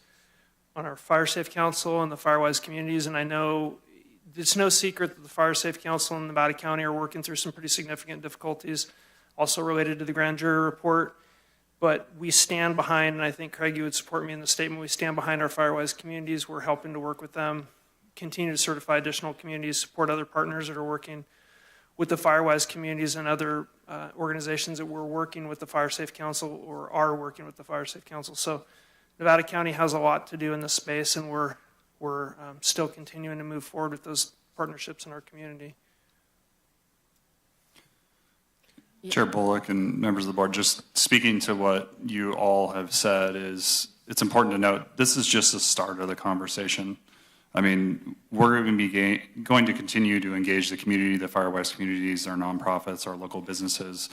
on our Fire Safe Council and the Firewise communities. And I know it's no secret that the Fire Safe Council in Nevada County are working through some pretty significant difficulties, also related to the grand jury report. But we stand behind, and I think Craig, you would support me in the statement, we stand behind our Firewise communities. We're helping to work with them, continue to certify additional communities, support other partners that are working with the Firewise communities and other organizations that we're working with the Fire Safe Council or are working with the Fire Safe Council. So Nevada County has a lot to do in this space, and we're still continuing to move forward with those partnerships in our community. Chair Bullock and members of the board, just speaking to what you all have said, is it's important to note this is just the start of the conversation. I mean, we're going to continue to engage the community, the Firewise communities, our nonprofits, our local businesses,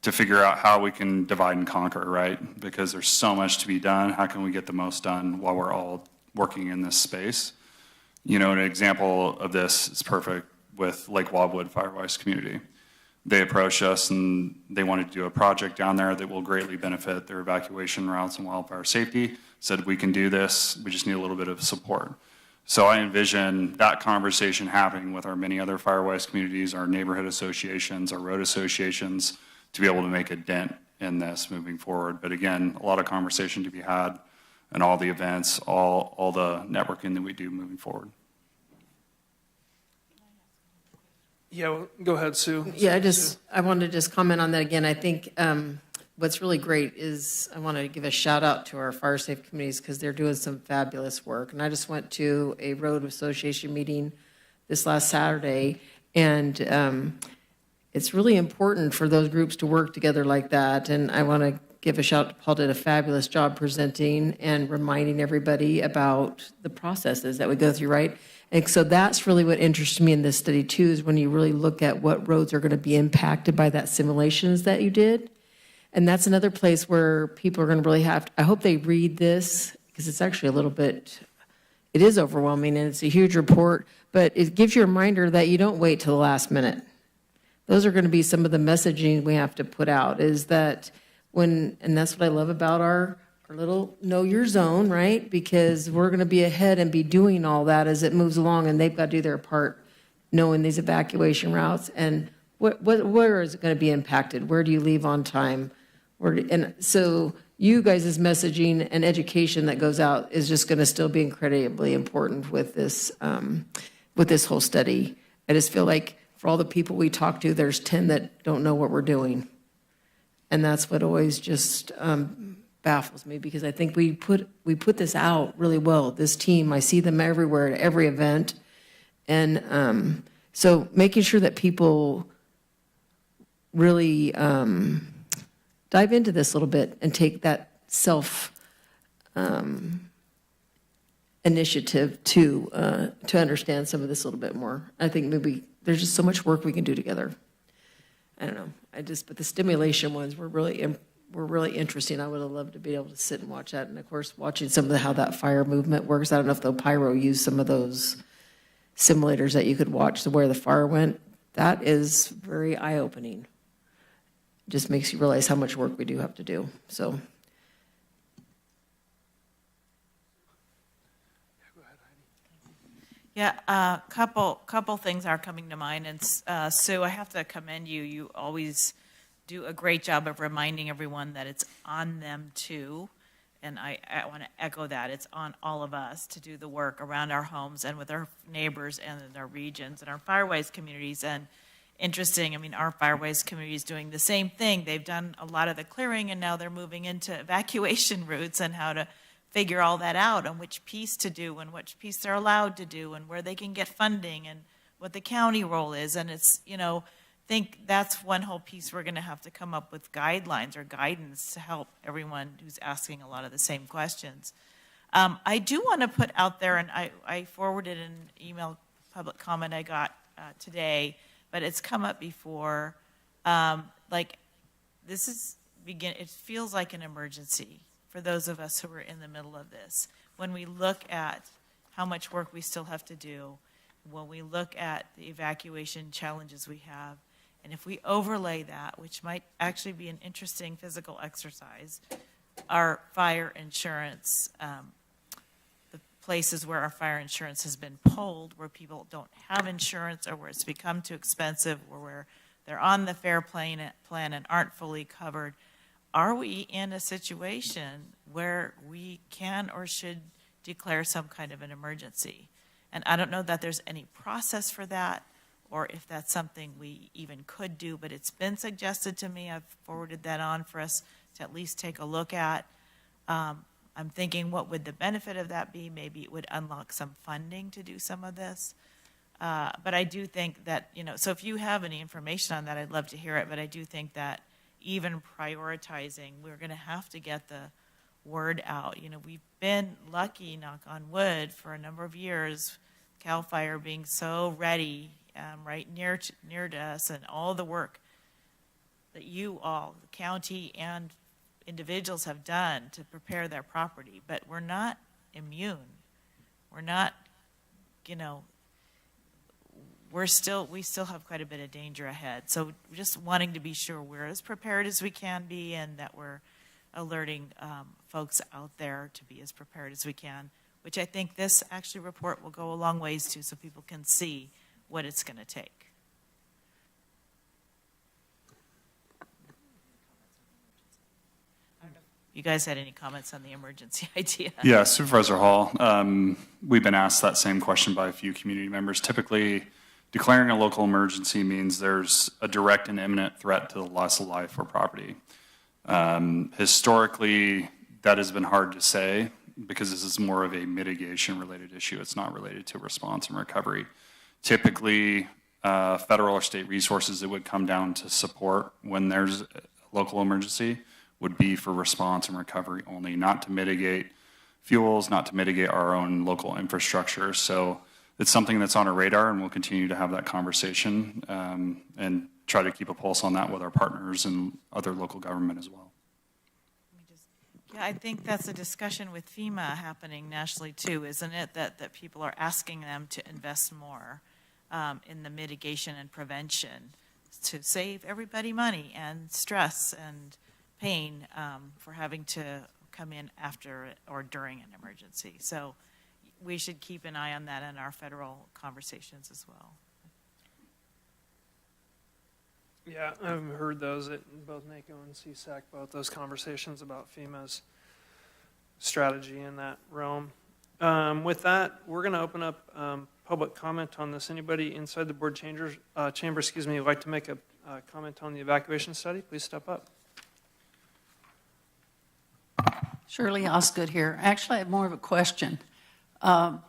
to figure out how we can divide and conquer, right? Because there's so much to be done. How can we get the most done while we're all working in this space? An example of this is perfect with Lake Wildwood Firewise community. They approached us and they wanted to do a project down there that will greatly benefit their evacuation routes and wildfire safety. said, we can do this, we just need a little bit of support. So I envision that conversation happening with our many other Firewise communities, our neighborhood associations, our road associations, to be able to make a dent in this moving forward. But again, a lot of conversation to be had and all the events, all the networking that we do moving forward. Yeah, well, go ahead, Sue. Yeah, I wanted to just comment on that again. I think what's really great is I want to give a shout out to our fire safe communities because they're doing some fabulous work. And I just went to a road association meeting this last Saturday, and it's really important for those groups to work together like that. And I want to give a shout out to Paul, did a fabulous job presenting and reminding everybody about the processes that we go through, right? And so that's really what interests me in this study too, is when you really look at what roads are going to be impacted by that simulations that you did. And that's another place where people are going to really have to, I hope they read this, because it's actually a little bit, it is overwhelming and it's a huge report, but it gives you a reminder that you don't wait till the last minute. Those are going to be some of the messaging we have to put out, is that when, and that's what I love about our little know your zone, right? Because we're going to be ahead and be doing all that as it moves along, and they've got to do their part knowing these evacuation routes and where is it going to be impacted? Where do you leave on time? And so you guys' messaging and education that goes out is just going to still be incredibly important with this whole study. I just feel like for all the people we talk to, there's 10 that don't know what we're doing. And that's what always just baffles me, because I think we put this out really well. This team, I see them everywhere at every event. And so making sure that people really dive into this a little bit and take that self initiative to understand some of this a little bit more. I think maybe there's just so much work we can do together. I don't know. But the stimulation ones were really interesting. I would have loved to be able to sit and watch that. And of course, watching some of how that fire movement works. I don't know if the pyro used some of those simulators that you could watch where the fire went. That is very eye-opening. Just makes you realize how much work we do have to do. So. Yeah, a couple things are coming to mind. And Sue, I have to commend you. You always do a great job of reminding everyone that it's on them too. And I want to echo that. It's on all of us to do the work around our homes and with our neighbors and in our regions and our Firewise communities. And interesting, I mean, our Firewise community is doing the same thing. They've done a lot of the clearing, and now they're moving into evacuation routes and how to figure all that out and which piece to do and which piece they're allowed to do and where they can get funding and what the county role is. And it's, I think that's one whole piece we're going to have to come up with guidelines or guidance to help everyone who's asking a lot of the same questions. I do want to put out there, and I forwarded an email public comment I got today, but it's come up before, it feels like an emergency for those of us who are in the middle of this. When we look at how much work we still have to do, when we look at the evacuation challenges we have, and if we overlay that, which might actually be an interesting physical exercise, our fire insurance, the places where our fire insurance has been pulled, where people don't have insurance or where it's become too expensive, or where they're on the FAIR plan and aren't fully covered, are we in a situation where we can or should declare some kind of an emergency? And I don't know that there's any process for that or if that's something we even could do, but it's been suggested to me. I've forwarded that on for us to at least take a look at. I'm thinking, what would the benefit of that be? Maybe it would unlock some funding to do some of this. But I do think that, so if you have any information on that, I'd love to hear it. But I do think that even prioritizing, we're going to have to get the word out. We've been lucky, knock on wood, for a number of years, CAL FIRE being so ready, right near to us, and all the work that you all, the county and individuals, have done to prepare their property. But we're not immune. We're not, we still have quite a bit of danger ahead. So just wanting to be sure we're as prepared as we can be, and that we're alerting folks out there to be as prepared as we can, which I think this actually report will go a long ways to, so people can see what it's going to take. You guys had any comments on the emergency idea? Yeah, Supervisor Hall, we've been asked that same question by a few community members. Typically, declaring a local emergency means there's a direct and imminent threat to the loss of life or property. Historically, that has been hard to say because this is more of a mitigation-related issue. It's not related to response and recovery. Typically, federal or state resources that would come down to support when there's a local emergency would be for response and recovery only, not to mitigate fuels, not to mitigate our own local infrastructure. So it's something that's on our radar, and we'll continue to have that conversation and try to keep a pulse on that with our partners and other local government as well. Yeah, I think that's a discussion with FEMA happening nationally too, isn't it? That people are asking them to invest more in the mitigation and prevention to save everybody money and stress and pain for having to come in after or during an emergency. So we should keep an eye on that in our federal conversations as well. Yeah, I've heard those at both NACO and CSAC, both those conversations about FEMA's strategy in that realm. With that, we're going to open up public comment on this. Anybody inside the board chamber, would like to make a comment on the evacuation study? Please step up. Shirley Osgood here. Actually, I have more of a question. I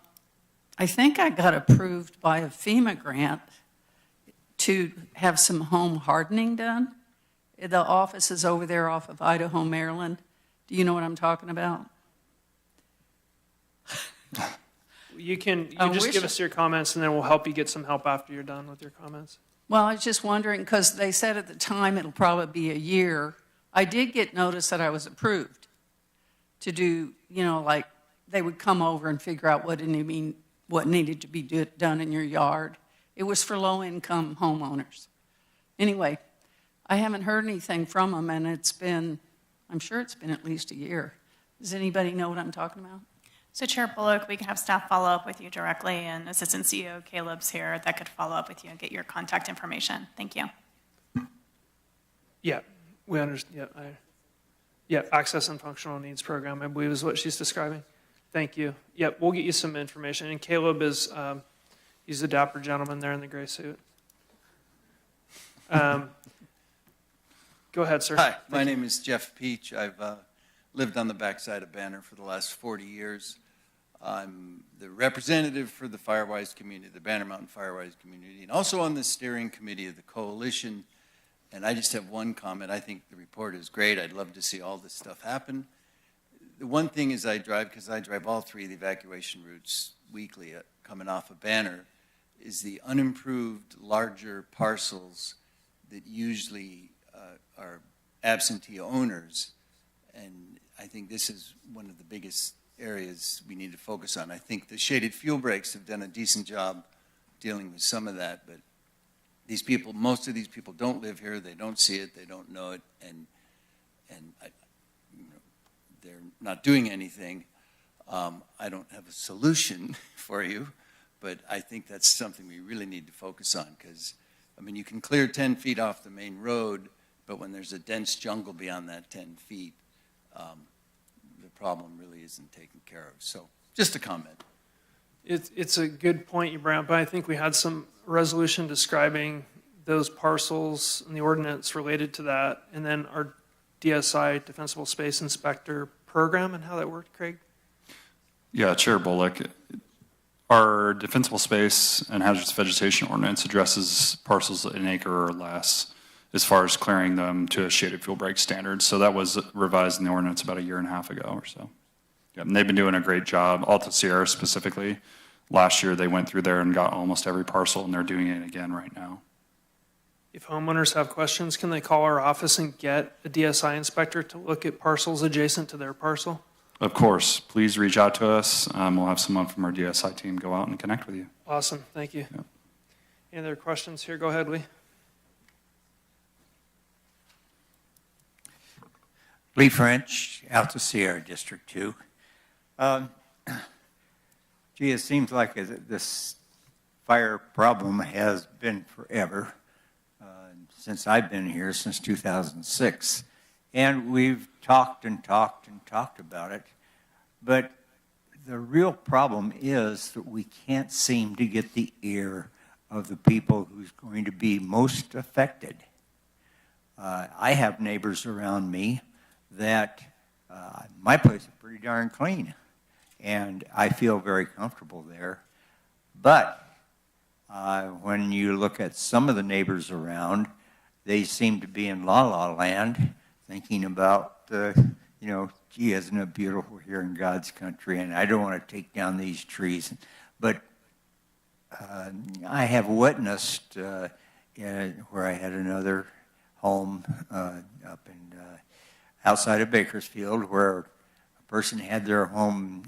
think I got approved by a FEMA grant to have some home hardening done. The office is over there off of Idaho, Maryland. Do you know what I'm talking about? You just give us your comments, and then we'll help you get some help after you're done with your comments. Well, I was just wondering, because they said at the time it'll probably be a year. I did get notice that I was approved to do, like they would come over and figure out what needed to be done in your yard. It was for low-income homeowners. Anyway, I haven't heard anything from them, and I'm sure it's been at least a year. Does anybody know what I'm talking about? So Chair Bullock, we can have staff follow up with you directly, and Assistant CEO Caleb's here that could follow up with you and get your contact information. Thank you. Yeah, we understand. Yeah, Access and Functional Needs Program, I believe is what she's describing. Thank you. Yep, we'll get you some information. And Caleb is, he's the dapper gentleman there in the gray suit. Go ahead, sir. Hi, my name is Jeff Peach. I've lived on the backside of Banner for the last 40 years. I'm the representative for the Firewise community, the Banner Mountain Firewise community, and also on the steering committee of the coalition. And I just have one comment. I think the report is great. I'd love to see all this stuff happen. The one thing is because I drive all three of the evacuation routes weekly coming off of Banner, is the unimproved larger parcels that usually are absentee owners. And I think this is one of the biggest areas we need to focus on. I think the shaded fuel breaks have done a decent job dealing with some of that, but these people, most of these people don't live here, they don't see it, they don't know it, and they're not doing anything. I don't have a solution for you, but I think that's something we really need to focus on, because, you can clear 10 feet off the main road, but when there's a dense jungle beyond that 10 feet, the problem really isn't taken care of. So, just a comment. It's a good point you brought up, but I think we had some resolution describing those parcels and the ordinance related to that, and then our DSI, Defensible Space Inspector program, and how that worked, Craig? Yeah, Chair Bullock. Our Defensible Space and Hazardous Vegetation Ordinance addresses parcels an acre or less as far as clearing them to a shaded fuel break standard. So that was revised in the ordinance about 1.5 years ago or so. Yeah, and they've been doing a great job. Alta Sierra specifically, last year they went through there and got almost every parcel, and they're doing it again right now. If homeowners have questions, can they call our office and get a DSI inspector to look at parcels adjacent to their parcel? Of course. Please reach out to us. We'll have someone from our DSI team go out and connect with you. Awesome. Thank you. Yep. Any other questions here? Go ahead, Lee. Lee French, Alta Sierra, District 2. Gee, it seems like this fire problem has been forever, since I've been here, since 2006. And we've talked and talked and talked about it. But the real problem is that we can't seem to get the ear of the people who's going to be most affected. I have neighbors around me that my place is pretty darn clean, and I feel very comfortable there. But when you look at some of the neighbors around, they seem to be in la-la land, thinking about, gee, isn't it beautiful here in God's country, and I don't want to take down these trees. But I have witnessed where I had another home up in outside of Bakersfield, where a person had their home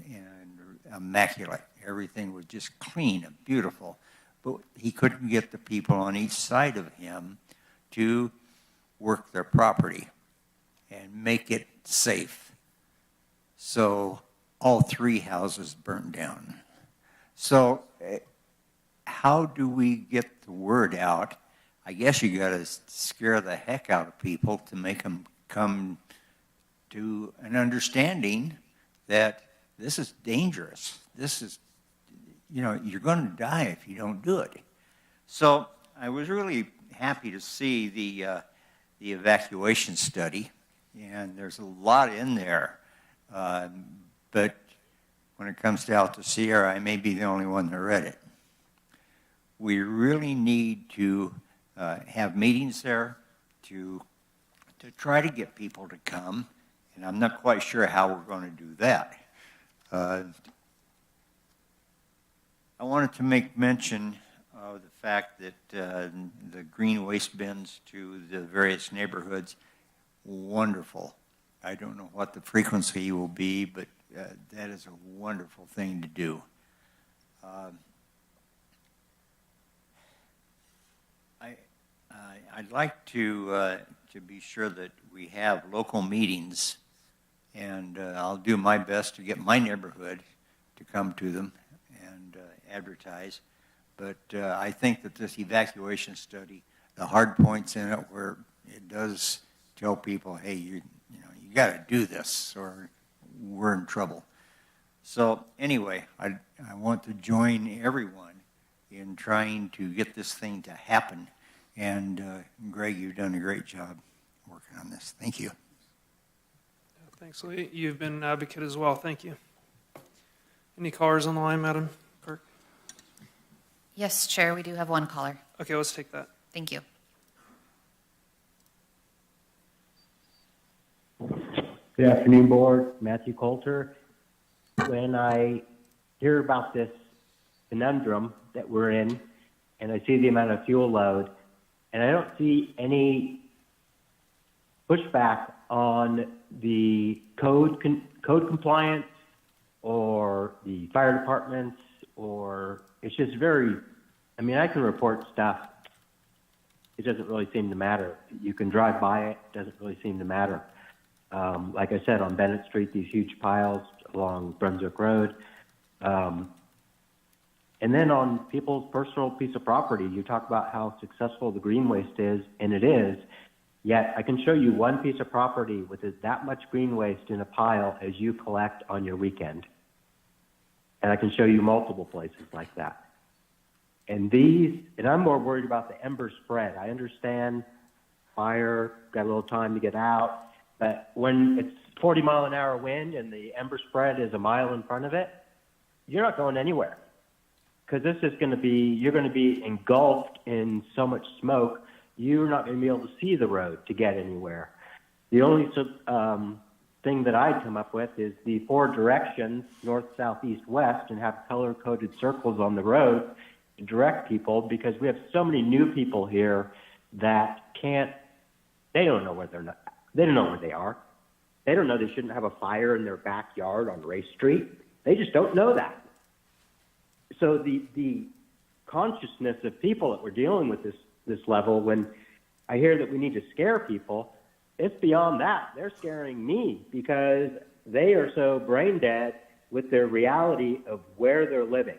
immaculate. Everything was just clean and beautiful. But he couldn't get the people on each side of him to work their property and make it safe. So all 3 houses burned down. So how do we get the word out? I guess you got to scare the heck out of people to make them come to an understanding that this is dangerous. This is, you're going to die if you don't do it. So I was really happy to see the evacuation study, and there's a lot in there. But when it comes to Alta Sierra, I may be the only one that read it. We really need to have meetings there to try to get people to come, and I'm not quite sure how we're going to do that. I wanted to make mention of the fact that the green waste bins to the various neighborhoods, wonderful. I don't know what the frequency will be, but that is a wonderful thing to do. I'd like to be sure that we have local meetings, and I'll do my best to get my neighborhood to come to them and advertise. But I think that this evacuation study, the hard points in it where it does tell people, hey, you got to do this or we're in trouble. So anyway, I want to join everyone in trying to get this thing to happen. And Greg, you've done a great job working on this. Thank you. Thanks, Lee. You've been an advocate as well. Thank you. Any callers on the line, Madam Clerk? Yes, Chair, we do have one caller. Okay, let's take that. Thank you. Good afternoon, Board. Matthew Coulter. When I hear about this conundrum that we're in, and I see the amount of fuel load, and I don't see any pushback on the code compliance or the fire departments, or it's just very, I can report stuff. It doesn't really seem to matter. You can drive by it. It doesn't really seem to matter. Like I said, on Bennett Street, these huge piles along Brunswick Road. And then on people's personal piece of property, you talk about how successful the green waste is, and it is, yet I can show you one piece of property with that much green waste in a pile as you collect on your weekend. And I can show you multiple places like that. And I'm more worried about the ember spread. I understand fire, got a little time to get out, but when it's 40-mile-an-hour wind and the ember spread is a mile in front of it, you're not going anywhere. Because this is going to be, you're going to be engulfed in so much smoke, you're not going to be able to see the road to get anywhere. The only thing that I'd come up with is the 4 directions, north, south, east, west, and have color-coded circles on the road to direct people, because we have so many new people here that they don't know where they don't know where they are. They don't know they shouldn't have a fire in their backyard on Race Street. They just don't know that. So the consciousness of people that we're dealing with this level, when I hear that we need to scare people, it's beyond that. They're scaring me because they are so brain dead with their reality of where they're living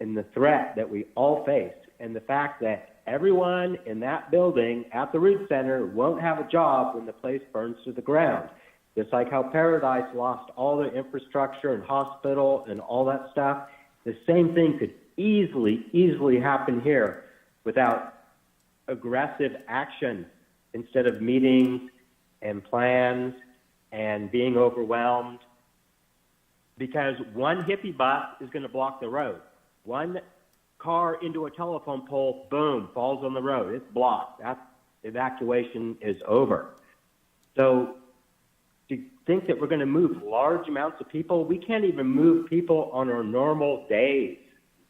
and the threat that we all face, and the fact that everyone in that building at the Root Center won't have a job when the place burns to the ground. Just like how Paradise lost all their infrastructure and hospital and all that stuff, the same thing could easily happen here without aggressive action instead of meetings and plans and being overwhelmed. Because one hippie bus is going to block the road. One car into a telephone pole, boom, falls on the road. It's blocked. That evacuation is over. So to think that we're going to move large amounts of people, we can't even move people on our normal days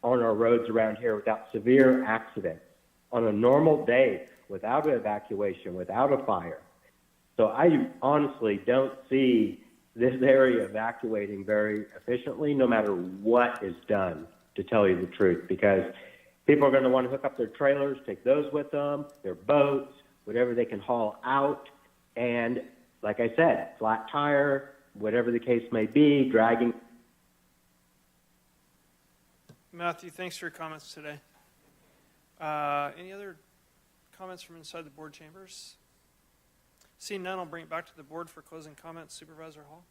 on our roads around here without severe accidents. On a normal day, without an evacuation, without a fire. So I honestly don't see this area evacuating very efficiently, no matter what is done, to tell you the truth, because people are going to want to hook up their trailers, take those with them, their boats, whatever they can haul out, and like I said, flat tire, whatever the case may be, dragging. Matthew, thanks for your comments today. Any other comments from inside the board chambers? Seeing none, I'll bring it back to the board for closing comments. Supervisor Hall.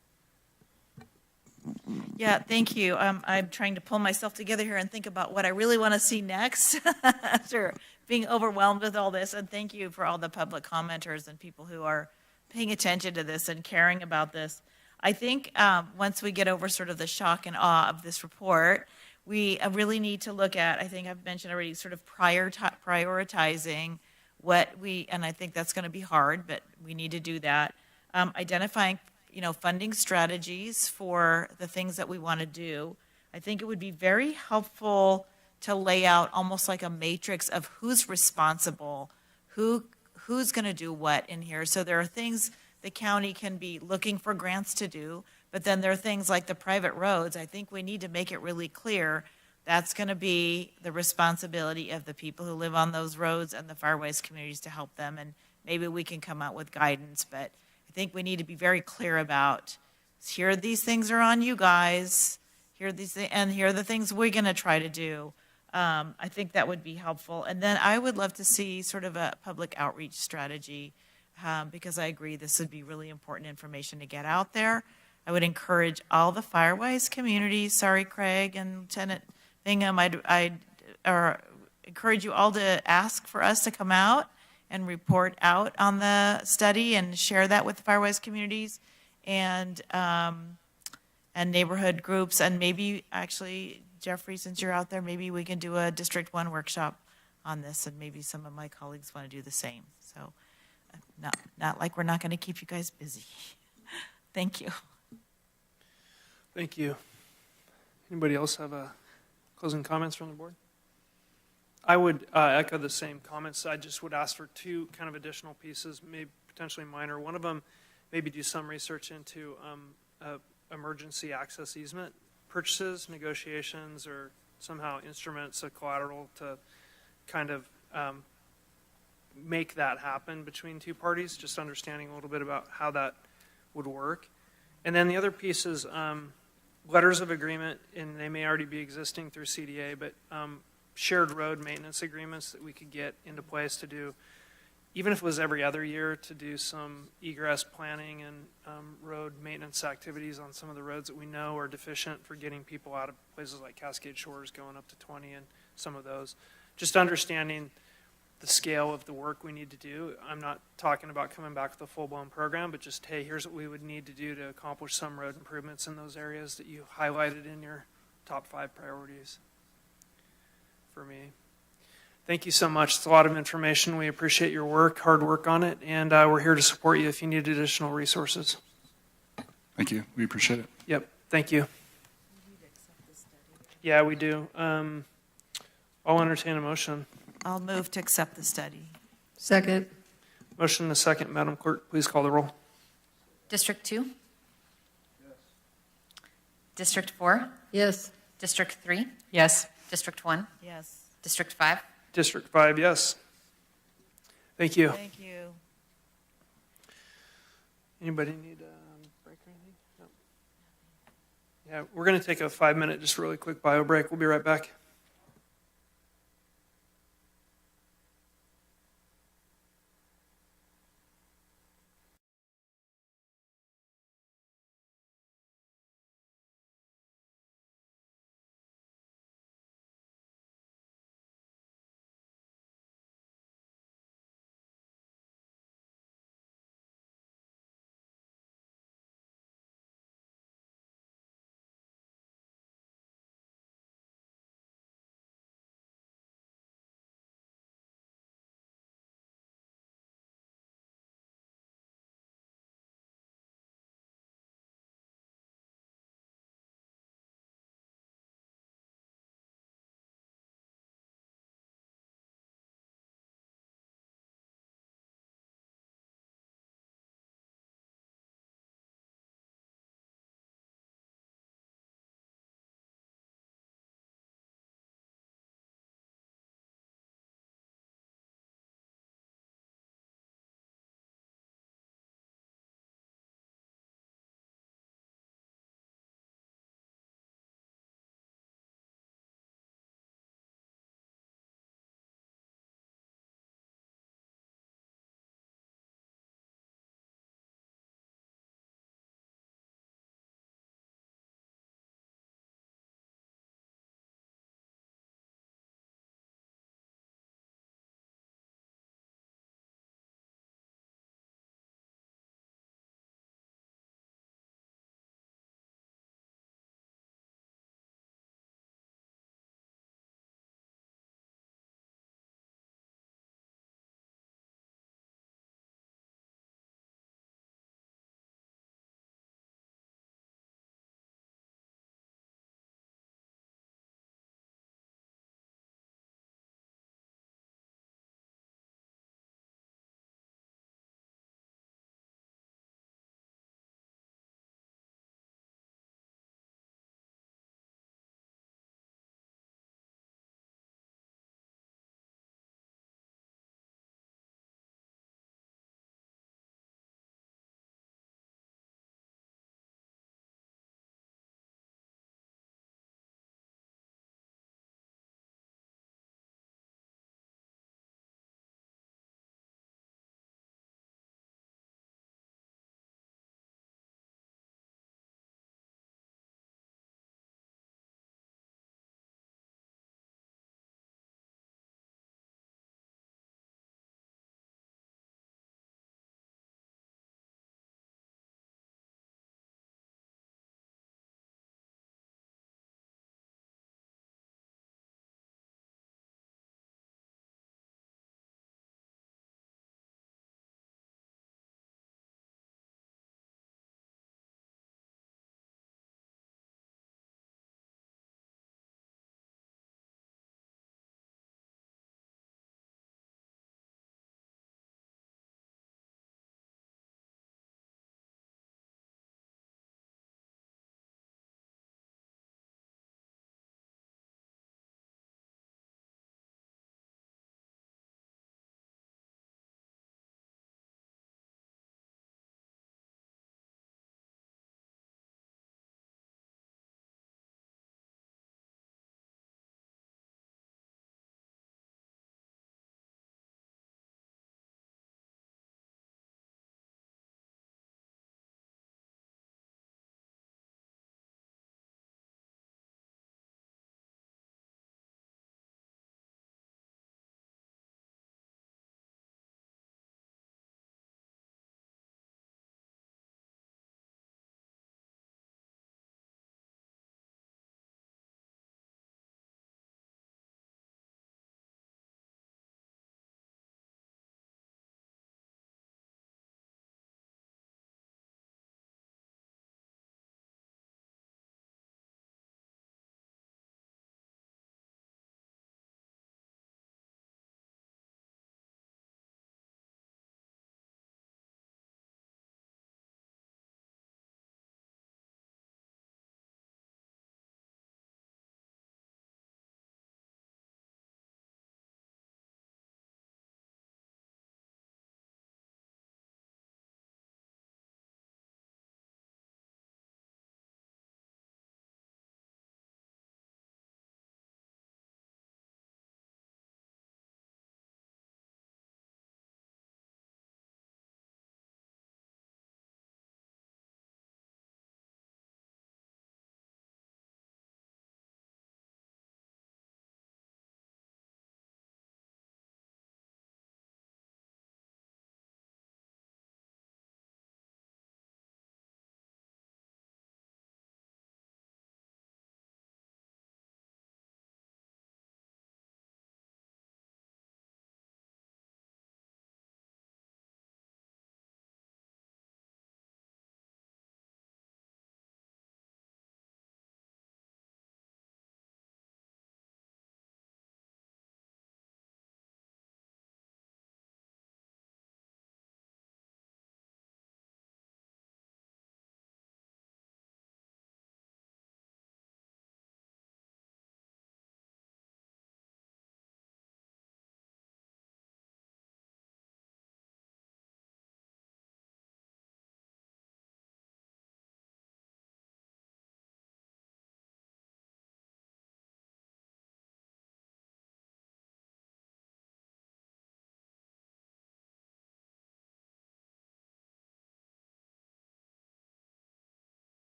Yeah, thank you. I'm trying to pull myself together here and think about what I really want to see next after being overwhelmed with all this. And thank you for all the public commenters and people who are paying attention to this and caring about this. I think once we get over sort of the shock and awe of this report, we really need to look at, I think I've mentioned already, sort of prioritizing and I think that's going to be hard, but we need to do that. Identifying, funding strategies for the things that we want to do. I think it would be very helpful to lay out almost like a matrix of who's responsible, who's going to do what in here. So there are things the county can be looking for grants to do, but then there are things like the private roads. I think we need to make it really clear that's going to be the responsibility of the people who live on those roads and the Firewise communities to help them. And maybe we can come out with guidance, but I think we need to be very clear about, here these things are on you guys, here are the things we're going to try to do. I think that would be helpful. And then I would love to see sort of a public outreach strategy, because I agree this would be really important information to get out there. I would encourage all the Firewise communities, sorry, Craig and Lieutenant Bingham, I'd encourage you all to ask for us to come out and report out on the study and share that with the Firewise communities and neighborhood groups. And maybe, actually, Jeffrey, since you're out there, maybe we can do a District 1 workshop on this, and maybe some of my colleagues want to do the same. So not like we're not going to keep you guys busy. Thank you. Thank you. Anybody else have closing comments from the board? I would echo the same comments. I just would ask for two kind of additional pieces, maybe potentially minor. One of them, maybe do some research into emergency access easement purchases, negotiations, or somehow instruments of collateral to kind of make that happen between two parties, just understanding a little bit about how that would work. And then the other piece is letters of agreement, and they may already be existing through CDA, but shared road maintenance agreements that we could get into place to do, even if it was every other year, to do some egress planning and road maintenance activities on some of the roads that we know are deficient for getting people out of places like Cascade Shores going up to 20 and some of those. Just understanding the scale of the work we need to do. I'm not talking about coming back with a full-blown program, but just, hey, here's what we would need to do to accomplish some road improvements in those areas that you highlighted in your top 5 priorities for me. Thank you so much. It's a lot of information. We appreciate your work, hard work on it, and we're here to support you if you need additional resources. Thank you. We appreciate it. Yep. Thank you. Yeah, we do. I'll entertain a motion. I'll move to accept the study. Second. Motion and a second. Madam Clerk, please call the roll. District 2? Yes. District 4? Yes. District 3? Yes. District 1? Yes. District 5? District 5, yes. Thank you. Thank you. Anybody need a break or anything? No. Yeah, we're going to take a 5-minute, just really quick bio break. We'll be right back.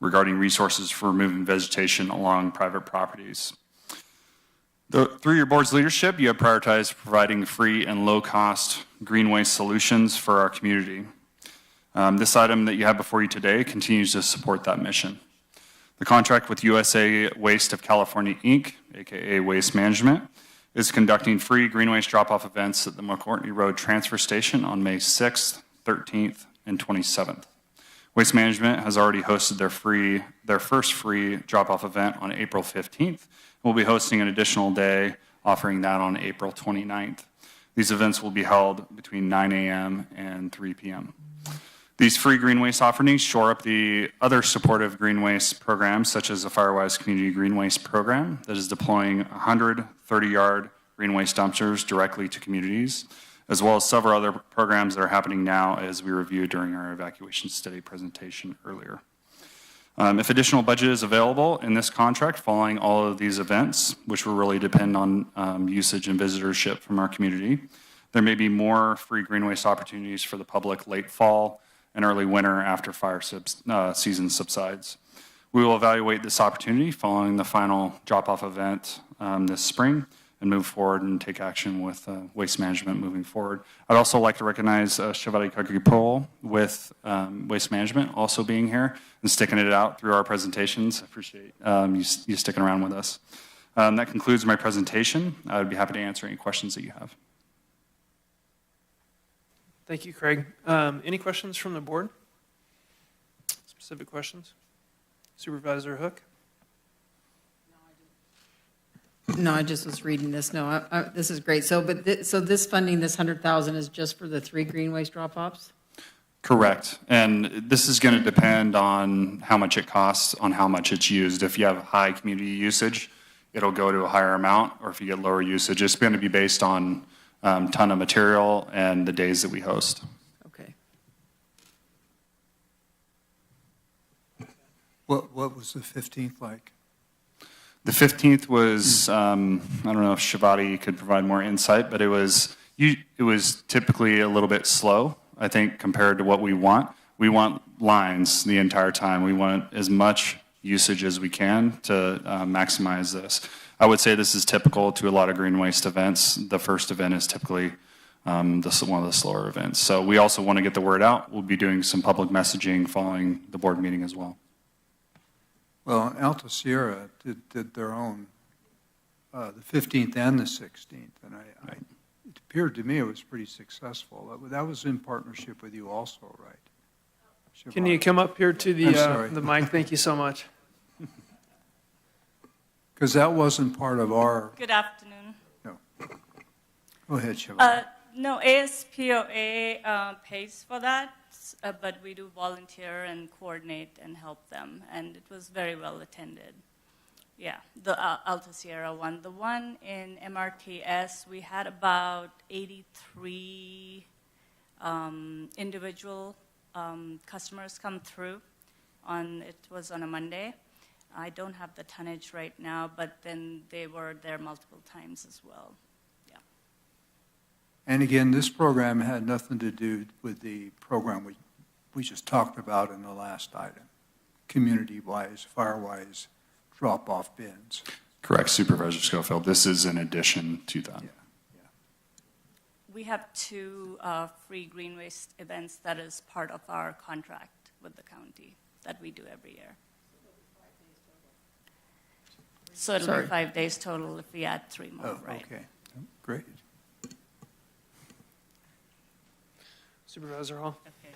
regarding resources for removing vegetation along private properties. Through your board's leadership, you have prioritized providing free and low-cost green waste solutions for our community. This item that you have before you today continues to support that mission. The contract with USA Waste of California, Inc., aka Waste Management, is conducting free green waste drop-off events at the McCourtney Road Transfer Station on May 6th, 13th, and 27th. Waste Management has already hosted their first free drop-off event on April 15th. We'll be hosting an additional day, offering that on April 29th. These events will be held between 9 a.m. and 3 p.m. These free green waste offerings shore up the other supportive green waste programs, such as the Firewise Community Green Waste Program that is deploying 100 30-yard green waste dumpsters directly to communities, as well as several other programs that are happening now as we reviewed during our evacuation study presentation earlier. If additional budget is available in this contract following all of these events, which will really depend on usage and visitorship from our community, there may be more free green waste opportunities for the public late fall and early winter after fire season subsides. We will evaluate this opportunity following the final drop-off event this spring and move forward and take action with waste management moving forward. I'd also like to recognize Shivali Kagipol with Waste Management also being here and sticking it out through our presentations. I appreciate you sticking around with us. That concludes my presentation. I would be happy to answer any questions that you have. Thank you, Craig. Any questions from the board? Specific questions? Supervisor Hook? No, I just was reading this. No, this is great. So, so this funding, this 100,000 is just for the 3 green waste drop-offs? Correct. And this is going to depend on how much it costs, on how much it's used. If you have high community usage, it'll go to a higher amount, or if you get lower usage, it's going to be based on ton of material and the days that we host. Okay. What was the 15th like? The 15th was, I don't know if Shivati could provide more insight, but it was typically a little bit slow, I think, compared to what we want. We want lines the entire time. We want as much usage as we can to maximize this. I would say this is typical to a lot of green waste events. The first event is typically one of the slower events. So we also want to get the word out. We'll be doing some public messaging following the board meeting as well. Well, Alta Sierra did their own, the 15th and the 16th, and it appeared to me it was pretty successful. That was in partnership with you also, right? Shivani. Can you come up here to the mic? Thank you so much. Because that wasn't part of our... Good afternoon. No. Go ahead, Shivani. No, ASPOA pays for that, but we do volunteer and coordinate and help them, and it was very well attended. Yeah, the Alta Sierra one. The one in MRKS, we had about 83 individual customers come through. It was on a Monday. I don't have the tonnage right now, but then they were there multiple times as well. Yeah. And again, this program had nothing to do with the program we just talked about in the last item, community-wise, fire-wise, drop-off bins. Correct, Supervisor Schofield. This is in addition to that. Yeah. We have 2 free green waste events that is part of our contract with the county that we do every year. So it'll be 5 days total if we add 3 more, right? Okay, great. Supervisor Hall? Okay.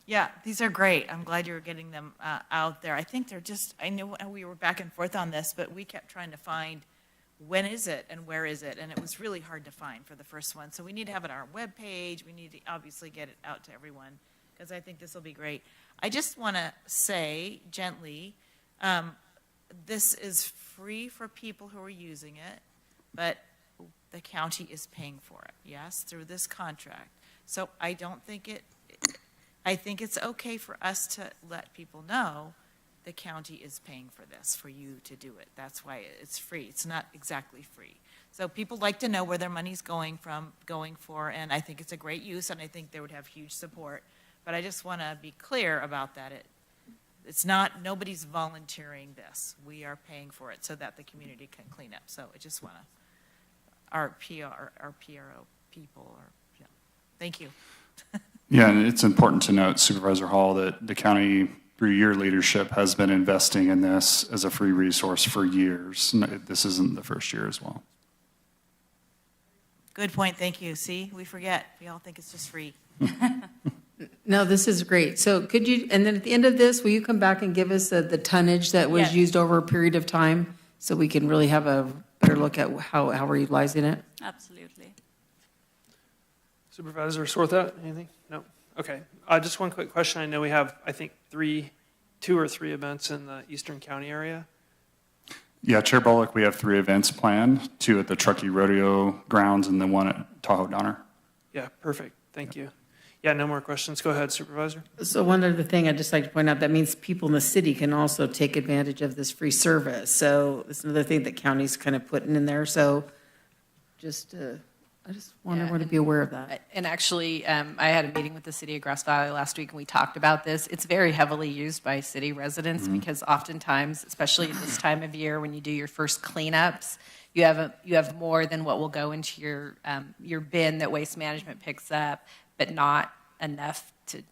Yeah, these are great. I'm glad you're getting them out there. I think they're just, I know we were back and forth on this, but we kept trying to find when is it and where is it, and it was really hard to find for the first one. So we need to have it on our webpage. We need to obviously get it out to everyone because I think this will be great. I just want to say gently, this is free for people who are using it, but the county is paying for it, yes, through this contract. So I don't think I think it's okay for us to let people know the county is paying for this, for you to do it. That's why it's free. It's not exactly free. So people like to know where their money's going for, and I think it's a great use, and I think they would have huge support. But I just want to be clear about that. it's not, nobody's volunteering this. We are paying for it so that the community can clean up. So I just want to, our PRO people are, yeah. Thank you. Yeah, and it's important to note, Supervisor Hall, that the county, through your leadership, has been investing in this as a free resource for years. This isn't the first year as well. Good point. Thank you. See, we forget. We all think it's just free. No, this is great. So could you, and then at the end of this, will you come back and give us the tonnage that was used over a period of time so we can really have a better look at how we're utilizing it? Absolutely. Supervisor Swarthout, anything? No? Okay. Just one quick question. I know we have, I think, 2 or 3 events in the Eastern County area. Yeah, Chair Bullock, we have 3 events planned, 2 at the Truckee Rodeo grounds and then 1 at Tahoe Donner. Yeah, perfect. Thank you. Yeah, no more questions. Go ahead, Supervisor. So one other thing I'd just like to point out, that means people in the city can also take advantage of this free service. So it's another thing that county's kind of putting in there. So just, I just want everyone to be aware of that. And actually, I had a meeting with the city of Grass Valley last week, and we talked about this. It's very heavily used by city residents because oftentimes, especially at this time of year, when you do your first cleanups, you have more than what will go into your bin that Waste Management picks up, but not enough to,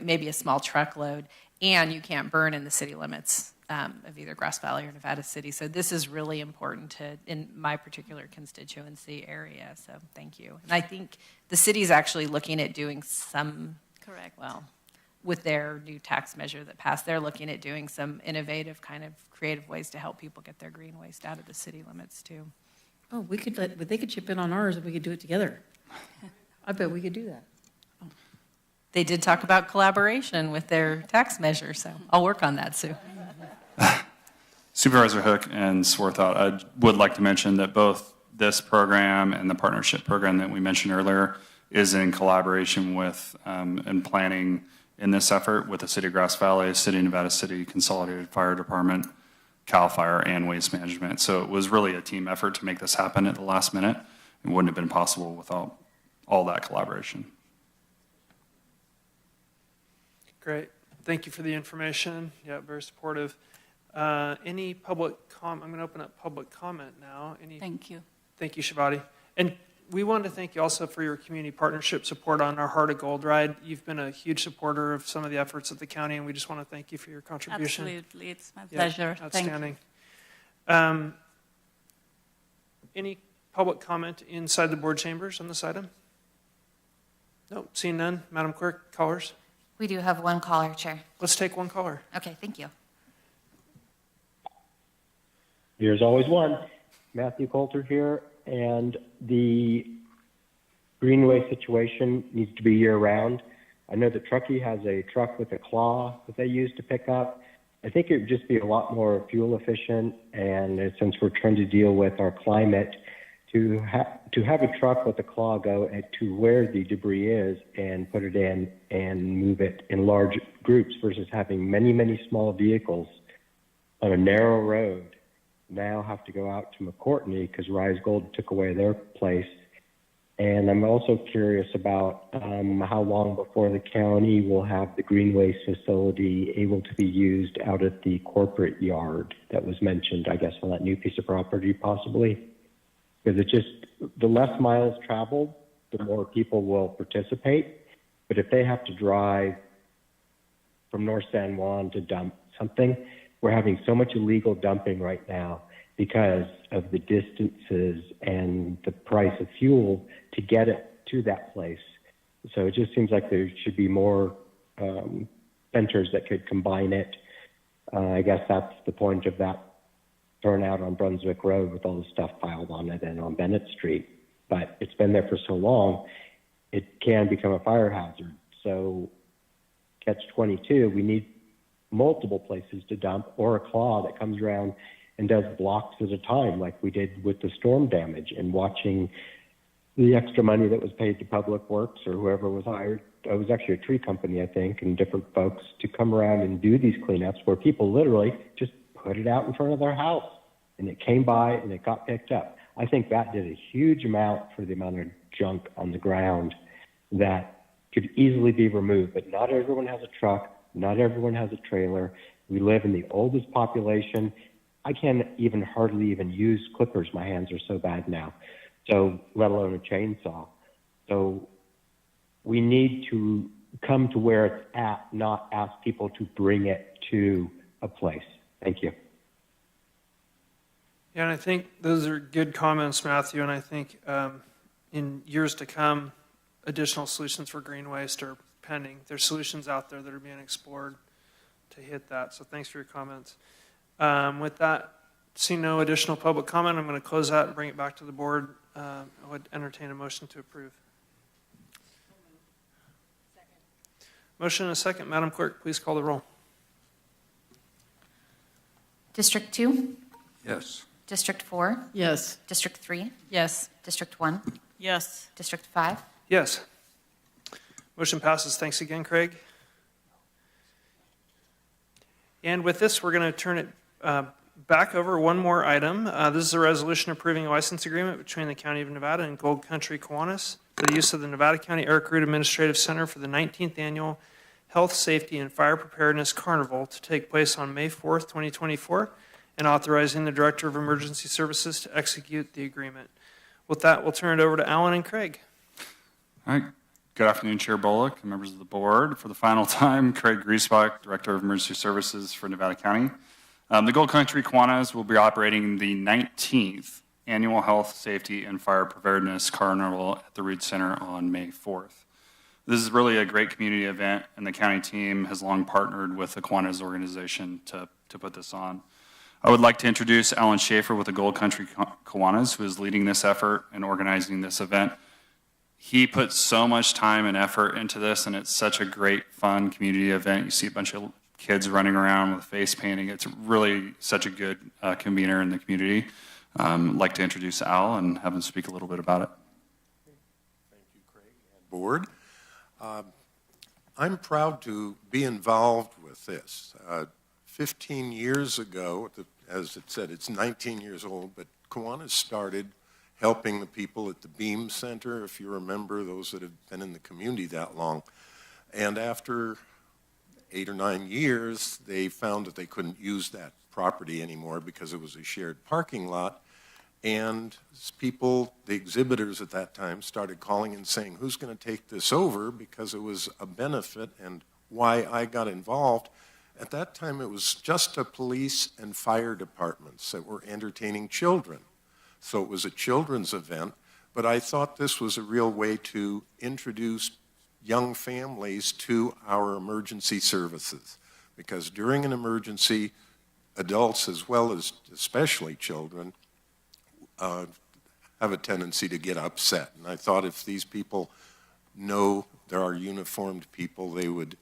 maybe a small truckload, and you can't burn in the city limits of either Grass Valley or Nevada City. So this is really important in my particular constituency area. So thank you. And I think the city's actually looking at doing some, correct. Well, with their new tax measure that passed, they're looking at doing some innovative kind of creative ways to help people get their green waste out of the city limits too. Oh, but they could chip in on ours if we could do it together. I bet we could do that. They did talk about collaboration with their tax measure, so I'll work on that, Sue. Supervisor Hook and Swarthout, I would like to mention that both this program and the partnership program that we mentioned earlier is in collaboration with and planning in this effort with the City of Grass Valley, City of Nevada City, Consolidated Fire Department, CAL FIRE, and Waste Management. So it was really a team effort to make this happen at the last minute. It wouldn't have been possible without all that collaboration. Great. Thank you for the information. Yeah, very supportive. Any public comment? I'm going to open up public comment now. Thank you. Thank you, Shabati. And we wanted to thank you also for your community partnership support on our Heart of Gold ride. You've been a huge supporter of some of the efforts of the county, and we just want to thank you for your contribution. Absolutely. It's my pleasure. Yeah, outstanding. Any public comment inside the board chambers on this item? No, seeing none. Madam Clerk, callers? We do have one caller, Chair. Let's take one caller. Okay, thank you. There's always one. Matthew Coulter here, and the greenway situation needs to be year-round. I know that Truckee has a truck with a claw that they use to pick up. I think it would just be a lot more fuel efficient, and since we're trying to deal with our climate, to have a truck with a claw go to where the debris is and put it in and move it in large groups versus having many, many small vehicles on a narrow road now have to go out to McCourtney because Rise Gold took away their place. And I'm also curious about how long before the county will have the green waste facility able to be used out at the corporate yard that was mentioned, I guess, on that new piece of property possibly. Because it's just, the less miles traveled, the more people will participate. But if they have to drive from North San Juan to dump something, we're having so much illegal dumping right now because of the distances and the price of fuel to get it to that place. So it just seems like there should be more centers that could combine it. I guess that's the point of that turnout on Brunswick Road with all the stuff piled on it and on Bennett Street. But it's been there for so long, it can become a fire hazard. So catch-22, we need multiple places to dump or a claw that comes around and does blocks at a time like we did with the storm damage and watching the extra money that was paid to Public Works or whoever was hired. It was actually a tree company, I think, and different folks to come around and do these cleanups where people literally just put it out in front of their house and it came by and it got picked up. I think that did a huge amount for the amount of junk on the ground that could easily be removed, but not everyone has a truck. Not everyone has a trailer. We live in the oldest population. I can't even hardly even use clippers. My hands are so bad now. So, let alone a chainsaw. So, we need to come to where it's at, not ask people to bring it to a place. Thank you. Yeah, and I think those are good comments, Matthew, and I think in years to come, additional solutions for green waste are pending. There's solutions out there that are being explored to hit that, so thanks for your comments. With that, seeing no additional public comment, I'm going to close out and bring it back to the board. I would entertain a motion to approve. Motion and a second. Madam Clerk, please call the roll. District 2? Yes. District 4? Yes. District 3? Yes. District 1? Yes. District 5? Yes. Motion passes. Thanks again, Craig. And with this, we're going to turn it back over one more item. This is a resolution approving a license agreement between the County of Nevada and Gold Country Kiwanis for the use of the Nevada County Eric Root Administrative Center for the 19th Annual Health, Safety, and Fire Preparedness Carnival to take place on May 4th, 2024, and authorizing the Director of Emergency Services to execute the agreement. With that, we'll turn it over to Alan and Craig. All right. Good afternoon, Chair Bullock and members of the board. For the final time, Craig Griesbach, Director of Emergency Services for Nevada County. The Gold Country Kiwanis will be operating the 19th Annual Health, Safety, and Fire Preparedness Carnival at the Root Center on May 4th. This is really a great community event, and the county team has long partnered with the Kiwanis organization to put this on. I would like to introduce Alan Schaefer with the Gold Country Kiwanis, who is leading this effort and organizing this event. He put so much time and effort into this, and it's such a great, fun community event. You see a bunch of kids running around with face painting. It's really such a good convener in the community. I'd like to introduce Al and have him speak a little bit about it. Thank you, Craig and board. I'm proud to be involved with this. 15 years ago, as it said, it's 19 years old, but Kiwanis started helping the people at the Beam Center, if you remember, those that have been in the community that long. And after 8 or 9 years, they found that they couldn't use that property anymore because it was a shared parking lot. And people, the exhibitors at that time, started calling and saying, who's going to take this over? Because it was a benefit, and why I got involved. At that time, it was just the police and fire departments that were entertaining children. So it was a children's event, but I thought this was a real way to introduce young families to our emergency services. Because during an emergency, adults as well as especially children have a tendency to get upset. And I thought if these people know there are uniformed people, they would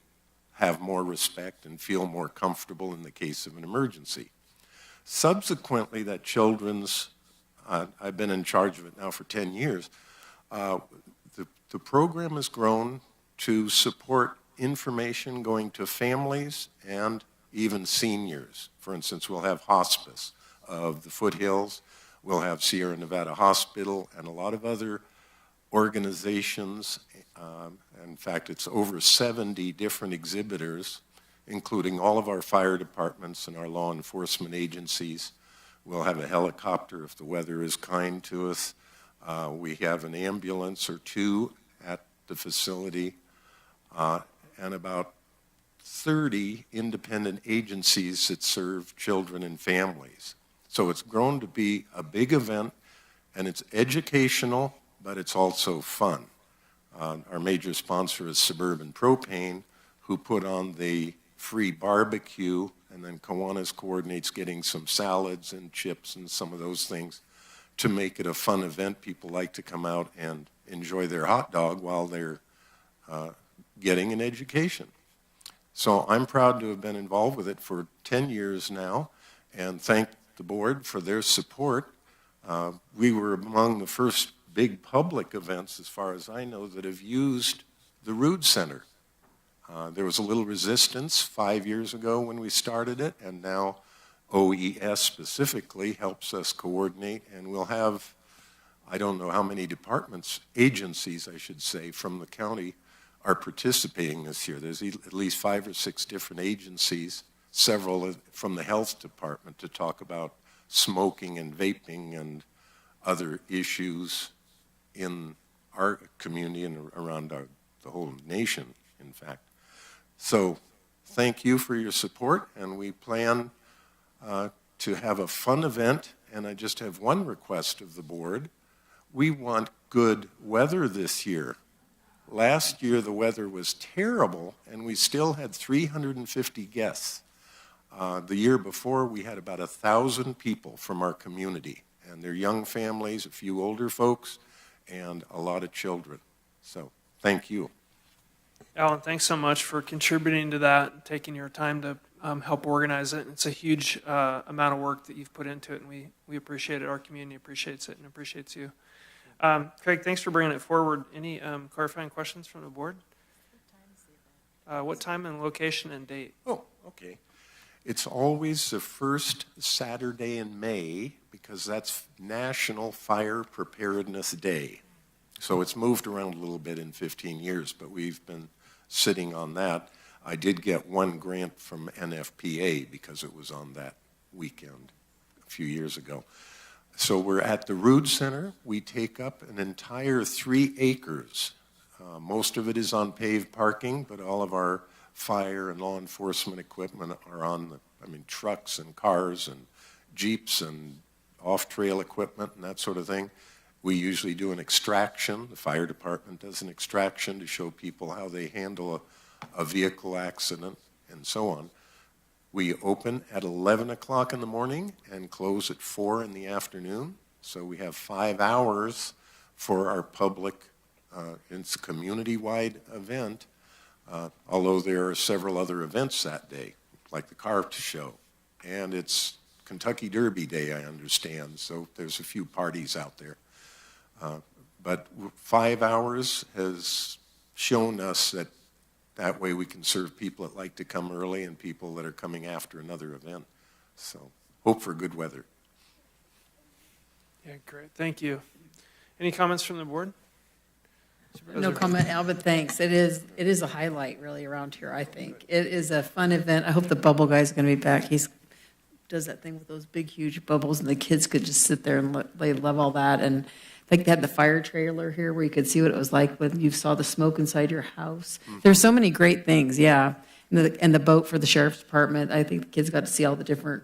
have more respect and feel more comfortable in the case of an emergency. Subsequently, that children's, I've been in charge of it now for 10 years, the program has grown to support information going to families and even seniors. For instance, we'll have hospice of the foothills, we'll have Sierra Nevada Hospital, and a lot of other organizations. In fact, it's over 70 different exhibitors, including all of our fire departments and our law enforcement agencies. We'll have a helicopter if the weather is kind to us. We have an ambulance or two at the facility, and about 30 independent agencies that serve children and families. So it's grown to be a big event, and it's educational, but it's also fun. Our major sponsor is Suburban Propane, who put on the free barbecue, and then Kiwanis coordinates getting some salads and chips and some of those things to make it a fun event. People like to come out and enjoy their hot dog while they're getting an education. So I'm proud to have been involved with it for 10 years now, and thank the board for their support. We were among the first big public events, as far as I know, that have used the Rood Center. There was a little resistance 5 years ago when we started it, and now OES specifically helps us coordinate, and we'll have, I don't know how many departments, agencies I should say, from the county are participating this year. There's at least 5 or 6 different agencies, several from the health department, to talk about smoking and vaping and other issues in our community and around the whole nation, in fact. So thank you for your support, and we plan to have a fun event. And I just have one request of the board. We want good weather this year. Last year the weather was terrible, and we still had 350 guests. The year before, we had about 1,000 people from our community, and they're young families, a few older folks, and a lot of children. So thank you. Alan, thanks so much for contributing to that, and taking your time to help organize it. It's a huge amount of work that you've put into it, and we appreciate it. Our community appreciates it and appreciates you. Craig, thanks for bringing it forward. Any clarifying questions from the board? What time and location and date? Oh, okay. It's always the first Saturday in May, because that's National Fire Preparedness Day. So it's moved around a little bit in 15 years, but we've been sitting on that. I did get one grant from NFPA because it was on that weekend a few years ago. So we're at the Rood Center. We take up an entire 3 acres. Most of it is on paved parking, but all of our fire and law enforcement equipment are on trucks and cars and Jeeps and off-trail equipment and that sort of thing. We usually do an extraction. The fire department does an extraction to show people how they handle a vehicle accident and so on. We open at 11 o'clock in the morning and close at 4 in the afternoon. So we have 5 hours for our public, it's a community-wide event, although there are several other events that day, like the car show. And it's Kentucky Derby Day, I understand, so there's a few parties out there. But 5 hours has shown us that way we can serve people that like to come early and people that are coming after another event. So hope for good weather. Yeah, great. Thank you. Any comments from the board? No comment, Albert, thanks. It is a highlight really around here, I think. It is a fun event. I hope the bubble guy's going to be back. He does that thing with those big, huge bubbles, and the kids could just sit there and they love all that. And I think they had the fire trailer here where you could see what it was like when you saw the smoke inside your house. There's so many great things, yeah. And the boat for the sheriff's department. I think the kids got to see all the different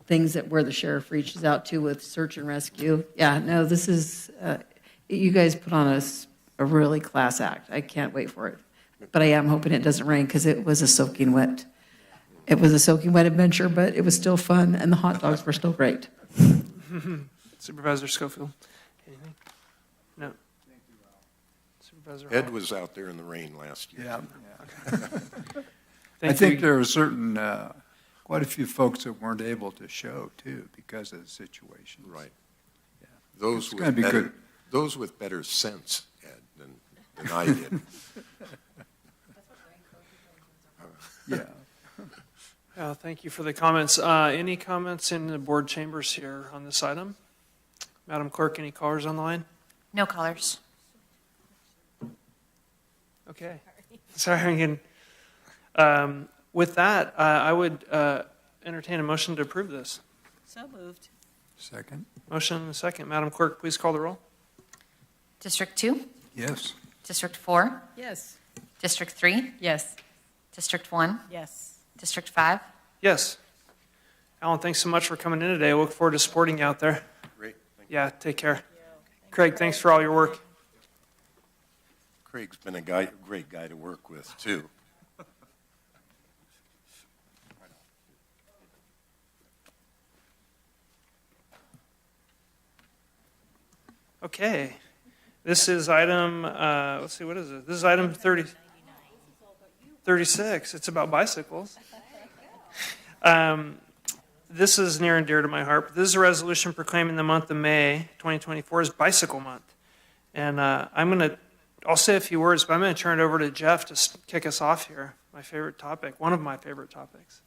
things where the sheriff reaches out to with search and rescue. Yeah, no, this is, you guys put on a really class act. I can't wait for it. But I am hoping it doesn't rain because it was a soaking wet. It was a soaking wet adventure, but it was still fun, and the hot dogs were still great. Supervisor Schofield, anything? No. Supervisor Ed was out there in the rain last year. Yeah. I think there were certain, quite a few folks that weren't able to show, too, because of the situation. Right. Yeah. Those with better sense, Ed, than I did. Yeah. Thank you for the comments. Any comments in the board chambers here on this item? Madam Clerk, any callers on the line? No callers. Okay. Sorry again. With that, I would entertain a motion to approve this. So moved. Second. Motion and a second. Madam Clerk, please call the roll. District 2? Yes. District 4? Yes. District 3? Yes. District 1? Yes. District 5? Yes. Alan, thanks so much for coming in today. I look forward to supporting you out there. Great. Thank Yeah, take care. Craig, thanks for all your work. Craig's been a great guy to work with, too. Okay. This is item, let's see, what is it? This is item 36. It's about bicycles. This is near and dear to my heart. This is a resolution proclaiming the month of May 2024 as Bicycle Month. And I'll say a few words, but I'm going to turn it over to Jeff to kick us off here. My favorite topic, one of my favorite topics.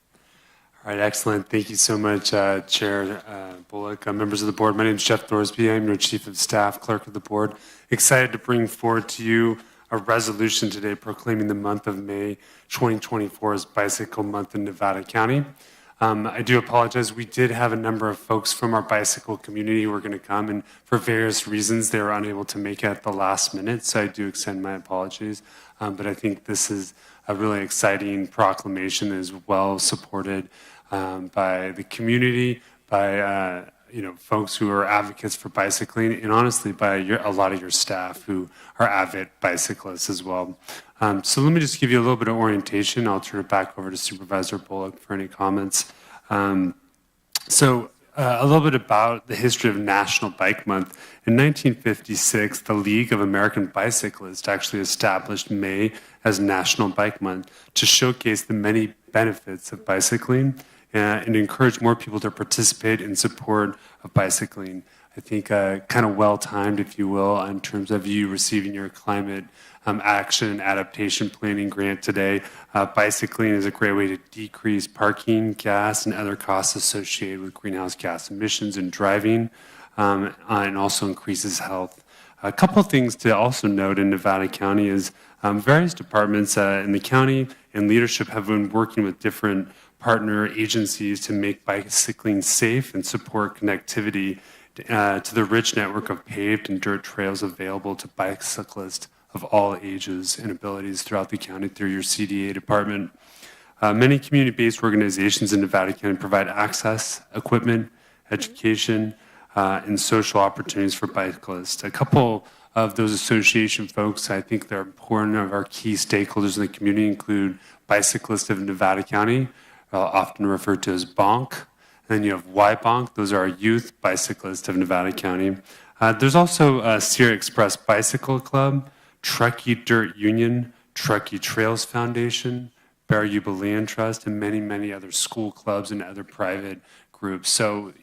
All right, excellent. Thank you so much, Chair Bullock, members of the board. My name is Jeff Thorsby. I'm your Chief of Staff, Clerk of the Board. Excited to bring forward to you a resolution today proclaiming the month of May 2024 as Bicycle Month in Nevada County. I do apologize. We did have a number of folks from our bicycle community who were going to come, and for various reasons, they were unable to make it at the last minute. So I do extend my apologies. But I think this is a really exciting proclamation that is well supported by the community, by folks who are advocates for bicycling, and honestly by a lot of your staff who are avid bicyclists as well. So let me just give you a little bit of orientation. I'll turn it back over to Supervisor Bullock for any comments. A little bit about the history of National Bike Month. In 1956, the League of American Bicyclists actually established May as National Bike Month to showcase the many benefits of bicycling and encourage more people to participate in support of bicycling. I think kind of well-timed, if you will, in terms of you receiving your climate action adaptation planning grant today. Bicycling is a great way to decrease parking, gas, and other costs associated with greenhouse gas emissions and driving, and also increases health. A couple of things to also note in Nevada County is various departments in the county and leadership have been working with different partner agencies to make bicycling safe and support connectivity to the rich network of paved and dirt trails available to bicyclists of all ages and abilities throughout the county through your CDA department. Many community-based organizations in Nevada County provide access, equipment, education, and social opportunities for bicyclists. A couple of those association folks, I think they're important, of our key stakeholders in the community include Bicyclists of Nevada County, often referred to as BONC. And then you have YBONC, those are our Youth Bicyclists of Nevada County. There's also Sierra Express Bicycle Club, Truckee Dirt Union, Truckee Trails Foundation, Bear Yuba Land Trust, and many, many other school clubs and other private groups. So,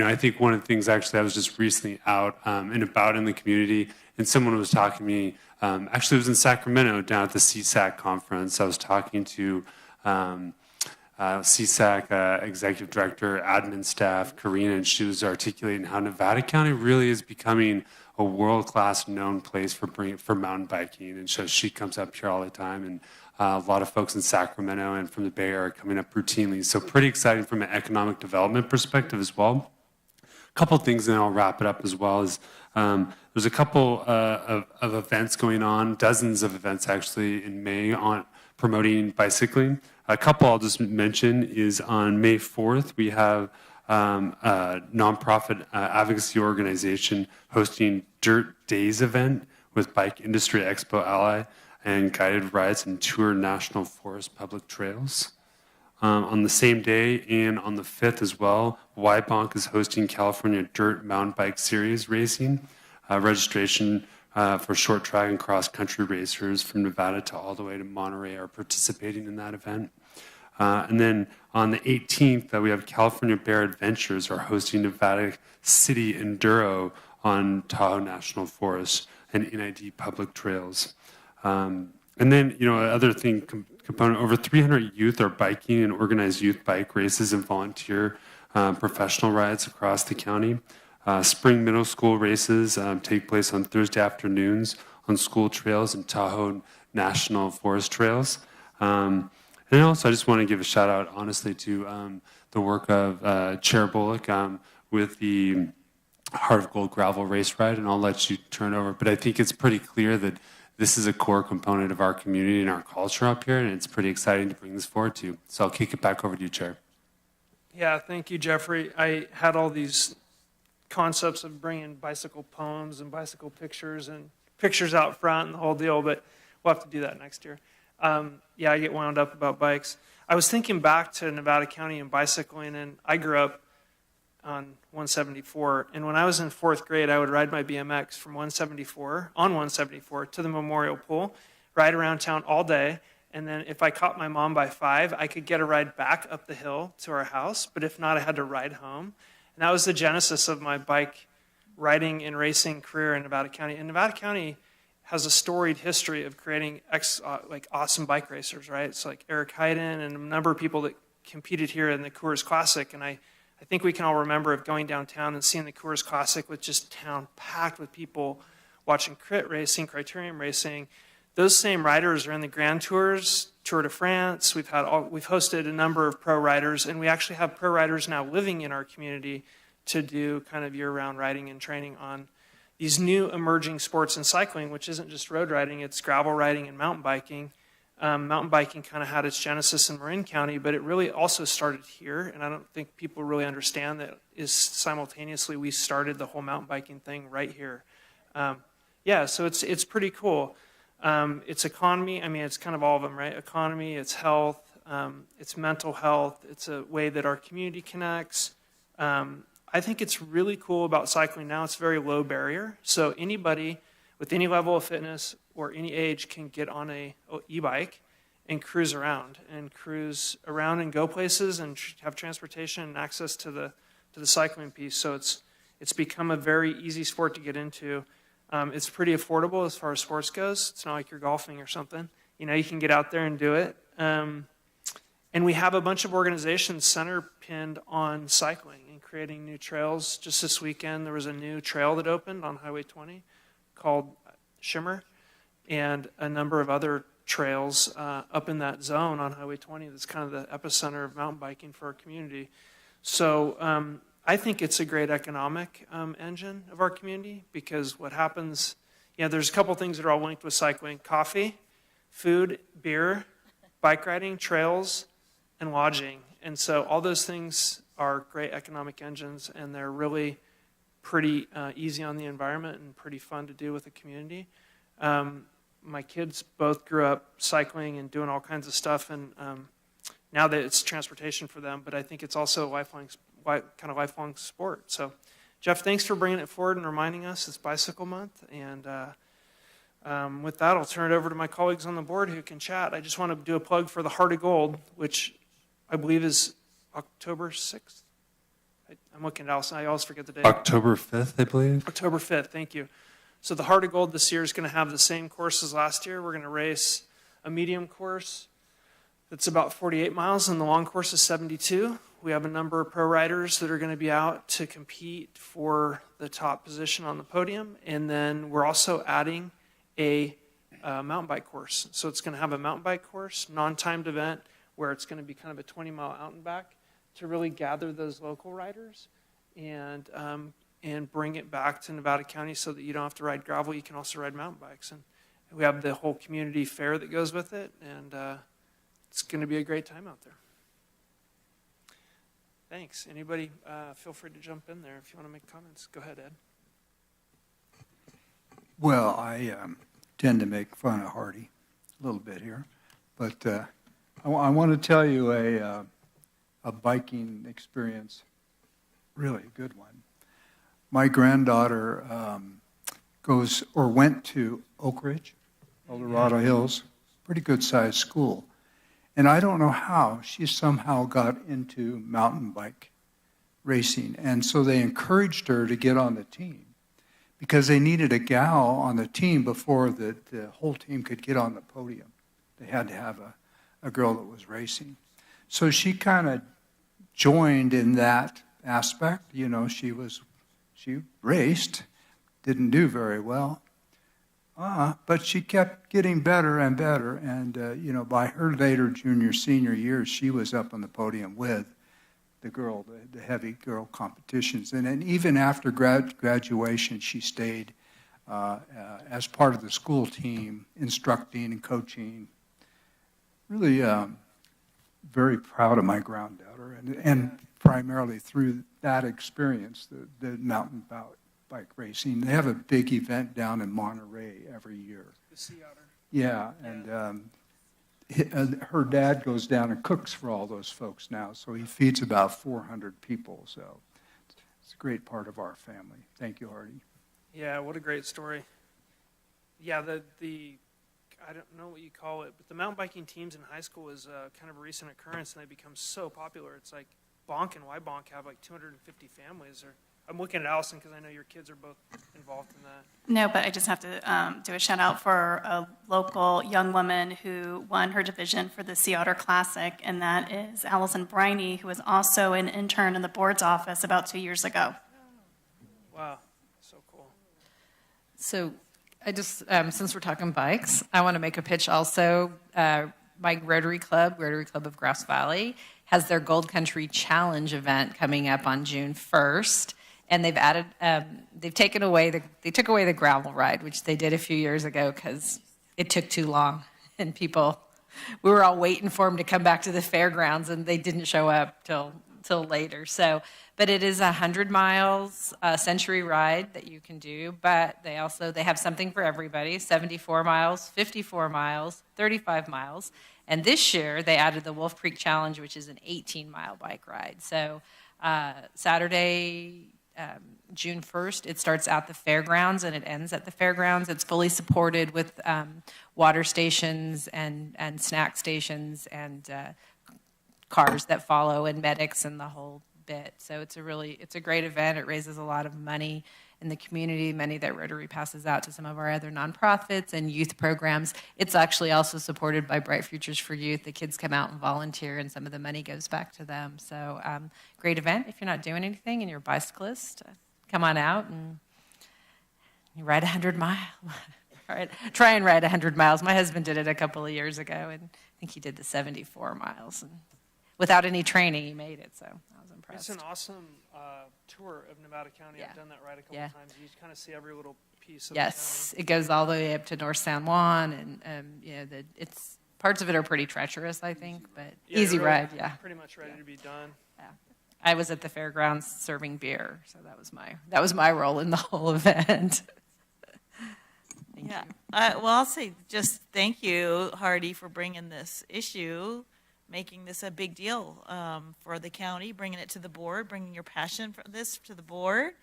I think one of the things, actually, I was just recently out and about in the community, and someone was talking to me, actually it was in Sacramento down at the CSAC conference. I was talking to CSAC Executive Director, admin staff, Karina, and she was articulating how Nevada County really is becoming a world-class known place for mountain biking. And so she comes up here all the time, and a lot of folks in Sacramento and from the Bay Area are coming up routinely. So pretty exciting from an economic development perspective as well. A couple of things, and I'll wrap it up as well, is there's a couple of events going on, dozens of events actually in May on promoting bicycling. A couple I'll just mention is on May 4th, we have a nonprofit advocacy organization hosting Dirt Days event with Bike Industry Expo Ally and guided rides and tour National Forest public trails. On the same day and on the 5th as well, YBONC is hosting California Dirt Mountain Bike Series racing. Registration for short track and cross-country racers from Nevada to all the way to Monterey are participating in that event. And then on the 18th, we have California Bear Adventures are hosting Nevada City Enduro on Tahoe National Forest and NID public trails. And then, another thing, component, over 300 youth are biking and organized youth bike races and volunteer professional rides across the county. Spring middle school races take place on Thursday afternoons on school trails and Tahoe National Forest trails. And also, I just want to give a shout out, honestly, to the work of Chair Bullock with the Heart of Gold gravel race ride, and I'll let you turn over. But I think it's pretty clear that this is a core component of our community and our culture up here, and it's pretty exciting to bring this forward to you. So I'll kick it back over to you, Chair. Yeah, thank you, Jeffrey. I had all these concepts of bringing bicycle poems and bicycle pictures and pictures out front and the whole deal, but we'll have to do that next year. Yeah, I get wound up about bikes. I was thinking back to Nevada County and bicycling, and I grew up on 174, and when I was in 4th grade, I would ride my BMX from 174 to the Memorial Pool, ride around town all day, and then if I caught my mom by 5, I could get a ride back up the hill to our house, but if not, I had to ride home. And that was the genesis of my bike riding and racing career in Nevada County. And Nevada County has a storied history of creating awesome bike racers, right? It's like Eric Hayden and a number of people that competed here in the Coors Classic. And I think we can all remember of going downtown and seeing the Coors Classic with just town packed with people watching crit racing, criterium racing. those same riders are in the Grand Tours, Tour de France. We've hosted a number of pro riders, and we actually have pro riders now living in our community to do kind of year-round riding and training on these new emerging sports in cycling, which isn't just road riding, it's gravel riding and mountain biking. Mountain biking kind of had its genesis in Marin County, but it really also started here, and I don't think people really understand that is simultaneously we started the whole mountain biking thing right here. Yeah, so it's pretty cool. It's economy, I mean, it's kind of all of them, right? Economy, it's health, it's mental health, it's a way that our community connects. I think it's really cool about cycling now, it's very low barrier, so anybody with any level of fitness or any age can get on a e-bike and cruise around and go places and have transportation and access to the cycling piece. So it's become a very easy sport to get into. It's pretty affordable as far as sports goes. It's not like you're golfing or something. You know, you can get out there and do it. And we have a bunch of organizations center-pinned on cycling and creating new trails. Just this weekend, there was a new trail that opened on Highway 20 called Shimmer, and a number of other trails up in that zone on Highway 20 that's kind of the epicenter of mountain biking for our community. So I think it's a great economic engine of our community, because what happens, there's a couple things that are all linked with cycling: coffee, food, beer, bike riding, trails, and lodging. And so all those things are great economic engines, and they're really pretty easy on the environment and pretty fun to do with the community. My kids both grew up cycling and doing all kinds of stuff, and now that it's transportation for them, but I think it's also a lifelong sport. So, Jeff, thanks for bringing it forward and reminding us it's Bicycle Month. And with that, I'll turn it over to my colleagues on the board who can chat. I just want to do a plug for the Heart of Gold, which I believe is October 6th. I'm looking at Allison. I always forget the date. October 5th, I believe. October 5th, thank you. So the Heart of Gold this year is going to have the same course as last year. We're going to race a medium course that's about 48 miles, and the long course is 72. We have a number of pro riders that are going to be out to compete for the top position on the podium. And then we're also adding a mountain bike course. So it's going to have a mountain bike course, non-timed event, where it's going to be kind of a 20-mile out and back to really gather those local riders and bring it back to Nevada County so that you don't have to ride gravel. You can also ride mountain bikes. And we have the whole community fair that goes with it, and it's going to be a great time out there. Thanks. Anybody, feel free to jump in there if you want to make comments. Go ahead, Ed. Well, I tend to make fun of Hardy a little bit here, but I want to tell you a biking experience, really a good one. My granddaughter went to Oak Ridge, Eldorado Hills, pretty good sized school. And I don't know how, she somehow got into mountain bike racing. And so they encouraged her to get on the team because they needed a gal on the team before the whole team could get on the podium. They had to have a girl that was racing. So she kind of joined in that aspect. You know, she raced, didn't do very well. But she kept getting better and better, and by her later junior, senior years, she was up on the podium with the heavy girl competitions. And then even after graduation, she stayed as part of the school team, instructing and coaching. Really very proud of my granddaughter, and primarily through that experience, the mountain bike racing. They have a big event down in Monterey every year. The Sea Otter. Yeah, and her dad goes down and cooks for all those folks now, so he feeds about 400 people. So it's a great part of our family. Thank you, Hardy. Yeah, what a great story. Yeah, the I don't know what you call it, but the mountain biking teams in high school is kind of a recent occurrence, and they become so popular. It's like Bonk and Y-Bonk have like 250 families. I'm looking at Allison because I know your kids are both involved in that. No, but I just have to do a shout out for a local young woman who won her division for the Sea Otter Classic, and that is Allison Briney, who was also an intern in the board's office about 2 years ago. Wow, so cool. So I just, since we're talking bikes, I want to make a pitch also. My Rotary Club of Grass Valley, has their Gold Country Challenge event coming up on June 1st. And they've added, they took away the gravel ride, which they did a few years ago because it took too long. And we were all waiting for them to come back to the fairgrounds, and they didn't show up till later. So, but it is 100 miles, century ride that you can do. But they have something for everybody: 74 miles, 54 miles, 35 miles. And this year they added the Wolf Creek Challenge, which is an 18-mile bike ride. So Saturday, June 1st, it starts at the fairgrounds and it ends at the fairgrounds. It's fully supported with water stations and snack stations and cars that follow and medics and the whole bit. So it's a great event. It raises a lot of money in the community, money that Rotary passes out to some of our other nonprofits and youth programs. It's actually also supported by Bright Futures for Youth. The kids come out and volunteer, and some of the money goes back to them. So great event. If you're not doing anything and you're a bicyclist, come on out and you ride 100 miles. Try and ride 100 miles. My husband did it a couple of years ago, and I think he did the 74 miles. And without any training, he made it, so I was impressed. It's an awesome tour of Nevada County. I've done that ride a couple of times. You kind of see every little piece of the Yes, it goes all the way up to North San Juan, and it's parts of it are pretty treacherous, I think, but easy really ride, yeah. Pretty much ready to be done. Yeah. I was at the fairgrounds serving beer, so that was my role in the whole event. Thank you. Well, I'll say just thank you, Hardy, for bringing this issue, making this a big deal for the county, bringing it to the board, bringing your passion for this to the board,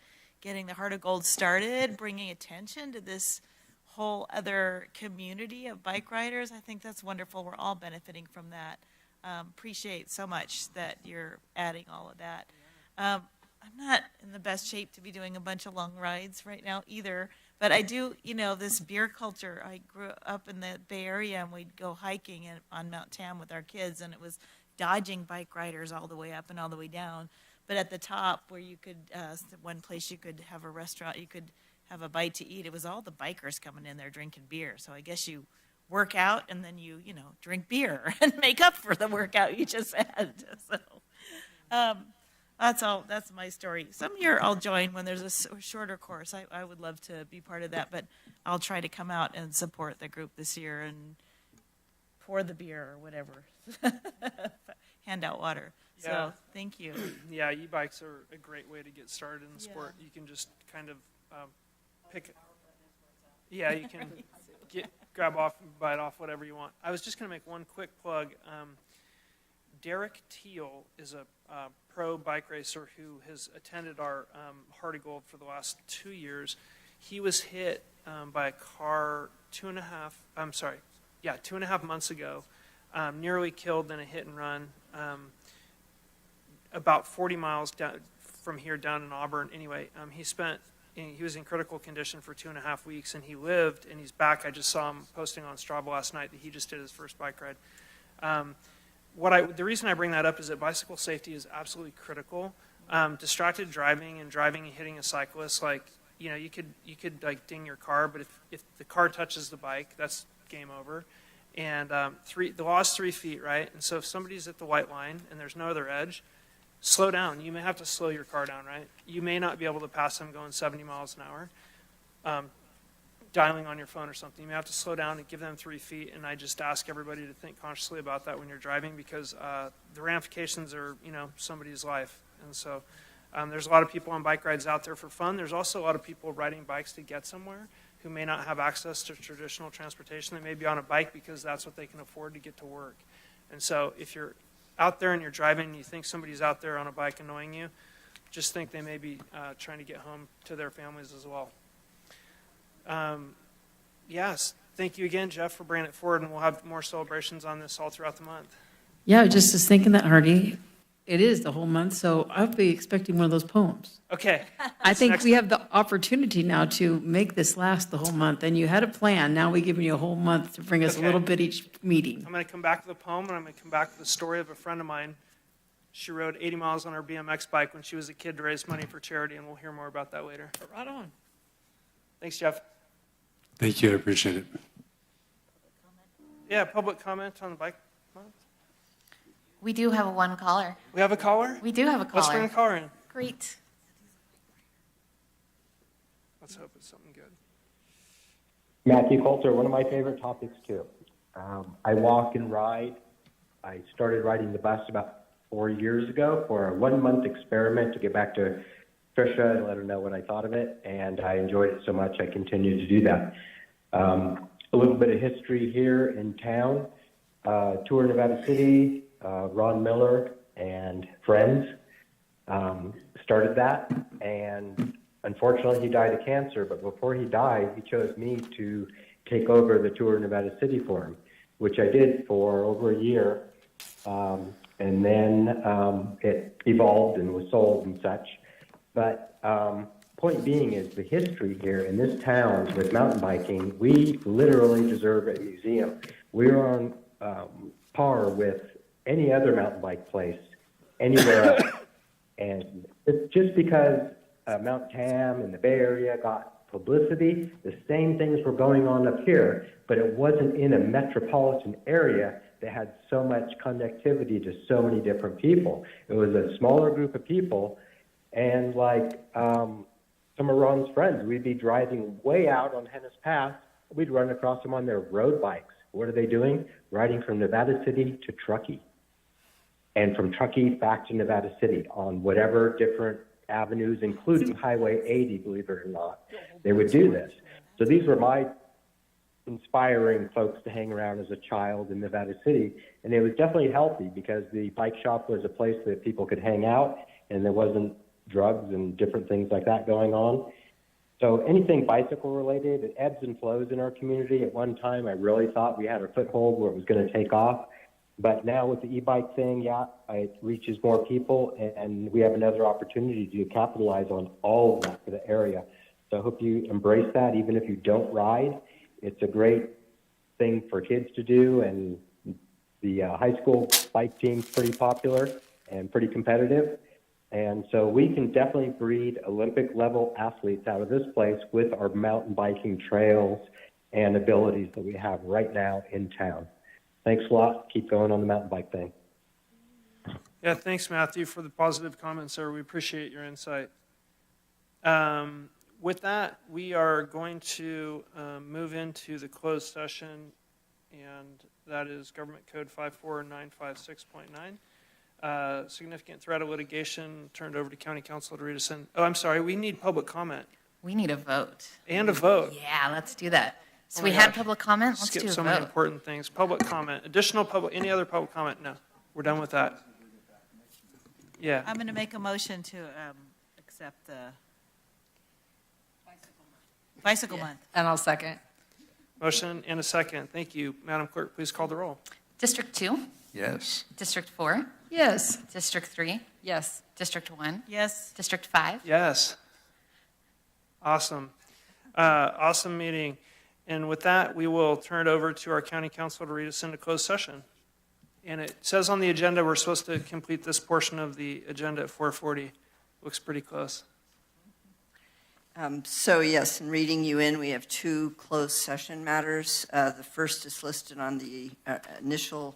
getting the Heart of Gold started, bringing attention to this whole other community of bike riders. I think that's wonderful. We're all benefiting from that. Appreciate so much that you're adding all of that. I'm not in the best shape to be doing a bunch of long rides right now either, but I do, this beer culture. I grew up in the Bay Area, and we'd go hiking on Mount Tam with our kids, and it was dodging bike riders all the way up and all the way down. But at the top, where you could, one place you could have a restaurant, you could have a bite to eat, it was all the bikers coming in there drinking beer. So I guess you work out, and then you drink beer and make up for the workout you just had. So that's all. That's my story. Some year I'll join when there's a shorter course. I would love to be part of that, but I'll try to come out and support the group this year and pour the beer or whatever, hand out water. Yeah. So thank you. Yeah, e-bikes are a great way to get started in the sport. You can just kind of pick it. Yeah, you can grab off and bite off whatever you want. I was just going to make one quick plug. Derek Teal is a pro bike racer who has attended our Heart of Gold for the last 2 years. He was hit by a car 2.5 months ago, nearly killed in a hit and run about 40 miles down from here down in Auburn. Anyway, he was in critical condition for 2.5 weeks, and he lived, and he's back. I just saw him posting on Strava last night that he just did his first bike ride. The reason I bring that up is that bicycle safety is absolutely critical. Distracted driving and hitting a cyclist, you could like ding your car, but if the car touches the bike, that's game over. And the law is 3 feet, right? And so if somebody's at the white line and there's no other edge, slow down. You may have to slow your car down, right? You may not be able to pass them going 70 miles an hour. Dialing on your phone or something. You may have to slow down and give them 3 feet, and I just ask everybody to think consciously about that when you're driving, because the ramifications are, somebody's life. And so there's a lot of people on bike rides out there for fun. There's also a lot of people riding bikes to get somewhere who may not have access to traditional transportation. They may be on a bike because that's what they can afford to get to work. And so if you're out there and you're driving and you think somebody's out there on a bike annoying you, just think they may be trying to get home to their families as well. Yes, thank you again, Jeff, for bringing it forward, and we'll have more celebrations on this all throughout the month. Yeah, just was thinking that, Hardy, it is the whole month, so I'll be expecting one of those poems. Okay. I think we have the opportunity now to make this last the whole month, and you had a plan. Now we're giving you a whole month to bring us a little bit each meeting. I'm going to come back to the poem, and I'm going to come back to the story of a friend of mine. She rode 80 miles on her BMX bike when she was a kid to raise money for charity, and we'll hear more about that later. Right on. Thanks, Jeff. Thank you. I appreciate it. Yeah, public comment on the bike month? We do have one caller. We have a caller? We do have a caller. Let's bring the caller in. Great. Let's hope it's something good. Matthew Coulter, one of my favorite topics too. I walk and ride. I started riding the bus about 4 years ago for a 1 month experiment to get back to Trisha and let her know what I thought of it, and I enjoyed it so much I continue to do that. A little bit of history here in town. Tour Nevada City, Ron Miller and friends started that, and unfortunately he died of cancer, but before he died, he chose me to take over the Tour Nevada City for him, which I did for over a year. And then it evolved and was sold and such. But point being is the history here in this town with mountain biking, we literally deserve a museum. We're on par with any other mountain bike place anywhere else. And it's just because Mount Tam and the Bay Area got publicity, the same things were going on up here, but it wasn't in a metropolitan area that had so much connectivity to so many different people. It was a smaller group of people, and like some of Ron's friends, we'd be driving way out on Hennis Pass, we'd run across them on their road bikes. What are they doing? Riding from Nevada City to Truckee, and from Truckee back to Nevada City on whatever different avenues, including Highway 80, believe it or not. They would do this. So these were my inspiring folks to hang around as a child in Nevada City, and it was definitely healthy because the bike shop was a place that people could hang out, and there wasn't drugs and different things like that going on. So anything bicycle related, it ebbs and flows in our community. At one time, I really thought we had a foothold where it was going to take off, but now with the e-bike thing, yeah, it reaches more people, and we have another opportunity to capitalize on all of that for the area. So I hope you embrace that, even if you don't ride. It's a great thing for kids to do, and the high school bike team's pretty popular and pretty competitive. And so we can definitely breed Olympic-level athletes out of this place with our mountain biking trails and abilities that we have right now in town. Thanks a lot. Keep going on the mountain bike thing. Yeah, thanks, Matthew, for the positive comments there. We appreciate your insight. With that, we are going to move into the closed session, and that is Government Code 54956.9. Significant threat of litigation turned over to County Council to read us in. Oh, I'm sorry, we need public comment. We need a vote. And a vote. Yeah, let's do that. So Oh we my had gosh. public comment. Let's Skip do a so many vote. important things. Public comment. Additional public, any other public comment? No, we're done with that. Yeah. I'm going to make a motion to accept the Bicycle Month. And I'll second. Motion and a second. Thank you. Madam Clerk, please call the roll. District 2? Yes. District 4? Yes. District 3? Yes. District 1? Yes. District 5? Yes. Awesome. Awesome meeting. And with that, we will turn it over to our county council to read us into closed session. And it says on the agenda, we're supposed to complete this portion of the agenda at 4:40. Looks pretty close. So yes, in reading you in, we have two closed session matters. The first is listed on the initial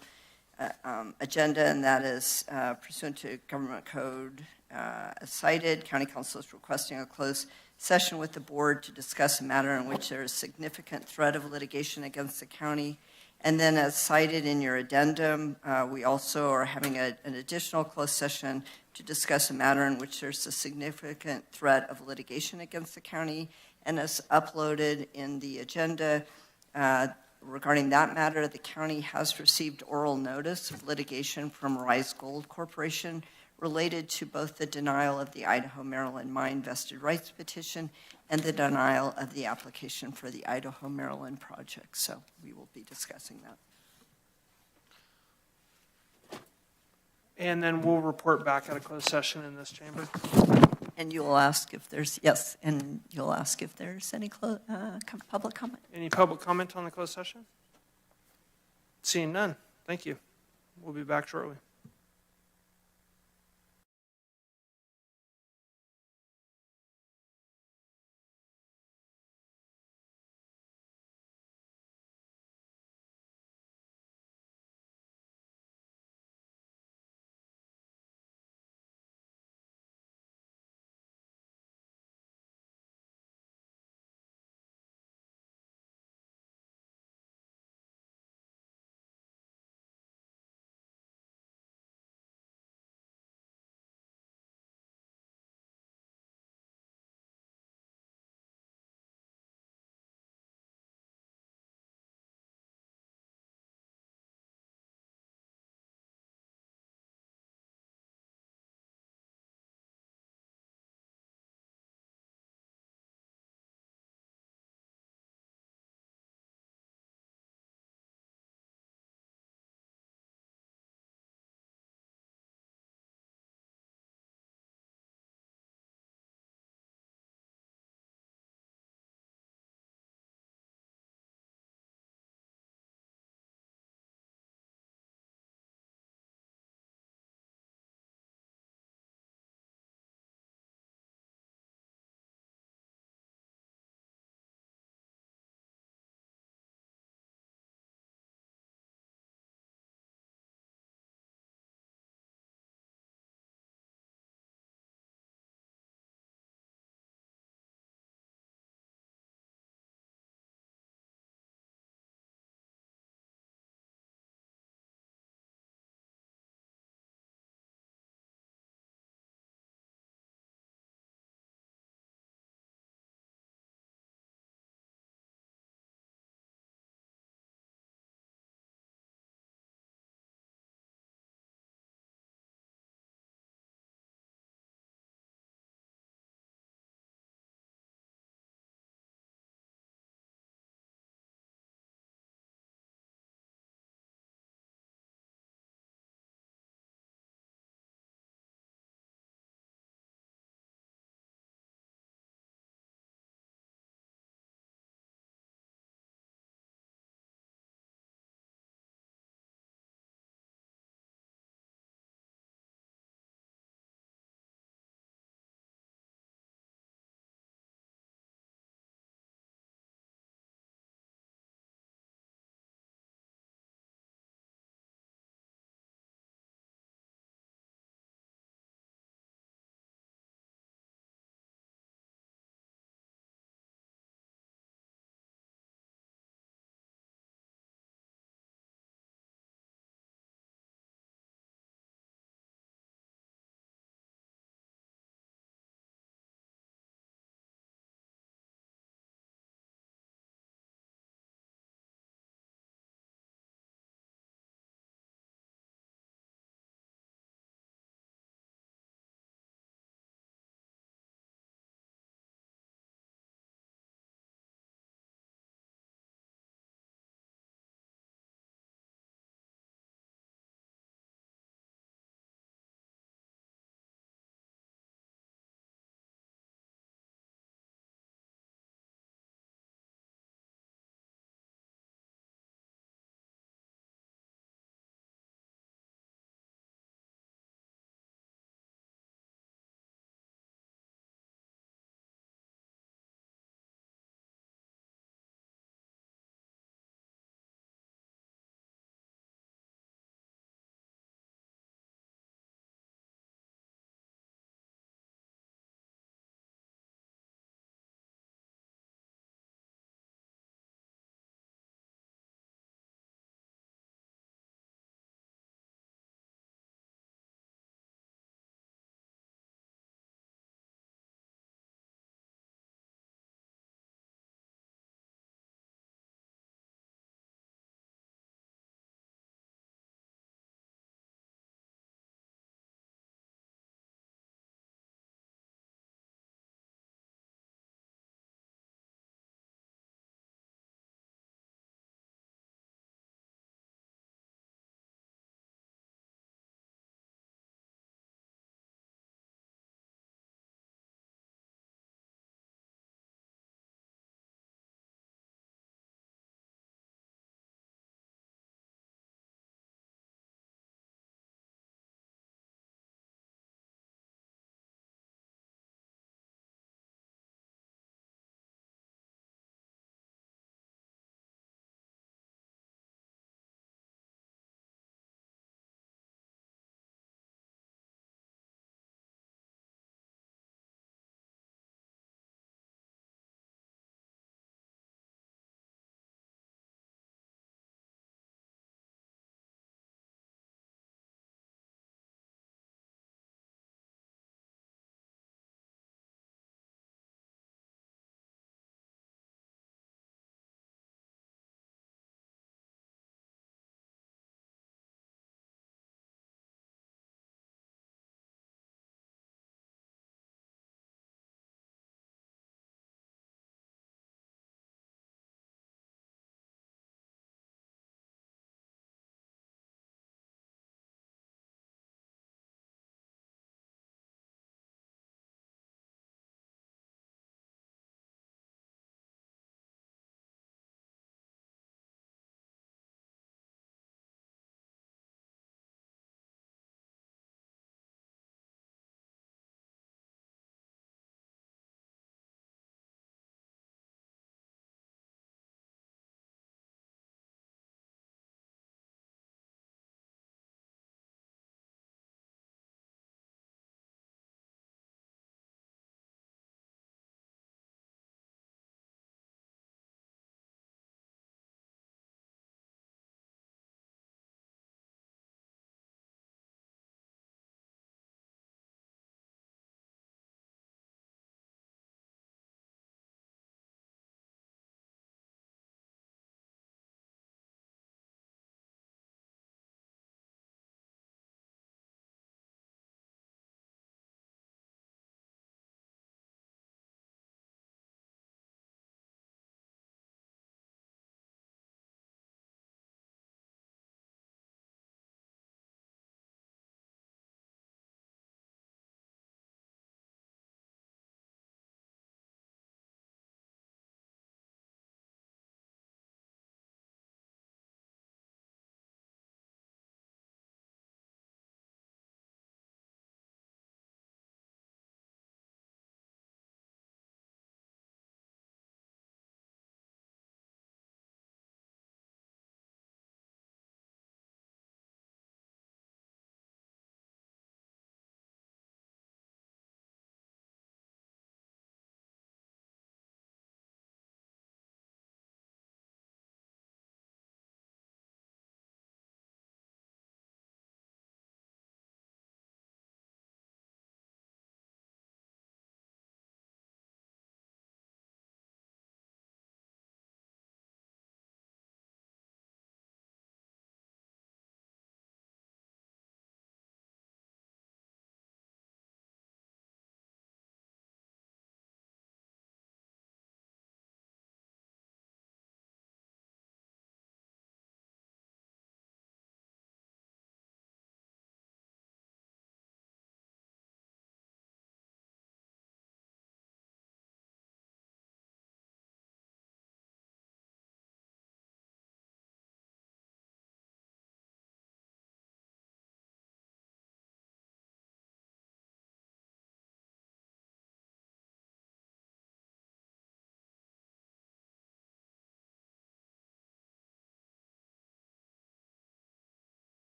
agenda, and that is pursuant to Government Code as cited. County Council is requesting a closed session with the board to discuss a matter in which there is significant threat of litigation against the county. And then as cited in your addendum, we also are having an additional closed session to discuss a matter in which there's a significant threat of litigation against the county. And as uploaded in the agenda, regarding that matter, the county has received oral notice of litigation from Rise Gold Corporation related to both the denial of the Idaho-Maryland mine vested rights petition and the denial of the application for the Idaho-Maryland project. So we will be discussing that. And then we'll report back at a closed session in this chamber. And you'll ask if there's, yes, and you'll ask if there's any public comment. Any public comment on the closed session? Seeing none. Thank you. We'll be back shortly.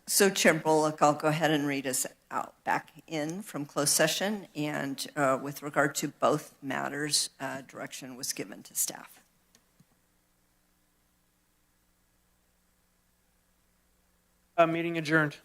So Chair Bullock, I'll go ahead and read us out back in from closed session. And with regard to both matters, direction was given to staff. Meeting adjourned.